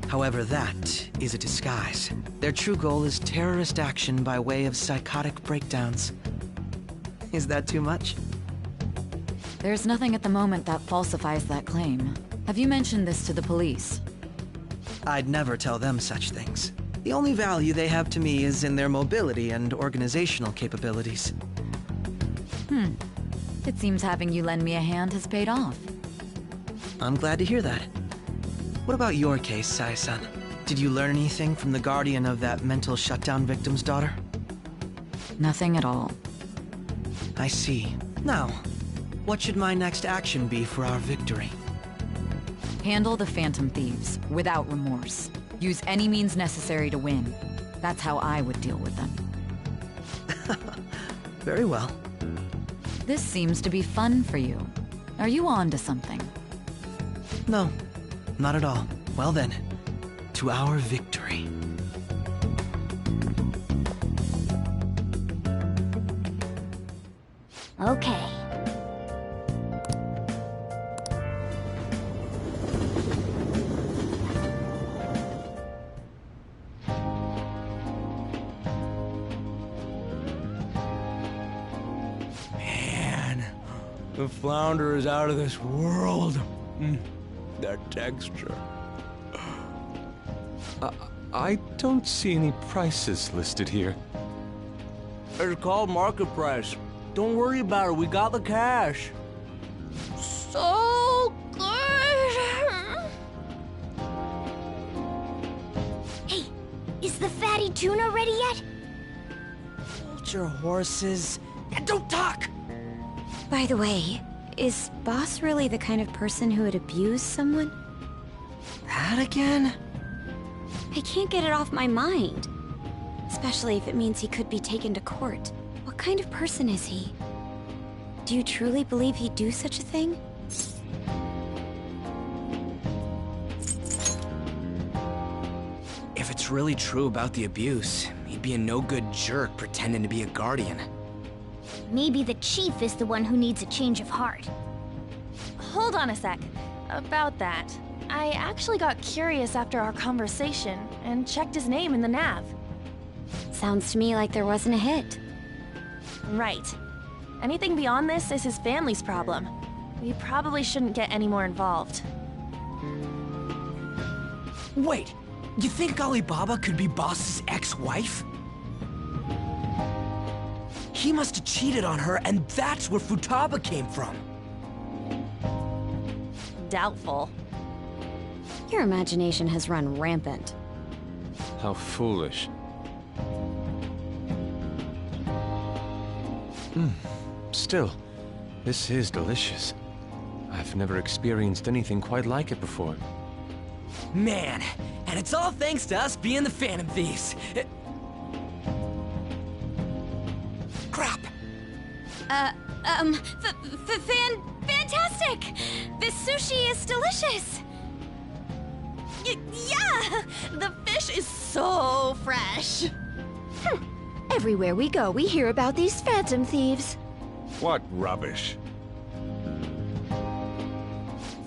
However, that is a disguise. Their true goal is terrorist action by way of psychotic breakdowns. Is that too much? There's nothing at the moment that falsifies that claim. Have you mentioned this to the police? I'd never tell them such things. The only value they have to me is in their mobility and organizational capabilities. It seems having you lend me a hand has paid off. I'm glad to hear that. What about your case, Sai-san? Did you learn anything from the guardian of that mental shutdown victim's daughter? Nothing at all. I see. Now, what should my next action be for our victory? Handle the Phantom Thieves, without remorse. Use any means necessary to win. That's how I would deal with them. Very well. This seems to be fun for you. Are you on to something? No, not at all. Well then, to our victory. Okay. Man, the flounder is out of this world. That texture. I don't see any prices listed here. It's called market price. Don't worry about it, we got the cash. So good! Hey, is the fatty tuna ready yet? Hold your horses and don't talk! By the way, is Boss really the kind of person who would abuse someone? That again? I can't get it off my mind. Especially if it means he could be taken to court. What kind of person is he? Do you truly believe he'd do such a thing? If it's really true about the abuse, he'd be a no-good jerk pretending to be a guardian. Maybe the chief is the one who needs a change of heart. Hold on a sec. About that, I actually got curious after our conversation and checked his name in the nav. Sounds to me like there wasn't a hit. Right. Anything beyond this is his family's problem. We probably shouldn't get any more involved. Wait, you think Alibaba could be Boss's ex-wife? He must have cheated on her, and that's where Futaba came from. Doubtful. Your imagination has run rampant. How foolish. Still, this is delicious. I've never experienced anything quite like it before. Man, And it's all thanks to us being the Phantom Thieves. Crap! Fantastic! This sushi is delicious! Yeah! The fish is so fresh. Everywhere we go, we hear about these Phantom Thieves. What rubbish.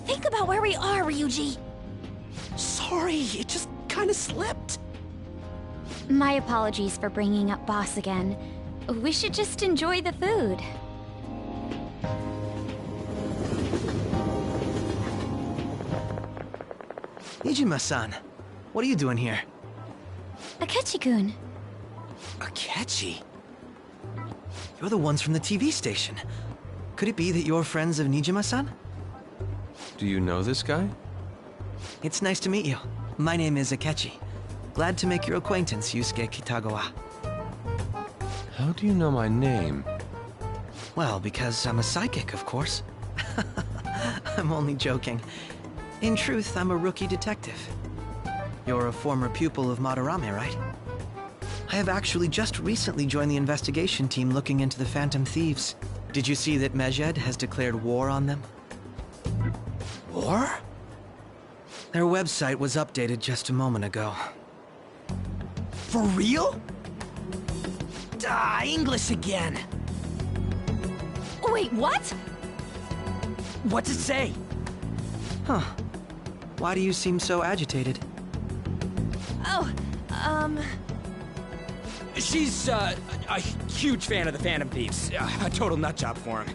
Think about where we are, Ryuji. Sorry, it just kind of slipped. My apologies for bringing up Boss again. We should just enjoy the food. Nijima-san, what are you doing here? Akechi-kun. Akechi? You're the ones from the TV station. Could it be that you're friends of Nijima-san? Do you know this guy? It's nice to meet you. My name is Akechi. Glad to make your acquaintance, Yusuke Kitagawa. How do you know my name? Well, because I'm a psychic, of course. I'm only joking. In truth, I'm a rookie detective. You're a former pupil of Madarame, right? I have actually just recently joined the investigation team looking into the Phantom Thieves. Did you see that Medjed has declared war on them? War? Their website was updated just a moment ago. For real? English again! Wait, what? What's it say? Huh. Why do you seem so agitated? Oh, She's, a huge fan of the Phantom Thieves. A total nutjob for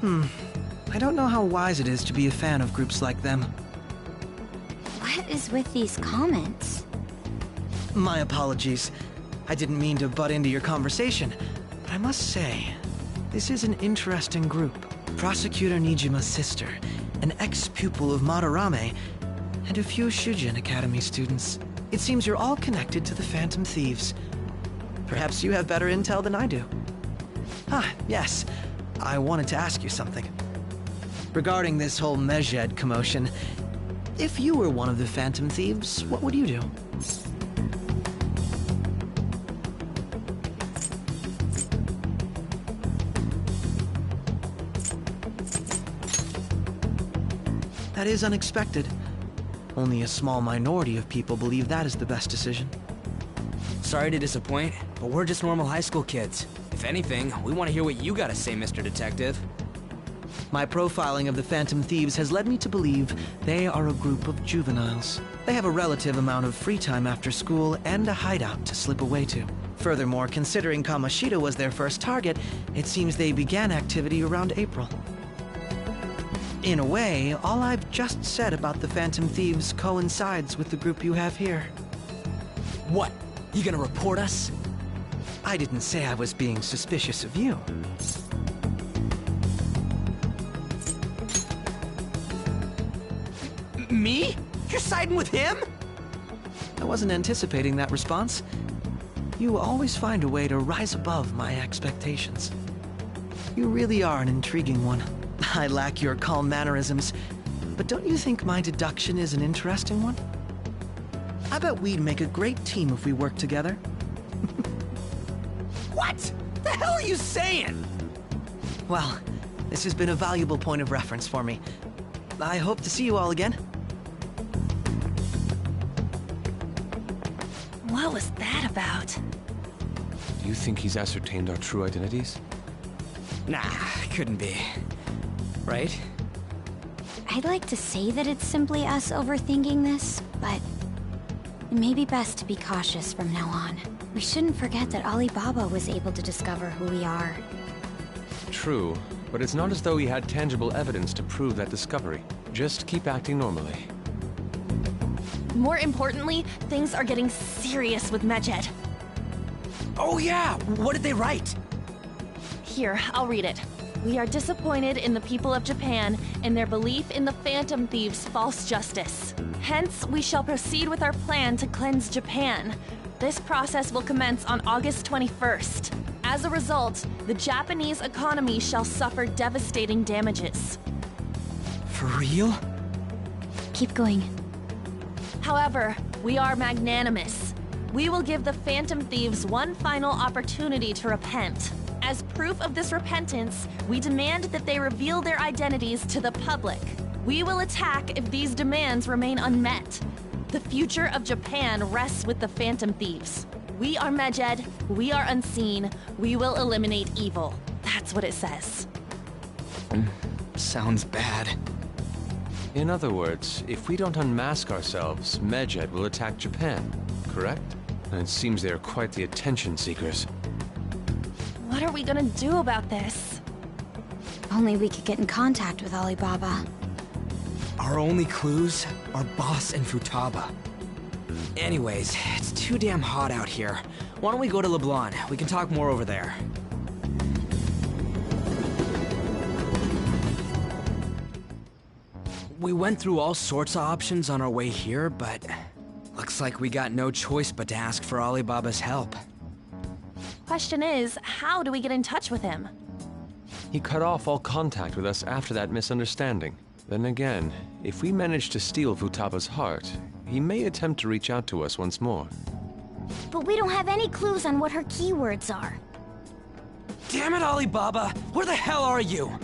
him. I don't know how wise it is to be a fan of groups like them. What is with these comments? My apologies. I didn't mean to butt into your conversation, but I must say, this is an interesting group. Prosecutor Nijima's sister, an ex-pupil of Madarame, and a few Shujin Academy students. It seems you're all connected to the Phantom Thieves. Perhaps you have better intel than I do. Ah, yes. I wanted to ask you something. Regarding this whole Medjed commotion, if you were one of the Phantom Thieves, what would you do? That is unexpected. Only a small minority of people believe that is the best decision. Sorry to disappoint, but we're just normal high school kids. If anything, we want to hear what you gotta say, Mr. Detective. My profiling of the Phantom Thieves has led me to believe they are a group of juveniles. They have a relative amount of free time after school and a hideout to slip away to. Furthermore, considering Kamoshida was their first target, it seems they began activity around April. In a way, all I've just said about the Phantom Thieves coincides with the group you have here. What? You gonna report us? I didn't say I was being suspicious of you. Me? You're siding with him? I wasn't anticipating that response. You always find a way to rise above my expectations. You really are an intriguing one. I lack your calm mannerisms, but don't you think my deduction is an interesting one? I bet we'd make a great team if we worked together. What? The hell are you saying? Well, this has been a valuable point of reference for me. I hope to see you all again. What was that about? Do you think he's ascertained our true identities? Nah, couldn't be. Right? I'd like to say that it's simply us overthinking this, but it may be best to be cautious from now on. We shouldn't forget that Alibaba was able to discover who we are. True, but it's not as though he had tangible evidence to prove that discovery. Just keep acting normally. More importantly, things are getting serious with Medjed. Oh yeah! What did they write? Here, I'll read it. We are disappointed in the people of Japan and their belief in the Phantom Thieves' false justice. Hence, we shall proceed with our plan to cleanse Japan. This process will commence on August 21st. As a result, the Japanese economy shall suffer devastating damages. For real? Keep going. However, we are magnanimous. We will give the Phantom Thieves one final opportunity to repent. As proof of this repentance, we demand that they reveal their identities to the public. We will attack if these demands remain unmet. The future of Japan rests with the Phantom Thieves. We are Medjed, we are unseen, we will eliminate evil. That's what it says. Sounds bad. In other words, if we don't unmask ourselves, Medjed will attack Japan, correct? And it seems they are quite the attention seekers. What are we gonna do about this? Only we could get in contact with Alibaba. Our only clues are Boss and Futaba. Anyways, it's too damn hot out here. Why don't we go to LeBlanc? We can talk more over there. We went through all sorts of options on our way here, but looks like we got no choice but to ask for Alibaba's help. Question is, how do we get in touch with him? He cut off all contact with us after that misunderstanding. Then again, if we manage to steal Futaba's heart, he may attempt to reach out to us once more. But we don't have any clues on what her keywords are. Damn it, Alibaba! Where the hell are you?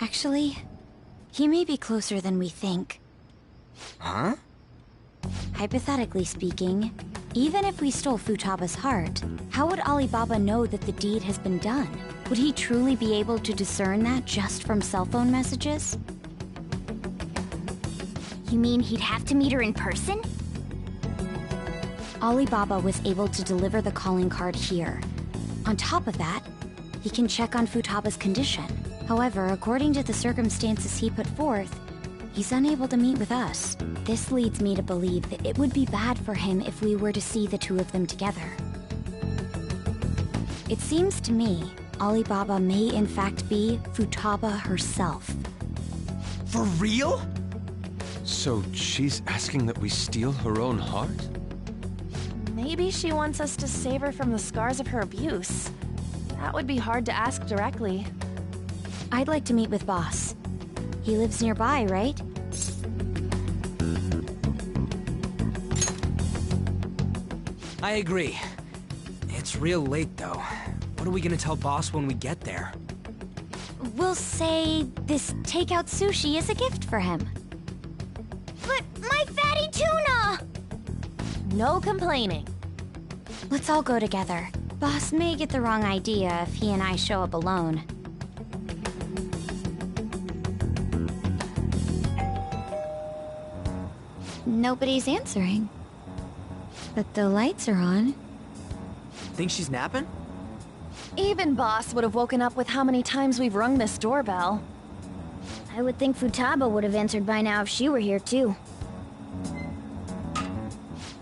Actually, he may be closer than we think. Huh? Hypothetically speaking, even if we stole Futaba's heart, how would Alibaba know that the deed has been done? Would he truly be able to discern that just from cell phone messages? You mean he'd have to meet her in person? Alibaba was able to deliver the calling card here. On top of that, he can check on Futaba's condition. However, according to the circumstances he put forth, he's unable to meet with us. This leads me to believe that it would be bad for him if we were to see the two of them together. It seems to me Alibaba may in fact be Futaba herself. For real? So she's asking that we steal her own heart? Maybe she wants us to save her from the scars of her abuse. That would be hard to ask directly. I'd like to meet with Boss. He lives nearby, right? I agree. It's real late, though. What are we gonna tell Boss when we get there? We'll say this takeout sushi is a gift for him. But my fatty tuna! No complaining. Let's all go together. Boss may get the wrong idea if he and I show up alone. Nobody's answering. But the lights are on. Think she's napping? Even Boss would have woken up with how many times we've rung this doorbell. I would think Futaba would have answered by now if she were here too.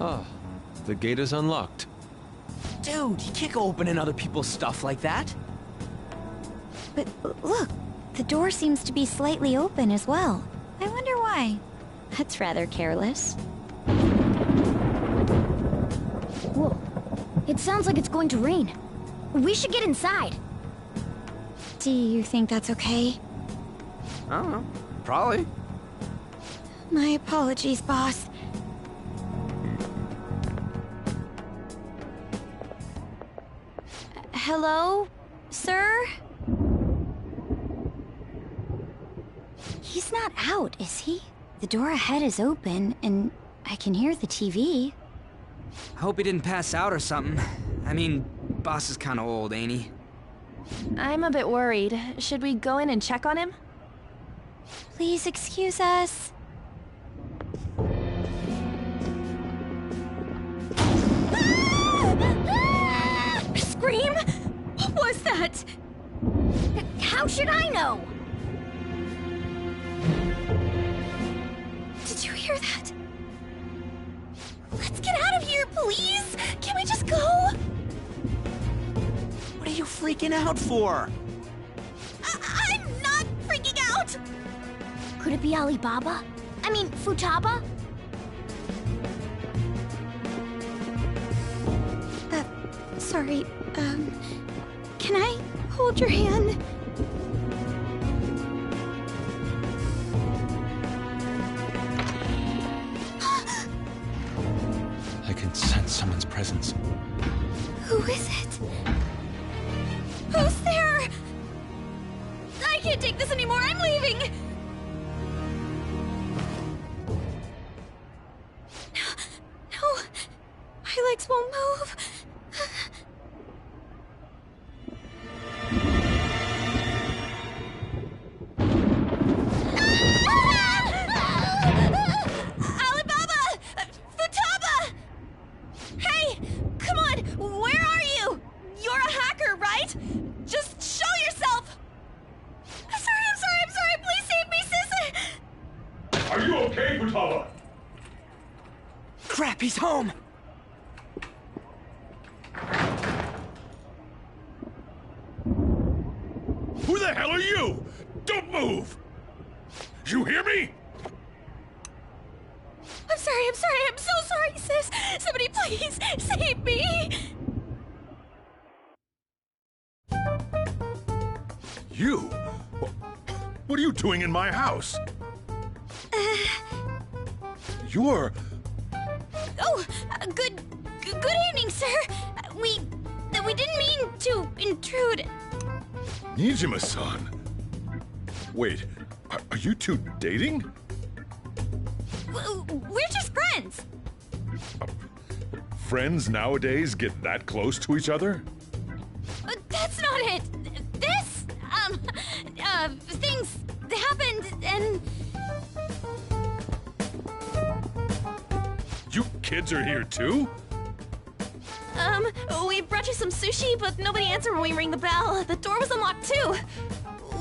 Ah, the gate is unlocked. Dude, you can't go opening other people's stuff like that. But look, the door seems to be slightly open as well. I wonder why. That's rather careless. Whoa. It sounds like it's going to rain. We should get inside. Do you think that's okay? I don't know. Probably. My apologies, Boss. Hello, sir? He's not out, is he? The door ahead is open, and I can hear the TV. Hope he didn't pass out or something. I mean, Boss is kinda old, ain't he? I'm a bit worried. Should we go in and check on him? Please excuse us. Scream? What was that? How should I know? Did you hear that? Let's get out of here, please! Can we just go? What are you freaking out for? I'm not freaking out! Could it be Alibaba? I mean, Futaba? Sorry, can I hold your hand? someone's presence. Who is it? Who's there? I can't take this anymore. I'm leaving. No. My legs won't move. Alibaba! Futaba! Hey! Come on! Where are you? You're a hacker, right? Just show yourself! I'm sorry! Please save me, sis! Are you okay, Futaba? Crap, he's home! Who the hell are you? Don't move! You hear me? I'm so sorry, sis! Somebody please save me! You? What are you doing in my house? You're... Oh, good evening, sir. We didn't mean to intrude. Nijima-san. Wait, are you two dating? We're just friends. Friends nowadays get that close to each other? That's not it. This, things happened and... You kids are here too? We brought you some sushi, but nobody answered when we rang the bell. The door was unlocked too.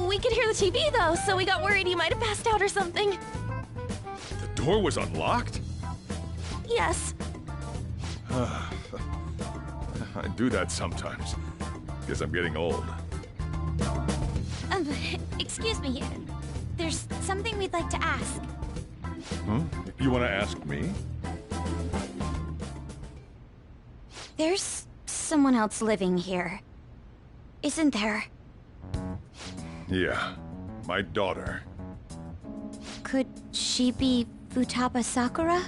We could hear the TV though, so we got worried you might have passed out or something. The door was unlocked? Yes. I do that sometimes. Guess I'm getting old. Excuse me. There's something we'd like to ask. Hmm? You want to ask me? There's someone else living here, isn't there? Yeah, my daughter. Could she be Futaba Sakura?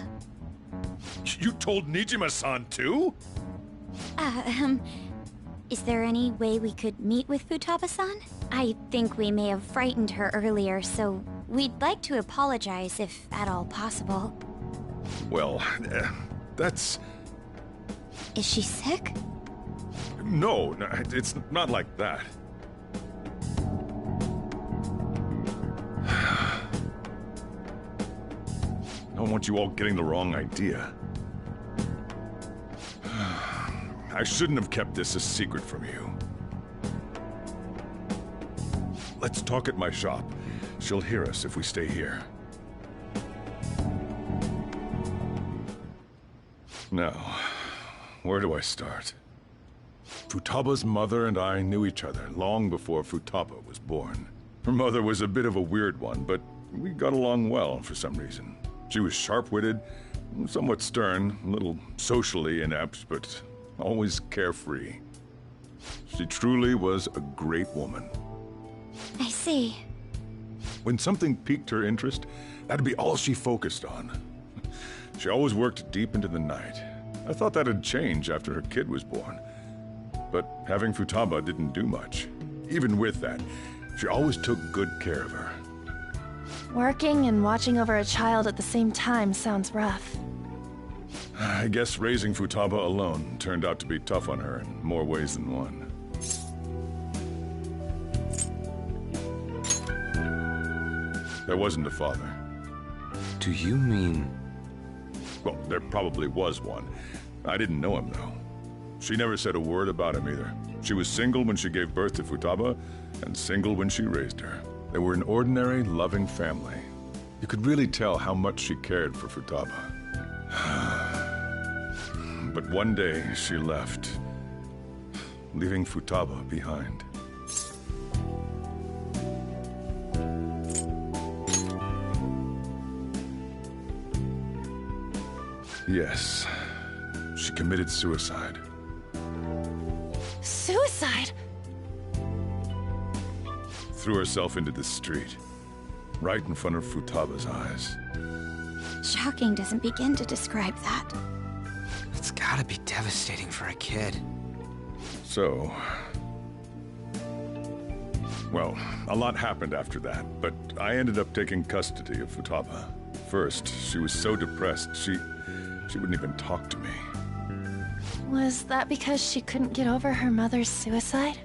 You told Nijima-san too? Is there any way we could meet with Futaba-san? I think we may have frightened her earlier, so we'd like to apologize if at all possible. Well, that's... Is she sick? No, it's not like that. I don't want you all getting the wrong idea. I shouldn't have kept this a secret from you. Let's talk at my shop. She'll hear us if we stay here. Now, where do I start? Futaba's mother and I knew each other long before Futaba was born. Her mother was a bit of a weird one, but we got along well for some reason. She was sharp-witted, somewhat stern, a little socially inept, but always carefree. She truly was a great woman. I see. When something piqued her interest, that'd be all she focused on. She always worked deep into the night. I thought that'd change after her kid was born. But having Futaba didn't do much. Even with that, she always took good care of her. Working and watching over a child at the same time sounds rough. I guess raising Futaba alone turned out to be tough on her in more ways than one. There wasn't a father. Do you mean... Well, there probably was one. I didn't know him, though. She never said a word about him either. She was single when she gave birth to Futaba, and single when she raised her. They were an ordinary, loving family. You could really tell how much she cared for Futaba. But one day, she left, leaving Futaba behind. Yes, she committed suicide. Suicide? Threw herself into the street, right in front of Futaba's eyes. Shocking doesn't begin to describe that. It's gotta Gotta be devastating for a kid. So... Well, a lot happened after that, but I ended up taking custody of Futaba. First, she was so depressed, she wouldn't even talk to me. Was that because she couldn't get over her mother's suicide?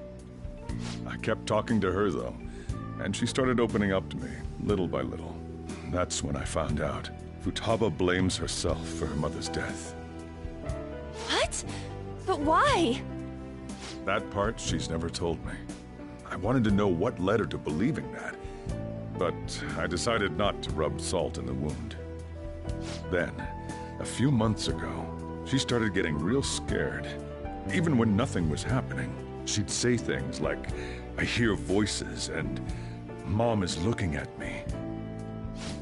I kept talking to her, though, and she started opening up to me, little by little. That's when I found out. Futaba blames herself for her mother's death. What? But why? That part she's never told me. I wanted to know what led her to believing that, but I decided not to rub salt in the wound. Then, a few months ago, she started getting real scared. Even when nothing was happening, she'd say things like, "I hear voices," and "Mom is looking at me."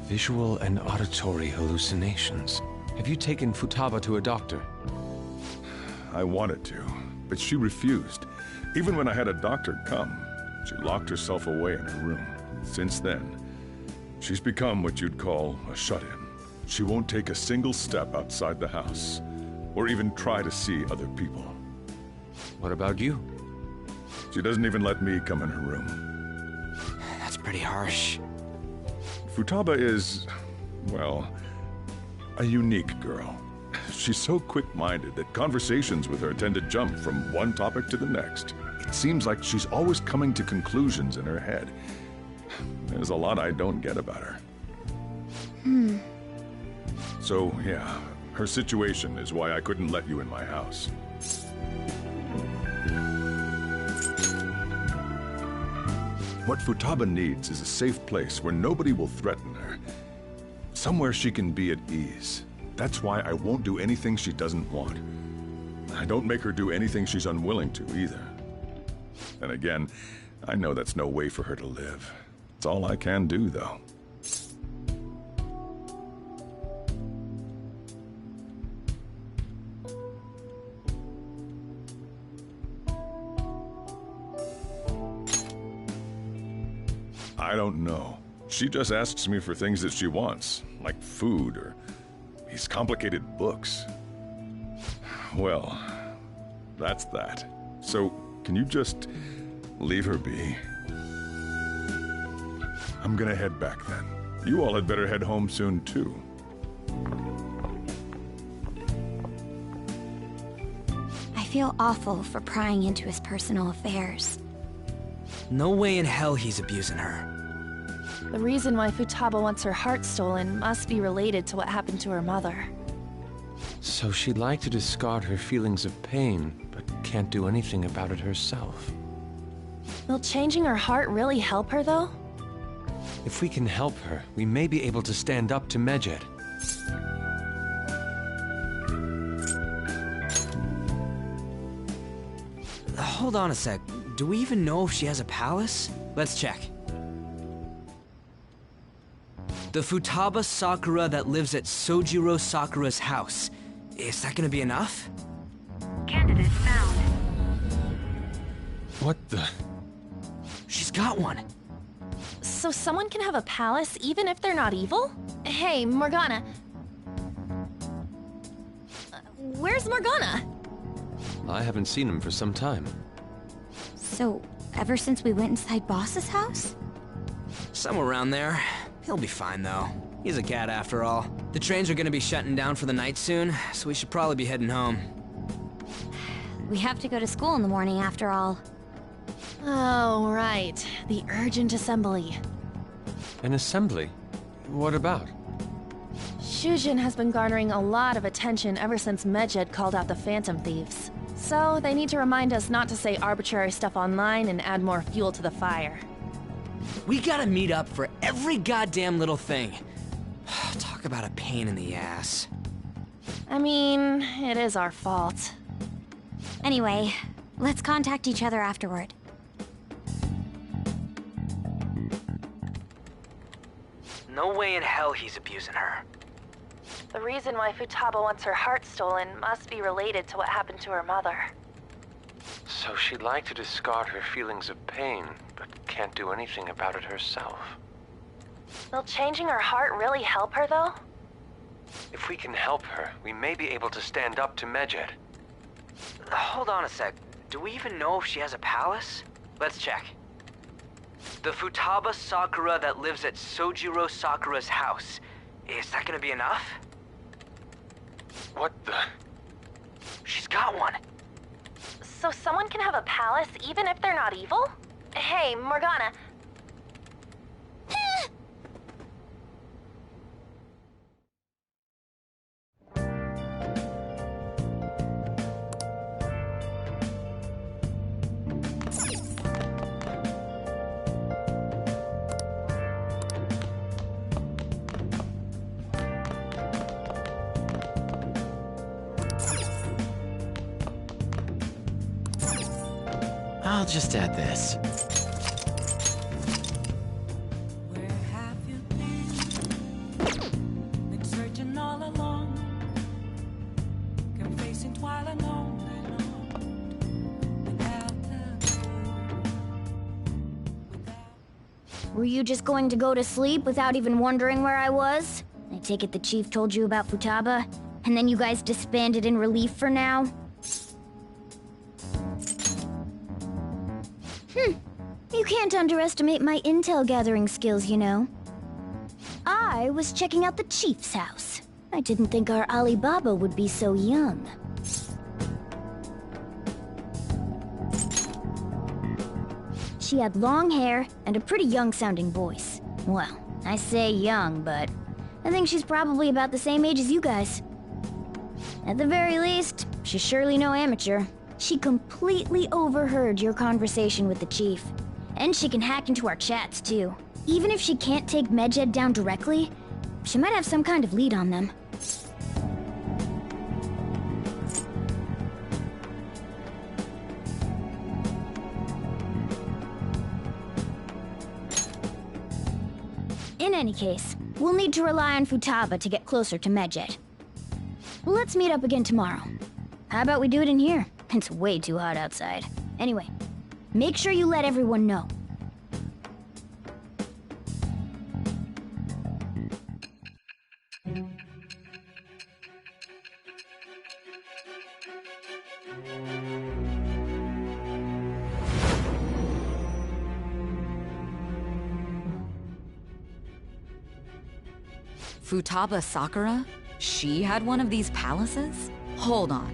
Visual and auditory hallucinations. Have you taken Futaba to a doctor? I wanted to, but she refused. Even when I had a doctor come, she locked herself away in her room. Since then, she's become what you'd call a shut-in. She won't take a single step outside the house, or even try to see other people. What about you? She doesn't even let me come in her room. That's pretty harsh. Futaba is, well, a unique girl. She's so quick-minded that conversations with her tend to jump from one topic to the next. It seems like she's always coming to conclusions in her head. There's a lot I don't get about her. So, yeah, her situation is why I couldn't let you in my house. What Futaba needs is a safe place where nobody will threaten her. Somewhere she can be at ease. That's why I won't do anything she doesn't want. I don't make her do anything she's unwilling to, either. And again, I know that's no way for her to live. It's all I can do, though. I don't know. She just asks me for things that she wants, like food or these complicated books. Well, that's that. So, can you just leave her be? I'm gonna head back then. You all had better head home soon, too. I feel awful for prying into his personal affairs. No way in hell he's abusing her. The reason why Futaba wants her heart stolen must be related to what happened to her mother. So she'd like to discard her feelings of pain, but can't do anything about it herself. Will changing her heart really help her, though? If we can help her, we may be able to stand up to Medjed. Hold on a sec. Do we even know if she has a palace? Let's check. The Futaba Sakura that lives at Sojiro Sakura's house. Is that gonna be enough? Candidate found. What the? She's got one. So someone can have a palace even if they're not evil? Hey, Morgana. Where's Morgana? I haven't seen him for some time. So, ever since we went inside Boss's house? Somewhere around there. He'll be fine, though. He's a cat, after all. The trains are gonna be shutting down for the night soon, so we should probably be heading home. We have to go to school in the morning, after all. Oh, right. The urgent assembly. An assembly? What about? Shujin has been garnering a lot of attention ever since Medjed called out the Phantom Thieves. So, they need to remind us not to say arbitrary stuff online and add more fuel to the fire. We gotta meet up for every goddamn little thing. Talk about a pain in the ass. I mean, it is our fault. Anyway, let's contact each other afterward. No way in hell he's abusing her. The reason why Futaba wants her heart stolen must be related to what happened to her mother. So she'd like to discard her feelings of pain, but can't do anything about it herself. Will changing her heart really help her, though? If we can help her, we may be able to stand up to Medjed. Hold on a sec. Do we even know if she has a palace? Let's check. The Futaba Sakura that lives at Sojiro Sakura's house. Is that gonna be enough? What the? She's got one. So someone can have a palace even if they're not evil? Hey, Morgana. I'll just add this. Where have you been searching all along, confessing while alone without Were you just going to go to sleep without even wondering where I was? I take it the chief told you about Futaba, and then you guys disbanded in relief for now? You can't underestimate my intel gathering skills, you know. I was checking out the chief's house. I didn't think our Alibaba would be so young. She had long hair and a pretty young-sounding voice. Well, I say young, but I think she's probably about the same age as you guys. At the very least, she's surely no amateur. She completely overheard your conversation with the chief. And she can hack into our chats, too. Even if she can't take Medjed down directly, she might have some kind of lead on them. In any case, we'll need to rely on Futaba to get closer to Medjed. Let's meet up again tomorrow. How about we do it in here? It's way too hot outside. Anyway, make sure you let everyone know. Futaba Sakura? She had one of these palaces? Hold on.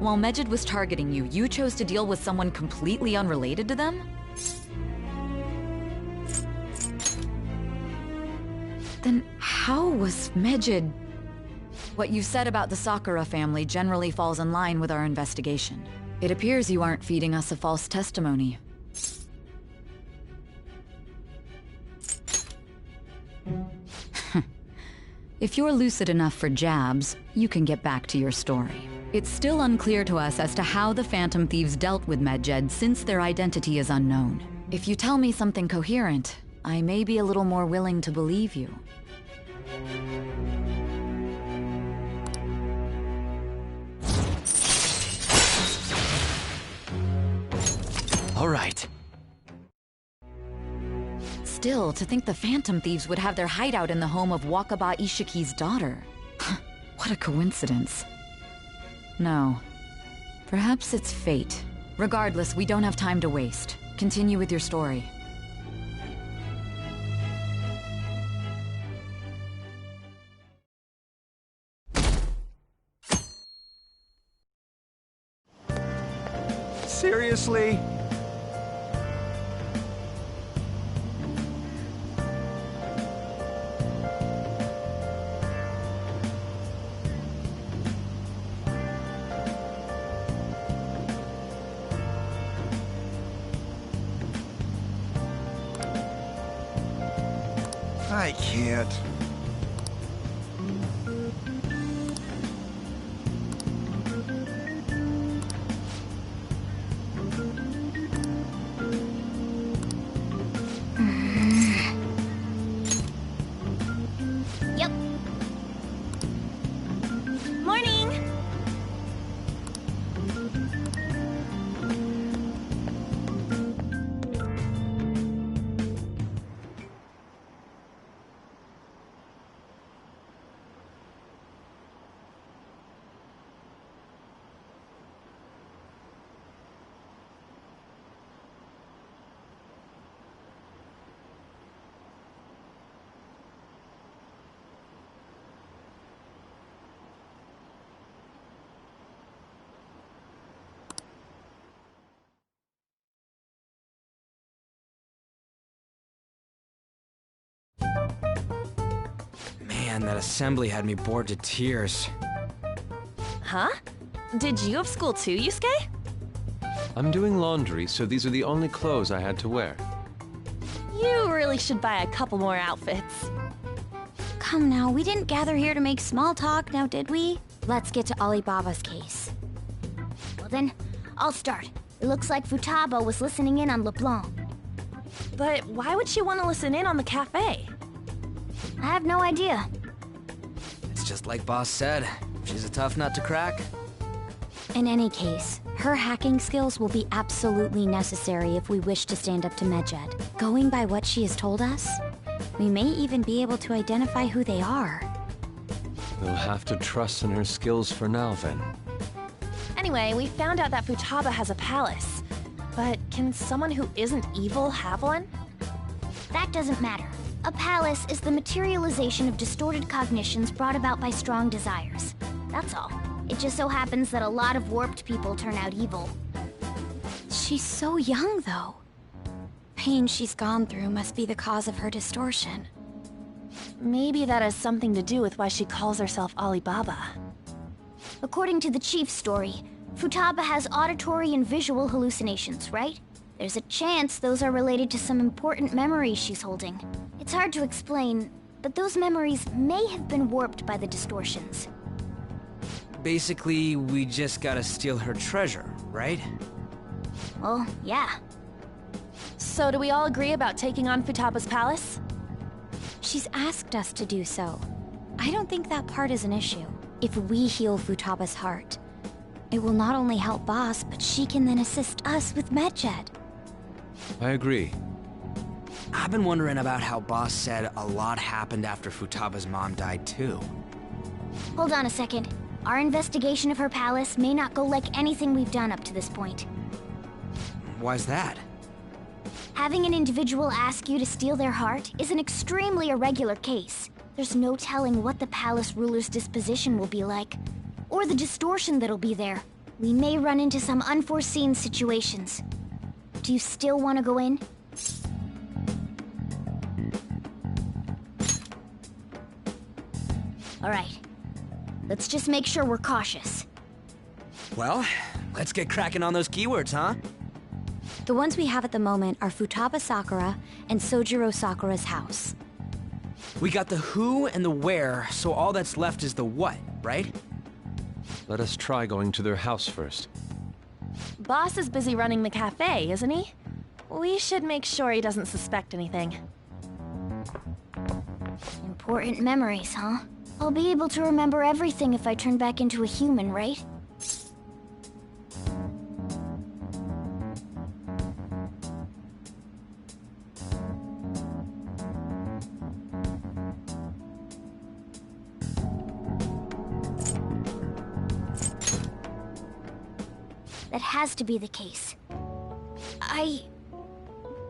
While Medjed was targeting you, you chose to deal with someone completely unrelated to them? Then how was Medjed... What you said about the Sakura family generally falls in line with our investigation. It appears you aren't feeding us a false testimony. If you're lucid enough for jabs, you can get back to your story. It's still unclear to us as to how the Phantom Thieves dealt with Medjed since their identity is unknown. If you tell me something coherent, I may be a little more willing to believe you. All right. Still, to think the Phantom Thieves would have their hideout in the home of Wakaba Ishiki's daughter. What a coincidence. No. Perhaps it's fate. Regardless, we don't have time to waste. Continue with your story. Seriously? I can't. Yep. Morning! Man, that assembly had me bored to tears. Huh? Did you have school too, Yusuke? I'm doing laundry, so these are the only clothes I had to wear. You really should buy a couple more outfits. Come now, we didn't gather here to make small talk, now did we? Let's get to Alibaba's case. Well then, I'll start. It looks like Futaba was listening in on LeBlanc. But why would she want to listen in on the cafe? I have no idea. It's just like Boss said. She's a tough nut to crack. In any case, her hacking skills will be absolutely necessary if we wish to stand up to Medjed. Going by what she has told us, we may even be able to identify who they are. We'll have to trust in her skills for now, then. Anyway, we found out that Futaba has a palace. But can someone who isn't evil have one? That doesn't matter. A palace is the materialization of distorted cognitions brought about by strong desires. That's all. It just so happens that a lot of warped people turn out evil. She's so young, though. Pain she's gone through must be the cause of her distortion. Maybe that has something to do with why she calls herself Alibaba. According to the chief's story, Futaba has auditory and visual hallucinations, right? There's a chance those are related to some important memories she's holding. It's hard to explain, but those memories may have been warped by the distortions. Basically, we just gotta steal her treasure, right? Well, yeah. So do we all agree about taking on Futaba's palace? She's asked us to do so. I don't think that part is an issue. If we heal Futaba's heart, it will not only help Boss, but she can then assist us with Medjed. I agree. I've been wondering about how Boss said a lot happened after Futaba's mom died too. Hold on a second. Our investigation of her palace may not go like anything we've done up to this point. Why's that? Having an individual ask you to steal their heart is an extremely irregular case. There's no telling what the palace ruler's disposition will be like, or the distortion that'll be there. We may run into some unforeseen situations. Do you still want to go in? All right. Let's just make sure we're cautious. Well, let's get cracking on those keywords, huh? The ones we have at the moment are Futaba Sakura and Sojiro Sakura's house. We got the who and the where, so all that's left is the what, right? Let us try going to their house first. Boss is busy running the cafe, isn't he? We should make sure he doesn't suspect anything. Important memories, huh? I'll be able to remember everything if I turn back into a human, right? That has to be the case. I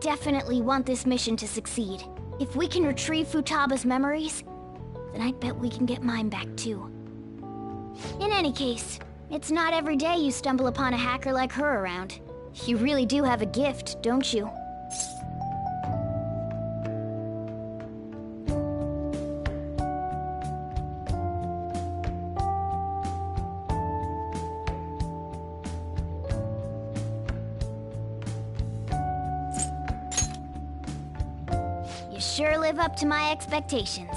definitely want this mission to succeed. If we can retrieve Futaba's memories, then I bet we can get mine back too. In any case, it's not every day you stumble upon a hacker like her around. You really do have a gift, don't you? You sure live up to my expectations.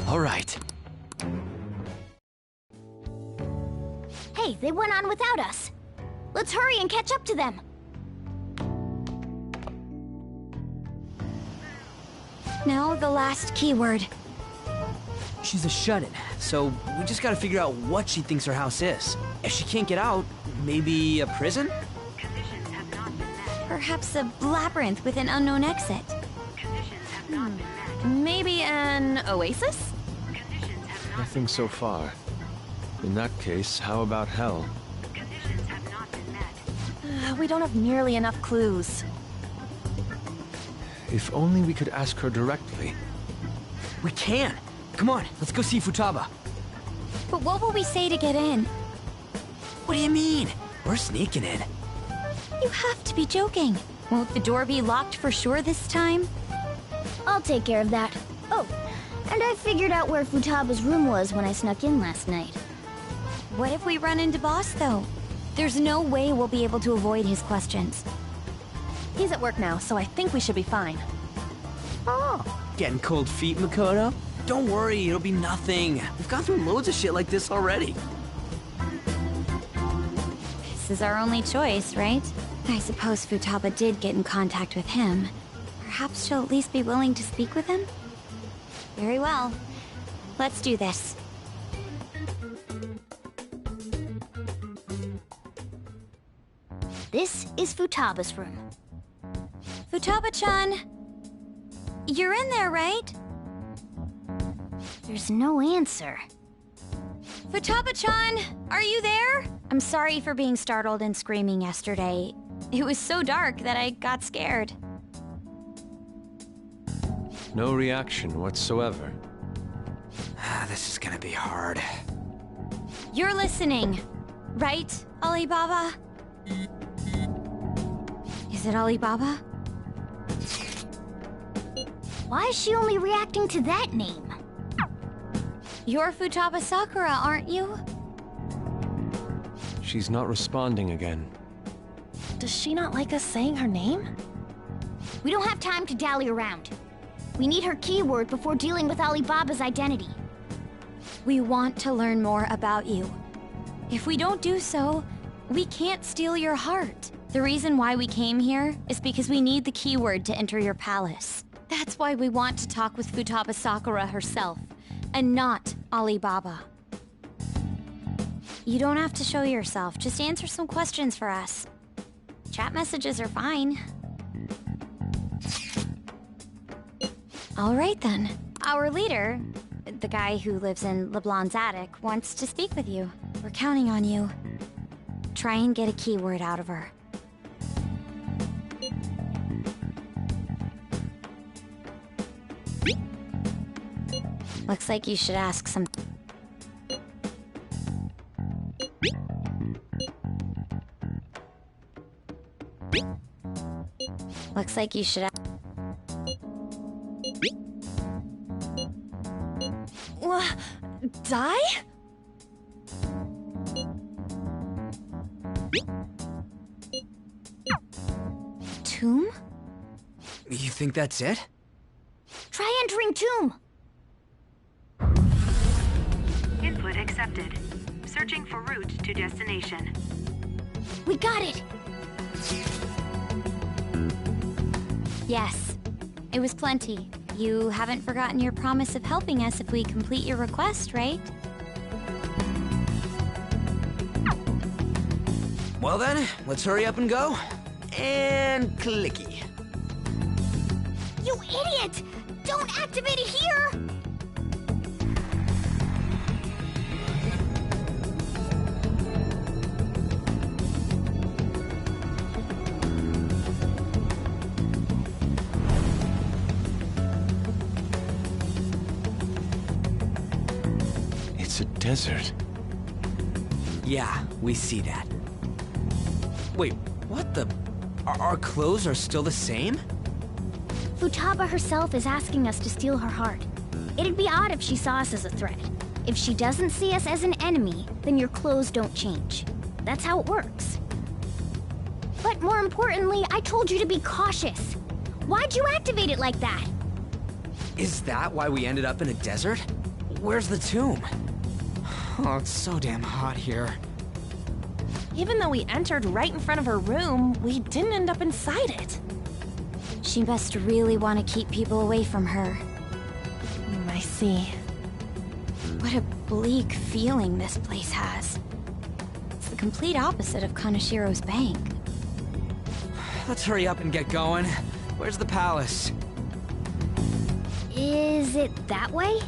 All right. Hey, they went on without us. Let's hurry and catch up to them. Now the last keyword. She's a shut-in, so we just gotta figure out what she thinks her house is. If she can't get out, maybe a prison? Perhaps a labyrinth with an unknown exit. Maybe an oasis? Nothing so far. In that case, how about hell? We don't have nearly enough clues. If only we could ask her directly. We can! Come on, let's go see Futaba. But what will we say to get in? What do you mean? We're sneaking in. You have to be joking. Won't the door be locked for sure this time? I'll take care of that. Oh, and I figured out where Futaba's room was when I snuck in last night. What if we run into Boss, though? There's no way we'll be able to avoid his questions. He's at work now, so I think we should be fine. Oh. Getting cold feet, Makoto? Don't worry, it'll be nothing. We've gone through loads of shit like this already. This is our only choice, right? I suppose Futaba did get in contact with him. Perhaps she'll at least be willing to speak with him? Very well. Let's do this. This is Futaba's room. Futaba-chan! You're in there, right? There's no answer. Futaba-chan! Are you there? I'm sorry for being startled and screaming yesterday. It was so dark that I got scared. No reaction whatsoever. This is gonna be hard. You're listening, right, Alibaba? Is it Alibaba? Why is she only reacting to that name? You're Futaba Sakura, aren't you? She's not responding again. Does she not like us saying her name? We don't have time to dally around. We need her keyword before dealing with Alibaba's identity. We want to learn more about you. If we don't do so, we can't steal your heart. The reason why we came here is because we need the keyword to enter your palace. That's why we want to talk with Futaba Sakura herself, and not Alibaba. You don't have to show yourself, just answer some questions for us. Chat messages are fine. All right then. Our leader, the guy who lives in LeBlanc's attic, wants to speak with you. We're counting on you. Try and get a keyword out of her. Looks like you should ask some... Looks like you should... Die? Tomb? You think that's it? Try entering Tomb! Input accepted. Searching for route to destination. We got it! Yes. It was plenty. You haven't forgotten your promise of helping us if we complete your request, right? Well then, let's hurry up and go. And clicky. You idiot! Don't activate it here! It's a desert. Yeah, we see that. Wait, what the... Our clothes are still the same? Futaba herself is asking us to steal her heart. It'd be odd if she saw us as a threat. If she doesn't see us as an enemy, then your clothes don't change. That's how it works. But more importantly, I told you to be cautious. Why'd you activate it like that? Is that why we ended up in a desert? Where's the tomb? Oh, it's so damn hot here. Even though we entered right in front of her room, we didn't end up inside it. She must really want to keep people away from her. I see. What a bleak feeling this place has. It's the complete opposite of Kanashiro's bank. Let's hurry up and get going. Where's the palace? Is it that way?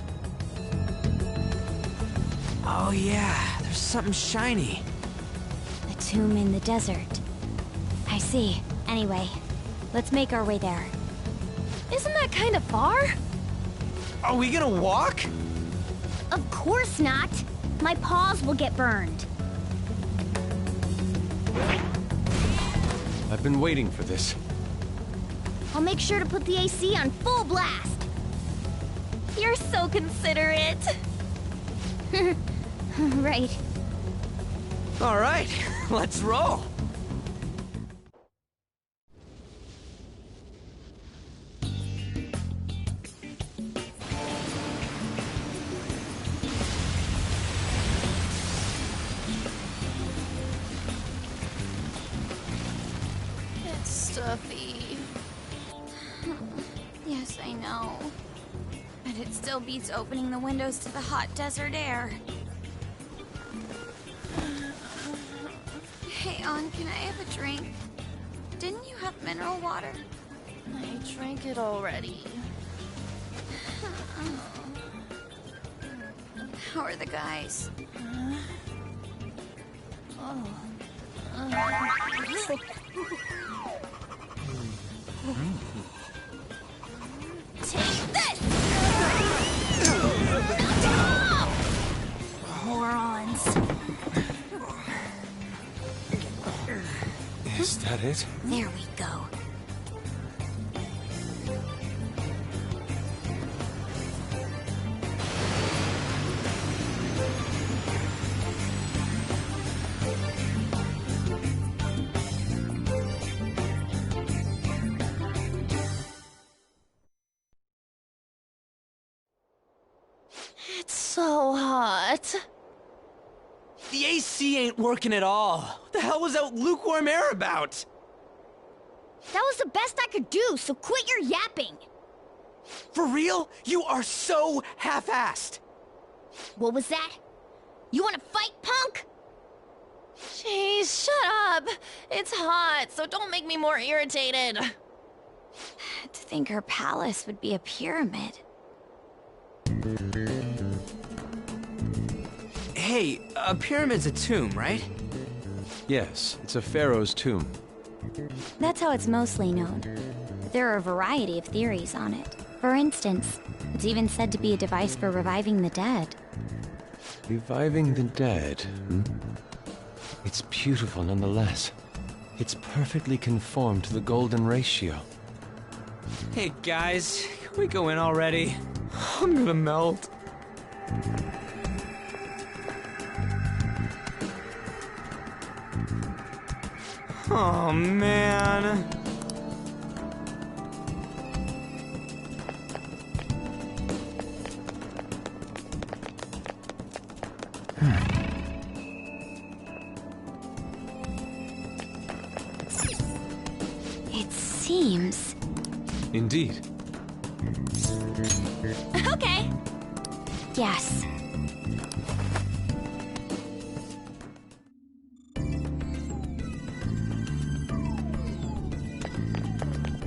Oh yeah, there's something shiny. A tomb in the desert. I see. Anyway, let's make our way there. Isn't that kind of far? Are we gonna walk? Of course not. My paws will get burned. I've been waiting for this. I'll make sure to put the AC on full blast. You're so considerate. Right. All right, let's roll. It's stuffy. Yes, I know. But it still beats opening the windows to the hot desert air. Hey, Ann, can I have a drink? Didn't you have mineral water? I drank it already. How are the guys? Take this! Morons. Is that it? There we go. It's so hot. The AC ain't working at all. What the hell was that lukewarm air about? That was the best I could do, so quit your yapping. For real? You are so half-assed. What was that? You wanna fight, punk? Jeez, shut up. It's hot, so don't make me more irritated. To think her palace would be a pyramid. Hey, a pyramid's a tomb, right? Yes, it's a pharaoh's tomb. That's how it's mostly known. But there are a variety of theories on it. For instance, it's even said to be a device for reviving the dead. Reviving the dead, hmm? It's beautiful nonetheless. It's perfectly conformed to the golden ratio. Hey, guys, can we go in already? I'm gonna melt. Oh, man. It seems... Indeed. Okay. Yes.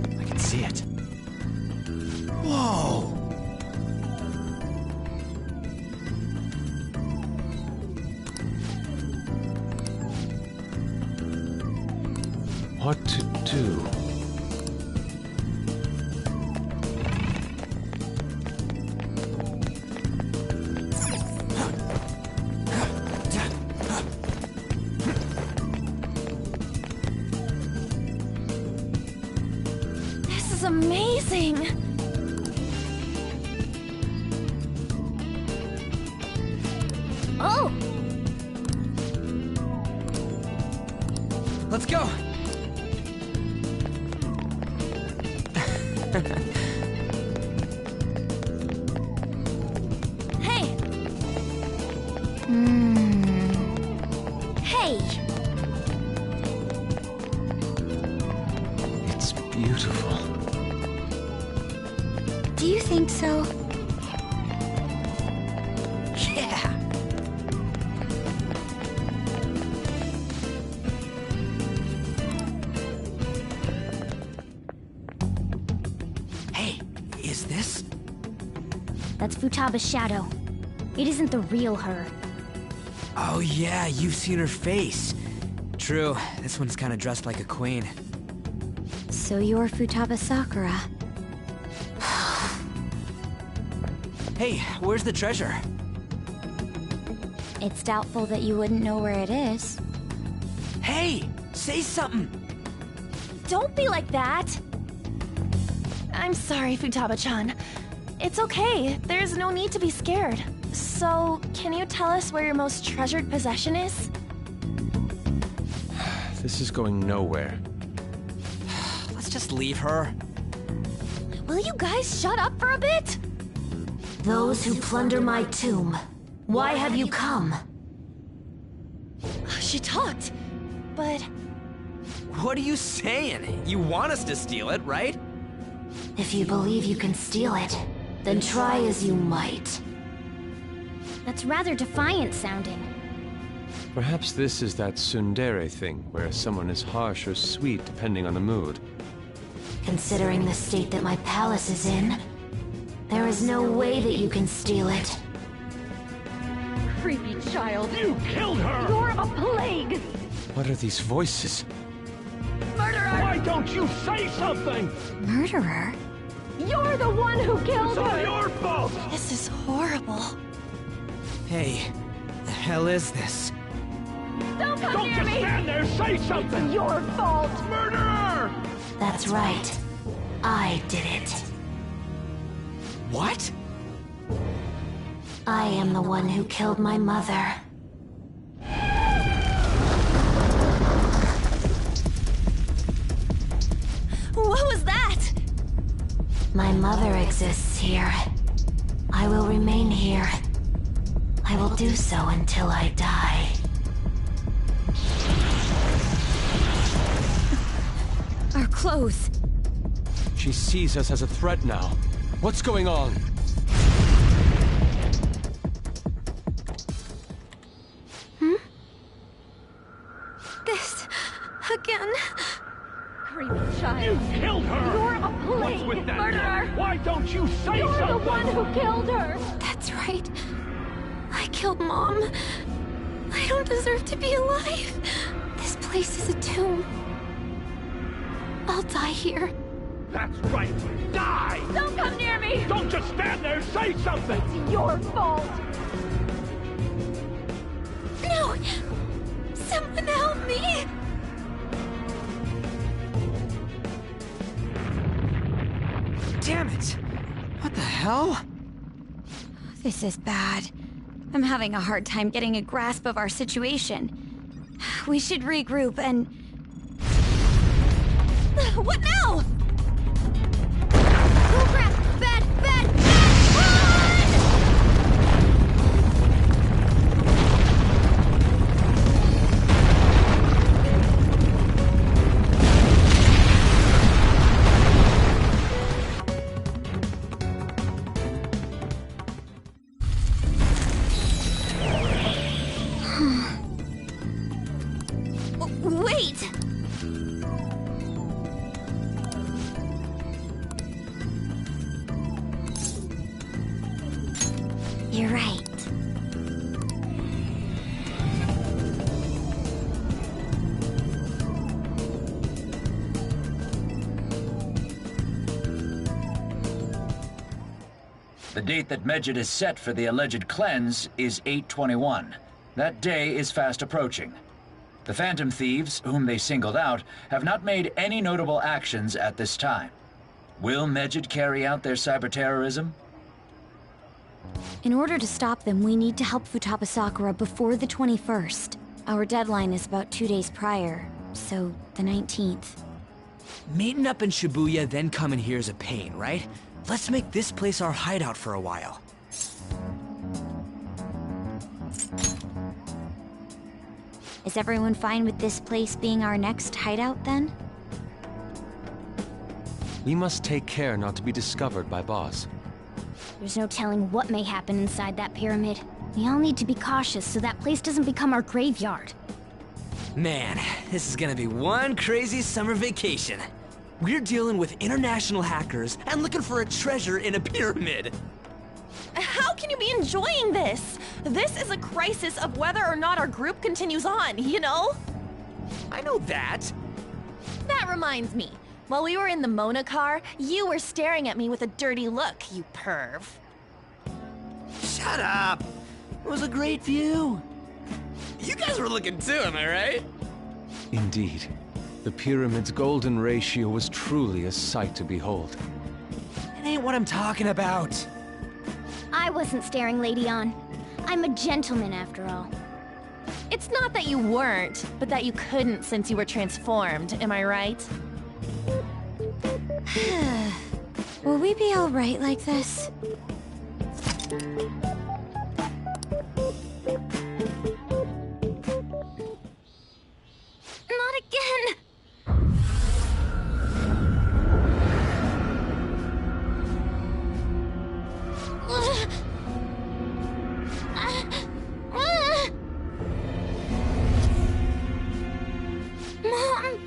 I can see it. Whoa! What to do? This is amazing. Oh! Let's go! Hey! Hey! It's beautiful. Do you think so? Yeah! Hey, is this? That's Futaba's shadow. It isn't the real her. Oh yeah, you've seen her face. True, this one's kinda dressed like a queen. So you're Futaba Sakura. Hey, where's the treasure? It's doubtful that you wouldn't know where it is. Hey! say something. Don't be like that. I'm sorry, Futaba-chan. It's okay. There's no need to be scared. So, can you tell us where your most treasured possession is? This is going nowhere. Let's just leave her. Will you guys shut up for a bit? Those who plunder my tomb, why have you come? She talked, but... What are you saying? You want us to steal it, right? If you believe you can steal it, then try as you might. That's rather defiant sounding. Perhaps this is that tsundere thing, where someone is harsh or sweet depending on the mood. Considering the state that my palace is in, there is no way that you can steal it. Creepy child. You killed her! You're a plague! What are these voices? Murderer! Why don't you say something? Murderer? You're the one who killed her! Your fault! This is horrible. Hey, the hell is this? Don't come near me! Stand there, say something! It's your fault! Murderer! That's right. I did it. What? I am the one who killed my mother. What was that? My mother exists here. I will remain here. I will do so until I die. Our clothes. She sees us as a threat now. What's going on? This... again. Creepy child. You killed her! You're a plague! What's with that? Murderer! Why don't you say You're something? the one who killed her! That's right. I killed Mom. I don't deserve to be alive. This place is a tomb. I'll die here. That's right. Die! Don't come near me! Don't just stand there, say something! It's your fault! No! Someone help me! Damn it! What the hell? This is bad. I'm having a hard time getting a grasp of our situation. We should regroup and... What now? Oh crap! Bad! Bad! Wait! You're right. The date that Medjed has set for the alleged cleanse is 8/21. That day is fast approaching. The Phantom Thieves, whom they singled out, have not made any notable actions at this time. Will Medjed carry out their cyber-terrorism? In order to stop them, we need to help Futaba Sakura before the 21st. Our deadline is about 2 days prior, so the 19th. Meeting up in Shibuya, then coming here is a pain, right? Let's make this place our hideout for a while. Is everyone fine with this place being our next hideout, then? We must take care not to be discovered by Boss. There's no telling what may happen inside that pyramid. We all need to be cautious so that place doesn't become our graveyard. Man, this is gonna be one crazy summer vacation. We're dealing with international hackers and looking for a treasure in a pyramid. How can you be enjoying this? This is a crisis of whether or not our group continues on, you know? I know that. That reminds me. While we were in the Mona car, you were staring at me with a dirty look, you perv. Shut up! It was a great view. You guys were looking too, am I right? Indeed. The pyramid's golden ratio was truly a sight to behold. It ain't what I'm talking about. I wasn't staring Lady On. I'm a gentleman after all. It's not that you weren't, but that you couldn't since you were transformed, am I right? Will we be alright like this? Not again! Mom!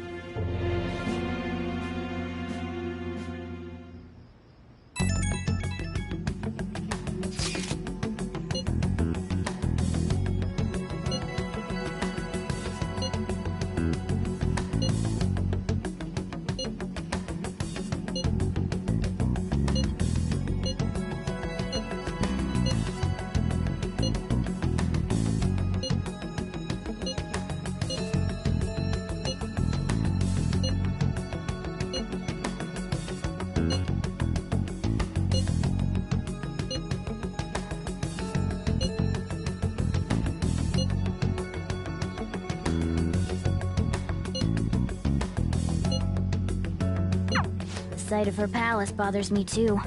The sight of her palace bothers me too.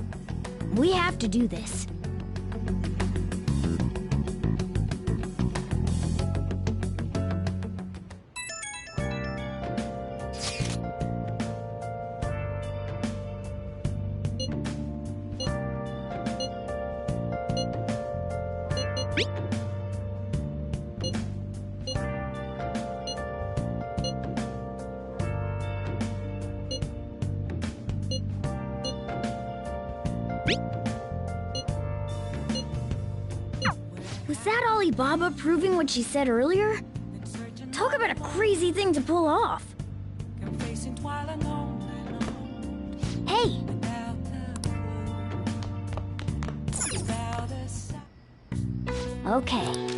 We have to do this. Was that Alibaba proving what she said earlier? Talk about a crazy thing to pull off. Hey! Okay.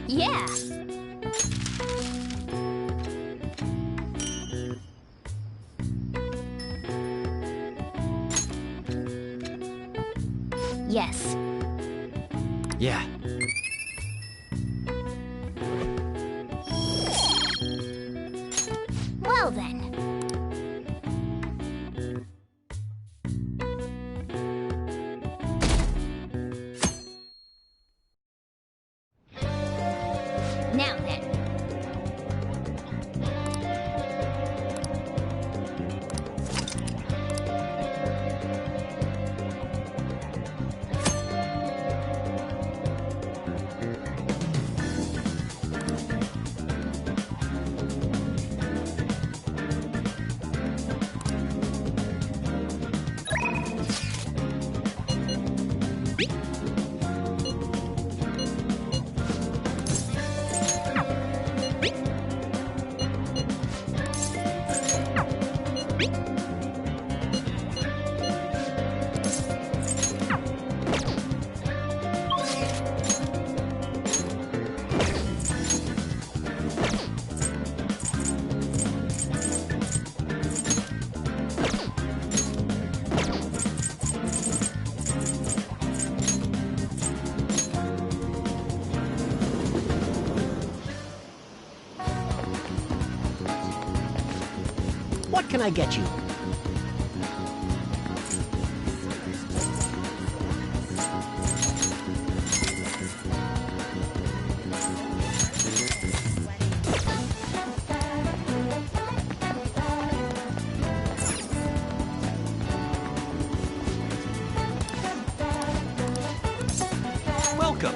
Yeah! Yes. Yeah. Well then. Now then. What can I get you? Welcome.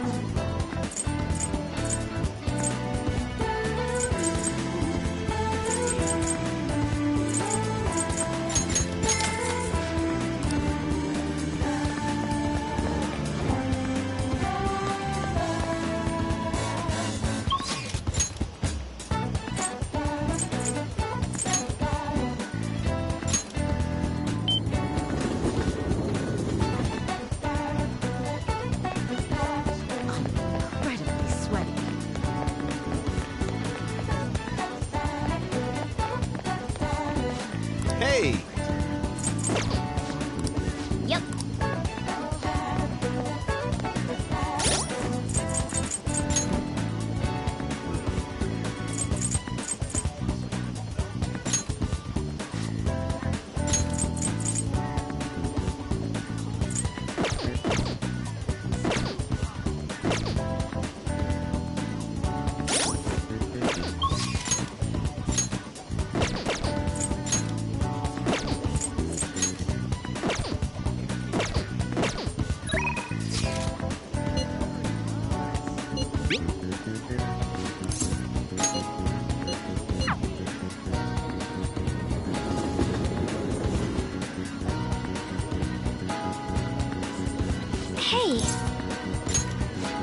Hey!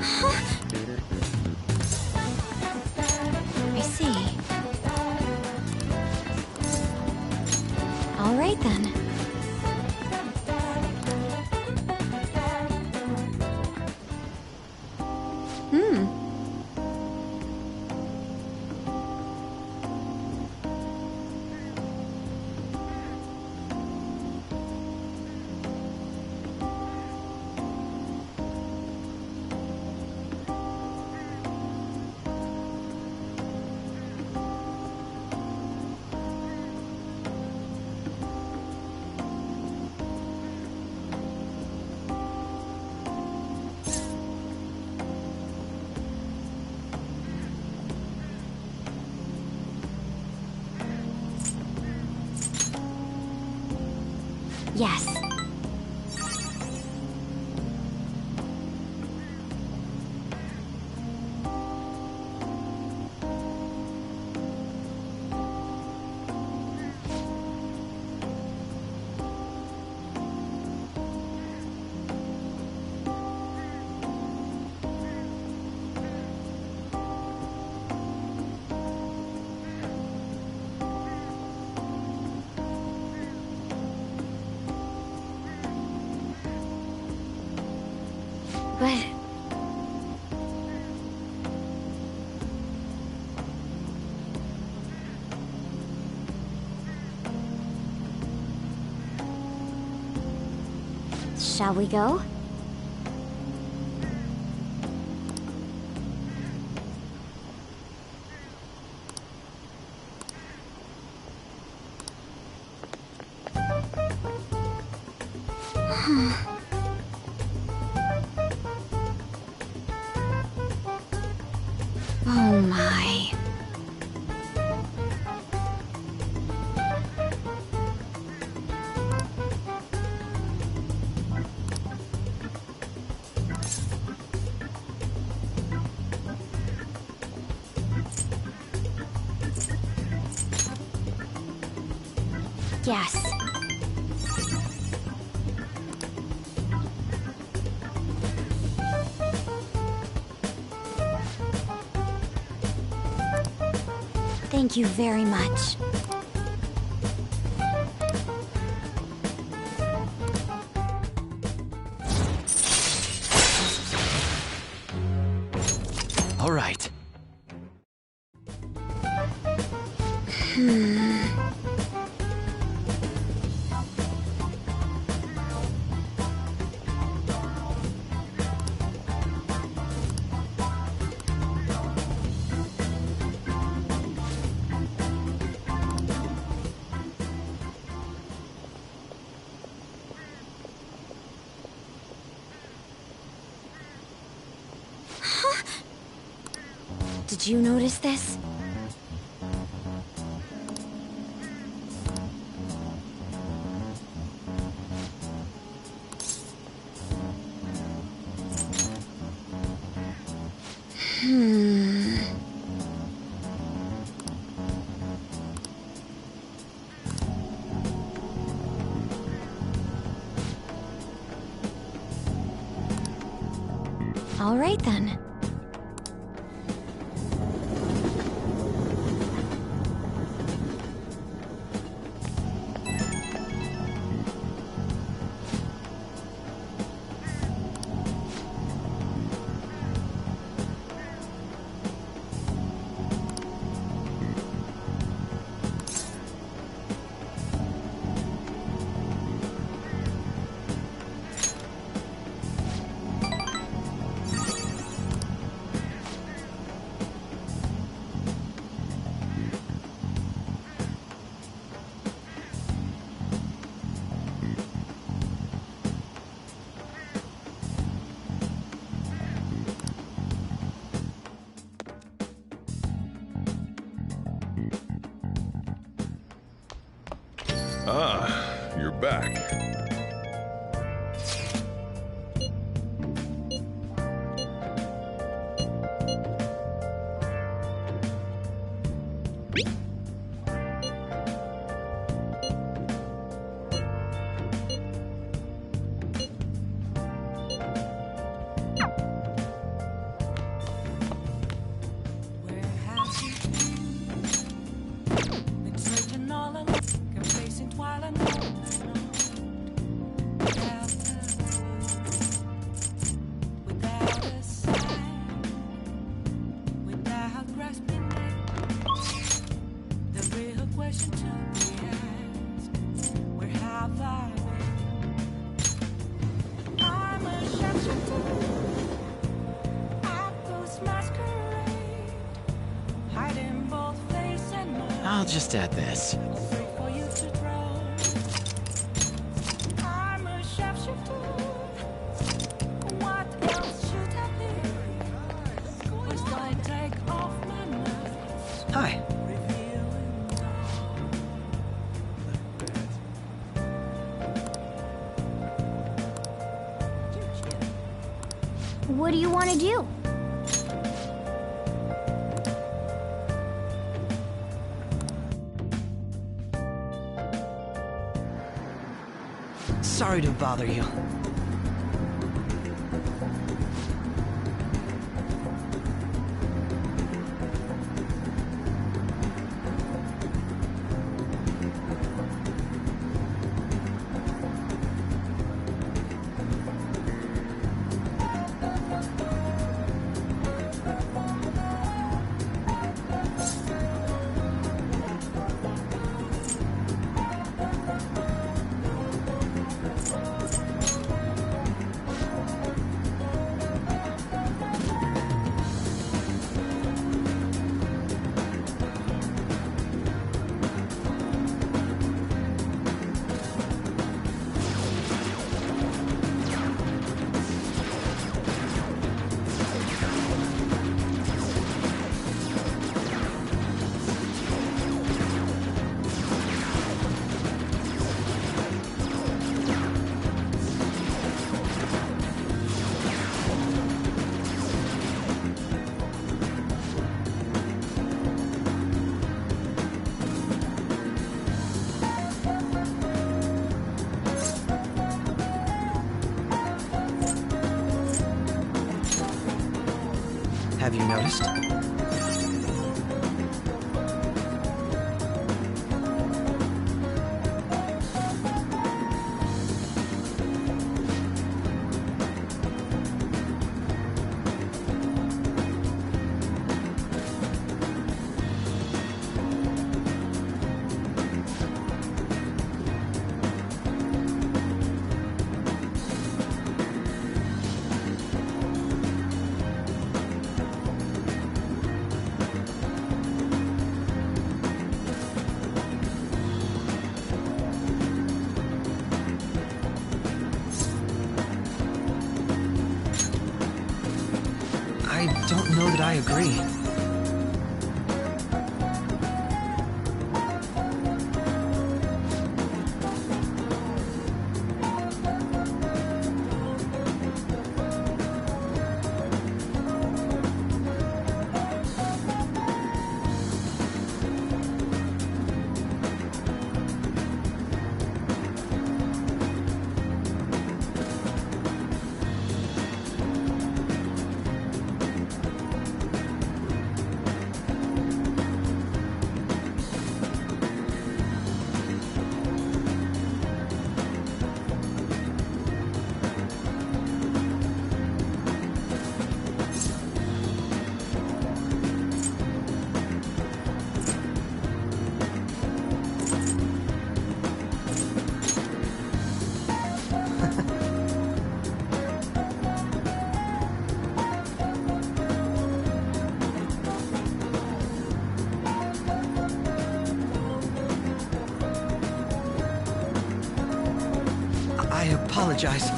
Huh? I see. All right then. Yes. But... Shall we go? Oh my. Yes. Thank you very much. All right. Did you notice this? All right then. Ah, you're back. Been searching all along, complacent while I'm without a sign, without grasping the real question to be asked: where have I been? I'm a sharpshooter at those masquerade, hiding both face and mind. I'll just add this. For you to throw. I'm a sharpshooter. What else should I be? Please don't take off my mask. Hi. What do you want to do? Sorry to bother you. Have you noticed? I don't know that I agree. I apologize.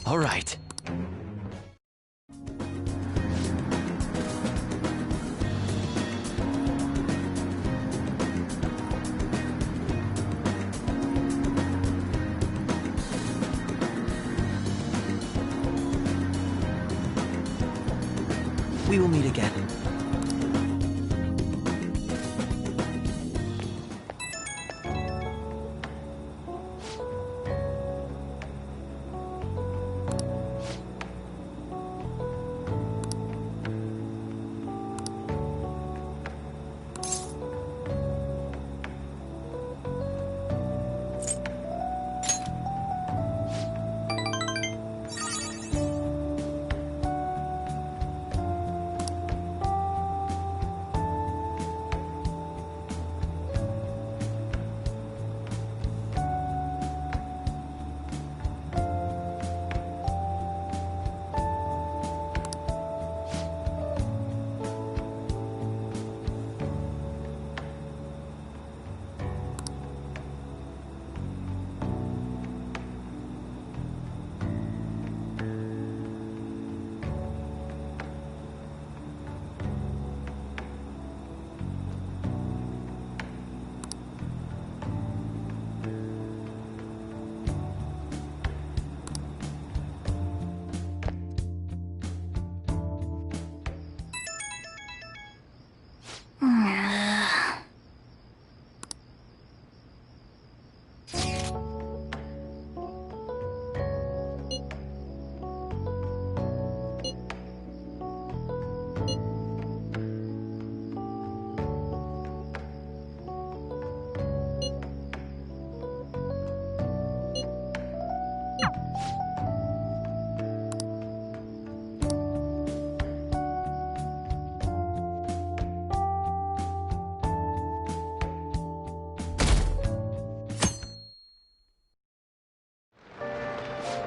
All right. We will meet again.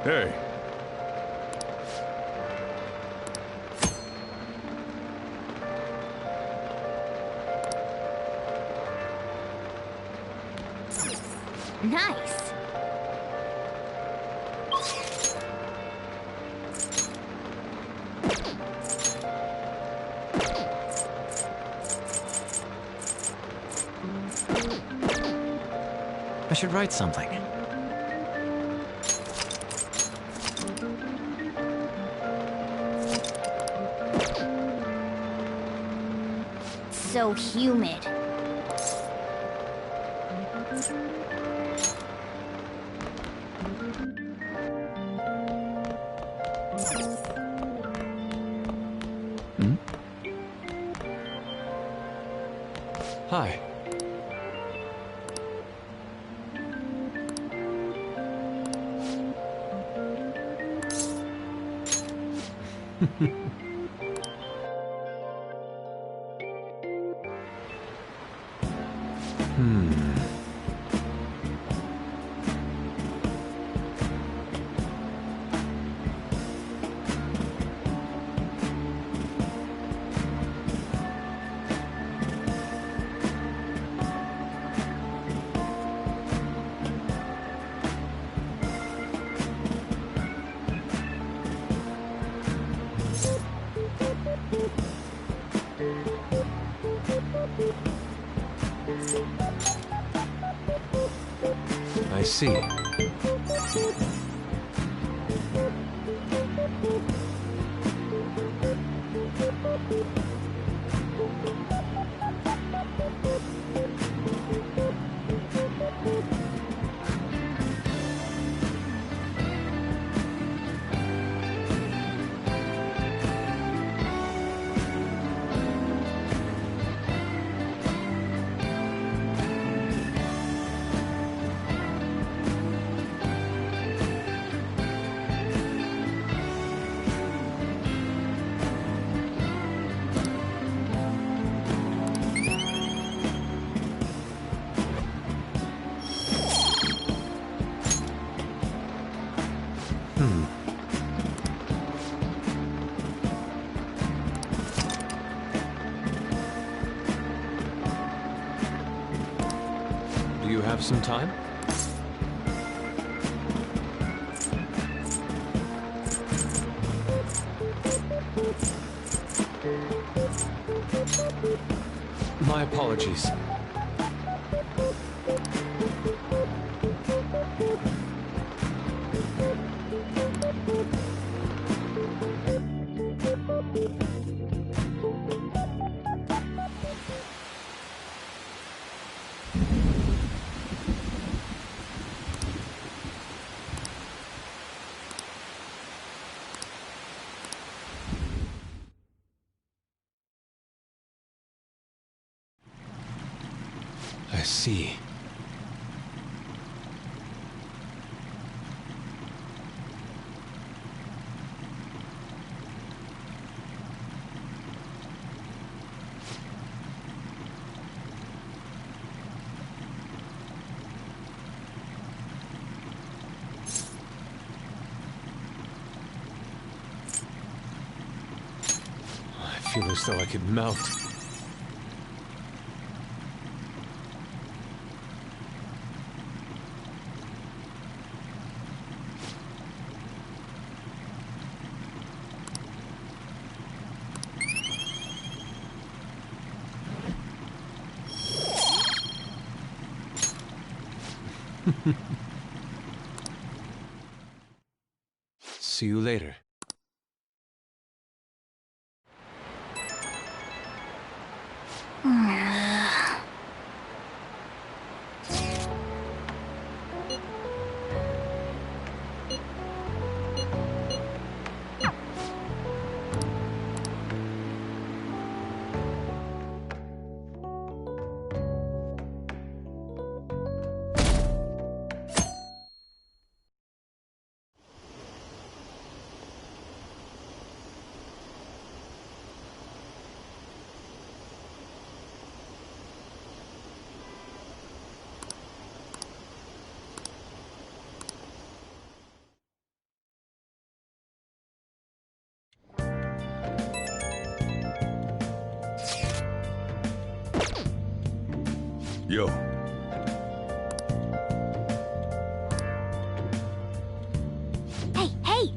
Hey. Nice. I should write something. So humid. Hi. I see. Do you have some time? My apologies. see. I feel as though I could melt. See you later. Yo. Hey, hey!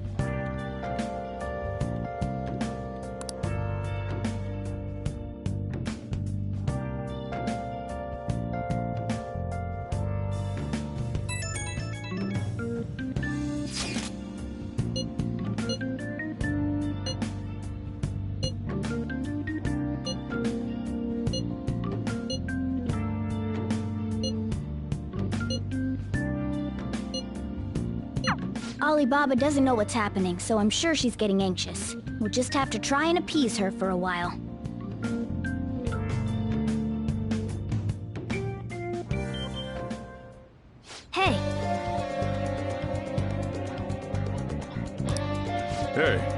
Alibaba doesn't know what's happening, so I'm sure she's getting anxious. We'll just have to try and appease her for a while. Hey! Hey.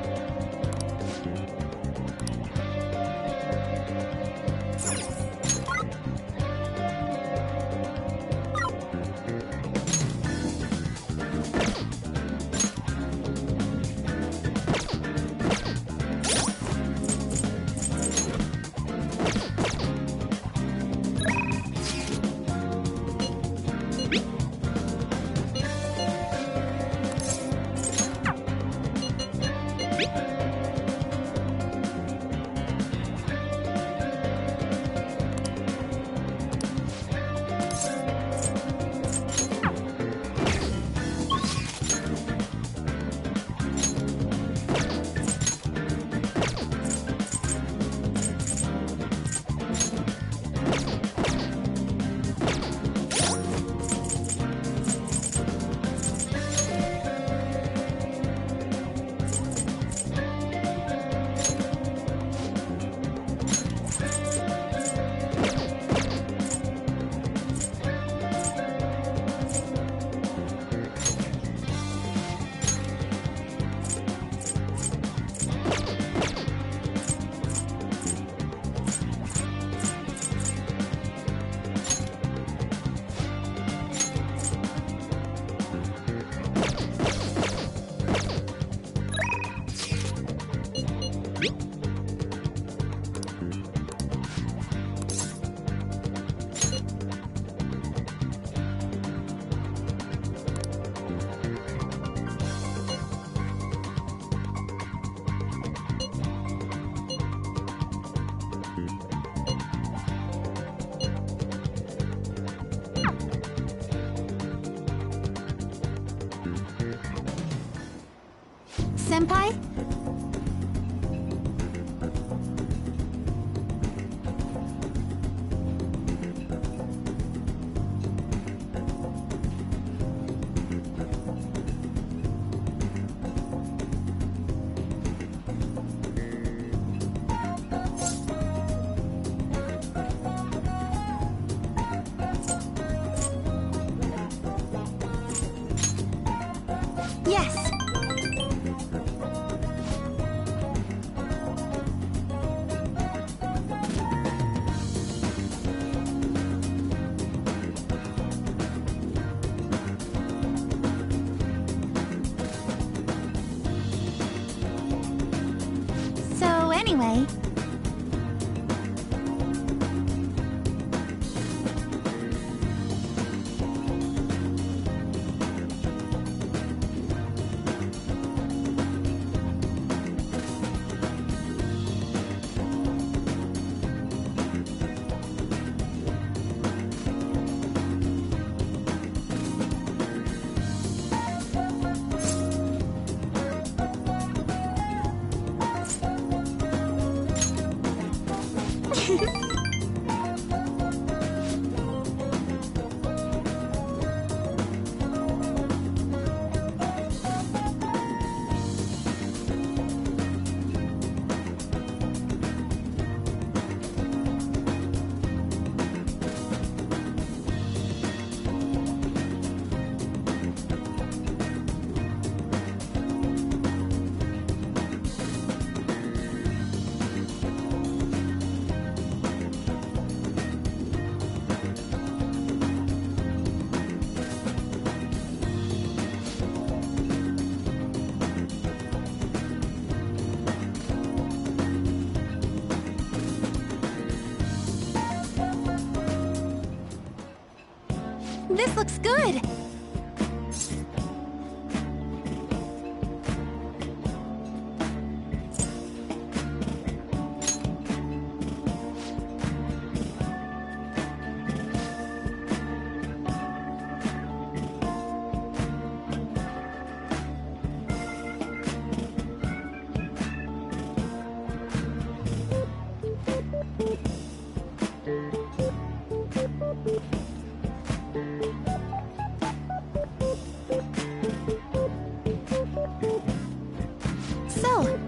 Senpai? This looks good! So,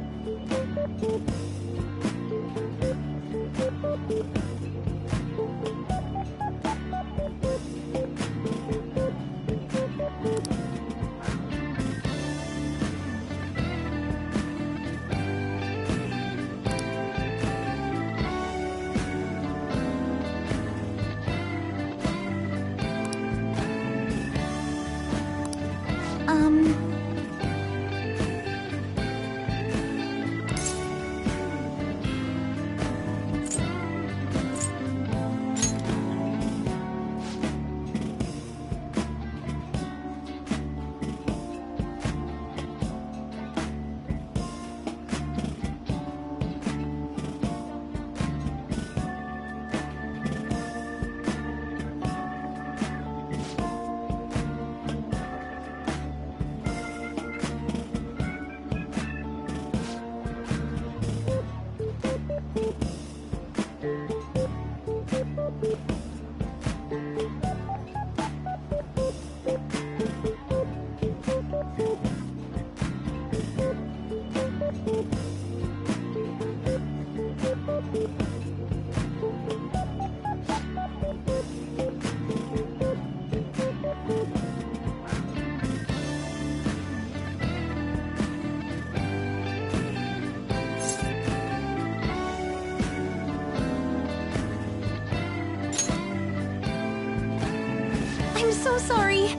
I'm so sorry.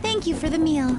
Thank you for the meal.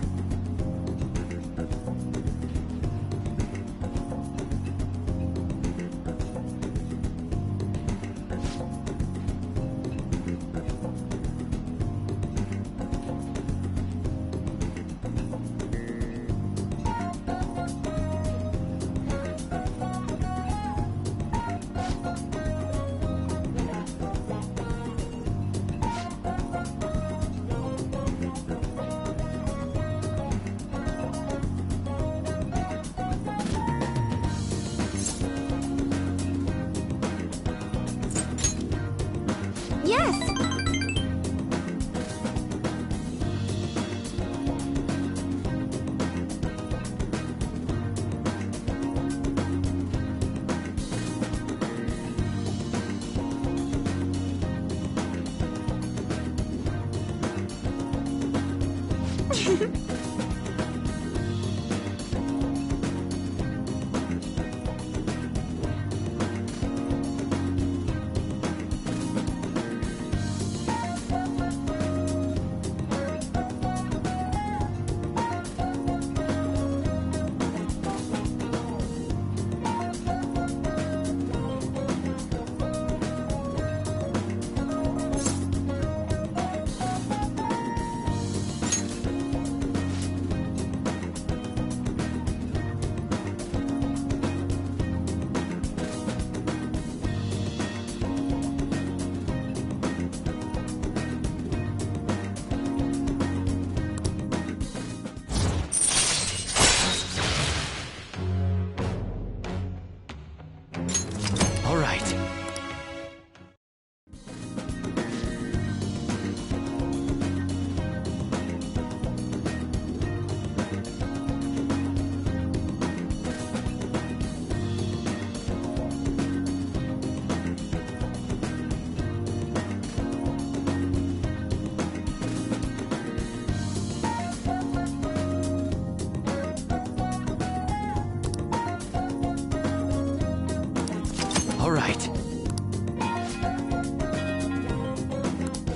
All right.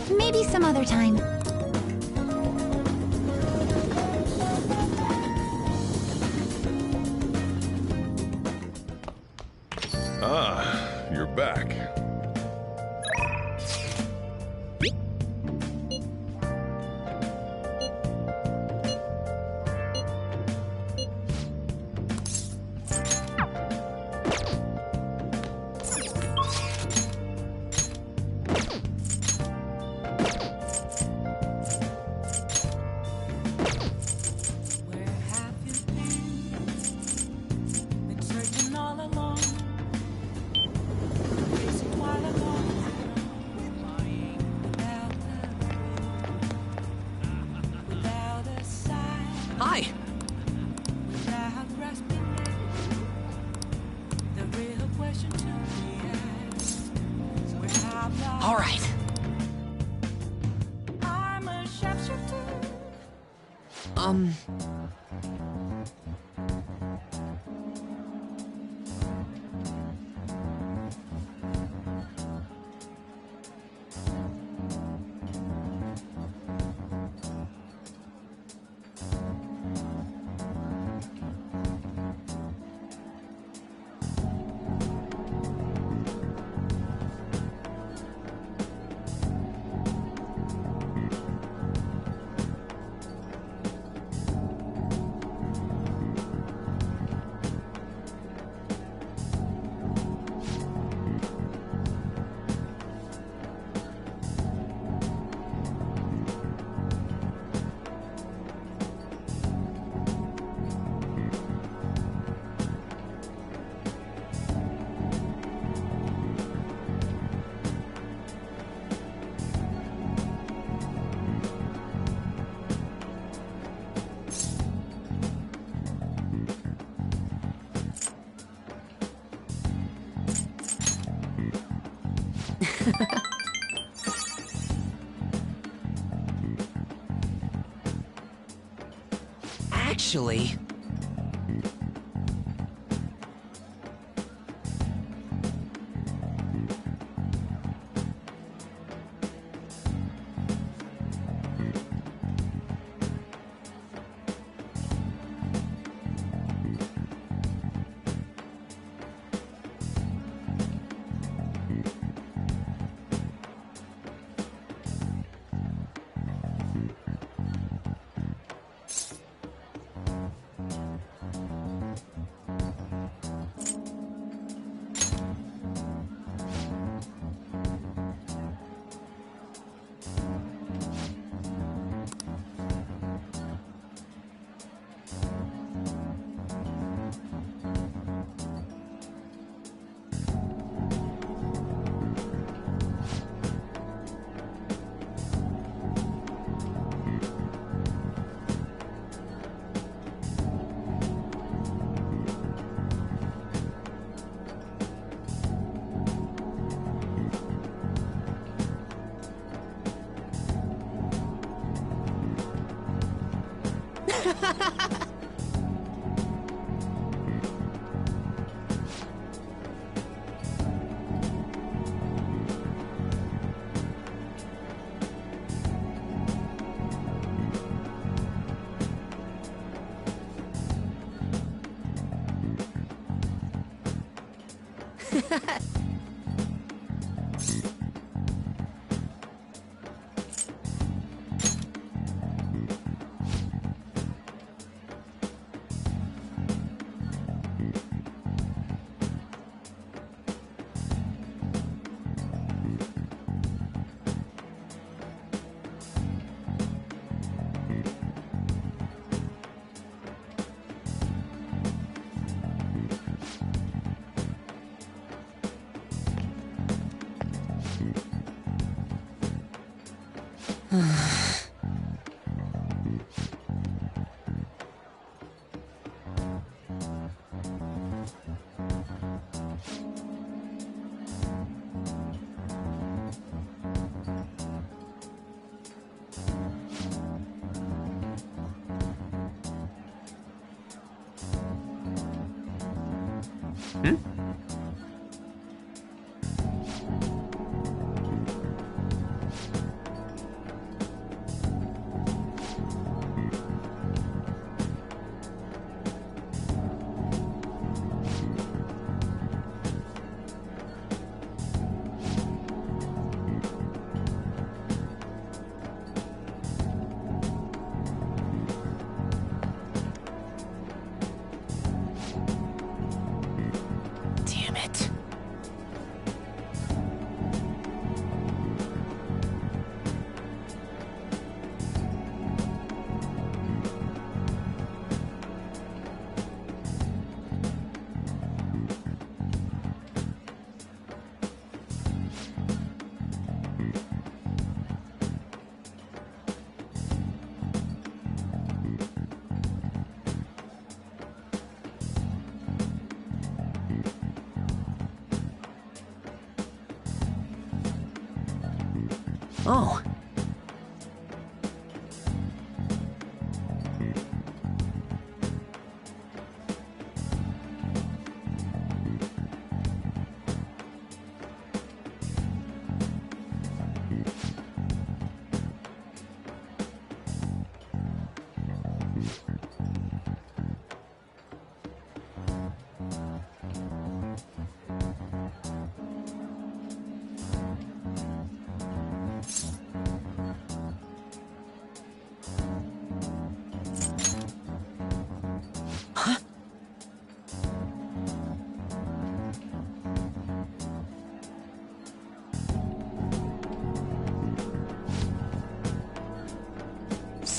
Maybe some other time. Ah, you're back. Been searching all along. Racing while alone. Without a sign. Hi. Without grasping it. The real question to be asked. Where have I All right. I'm a sharpshooter. Actually...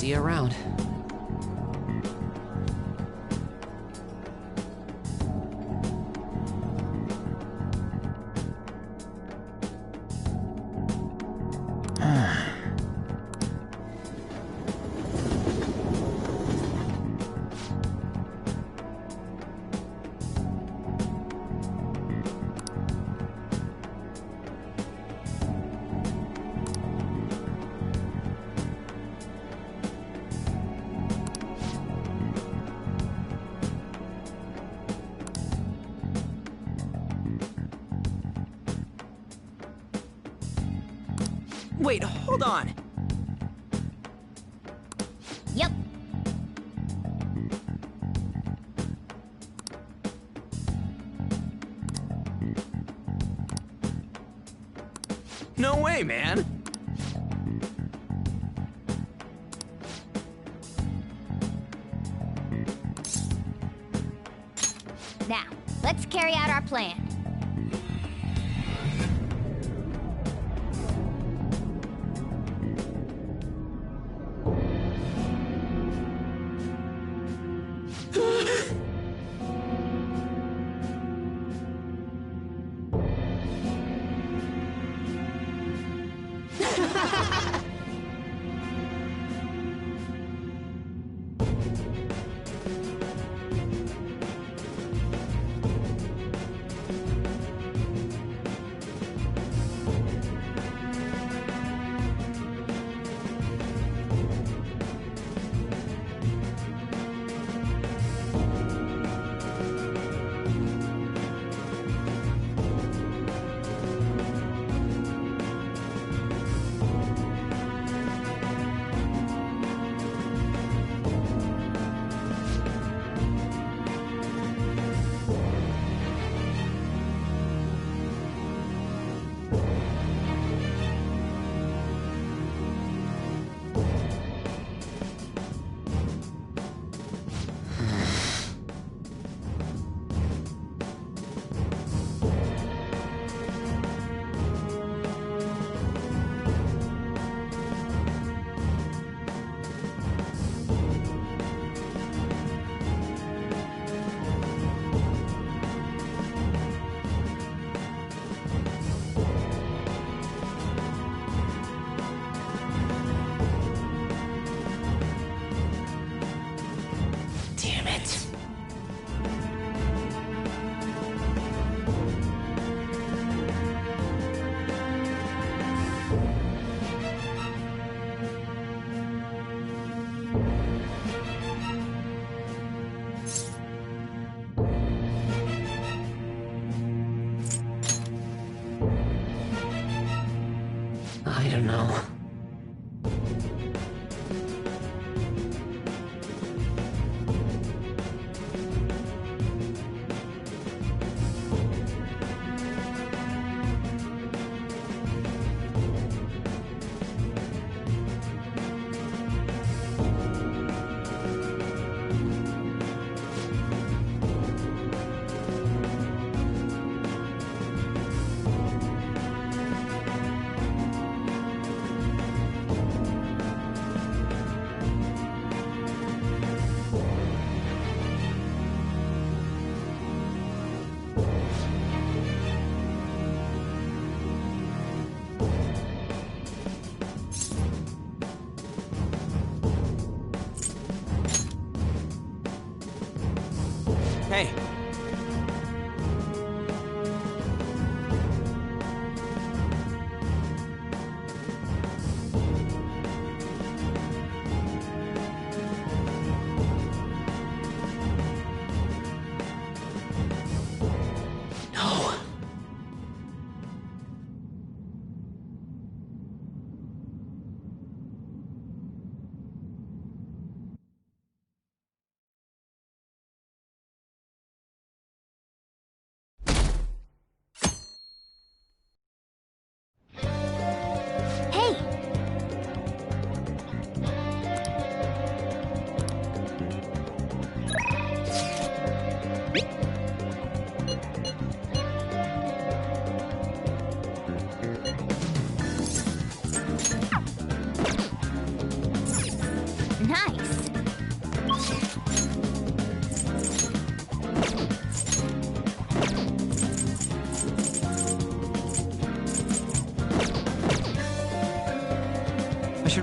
See you around. Wait, hold on. Yep. No way, man. Now, let's carry out our plan. Damn it. I don't know. Hey. No. Hey!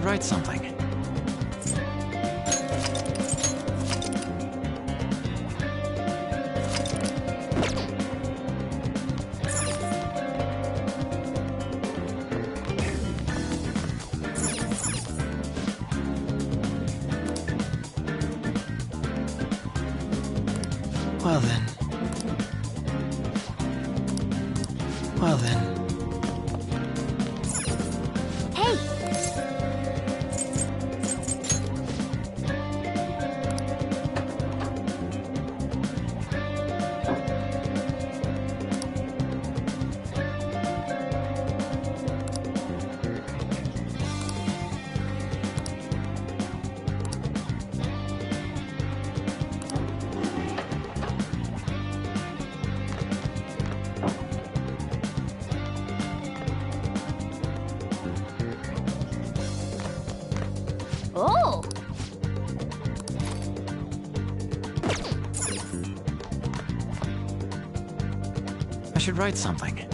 write something. Well then. Well then. Hey! Oh! I should write something.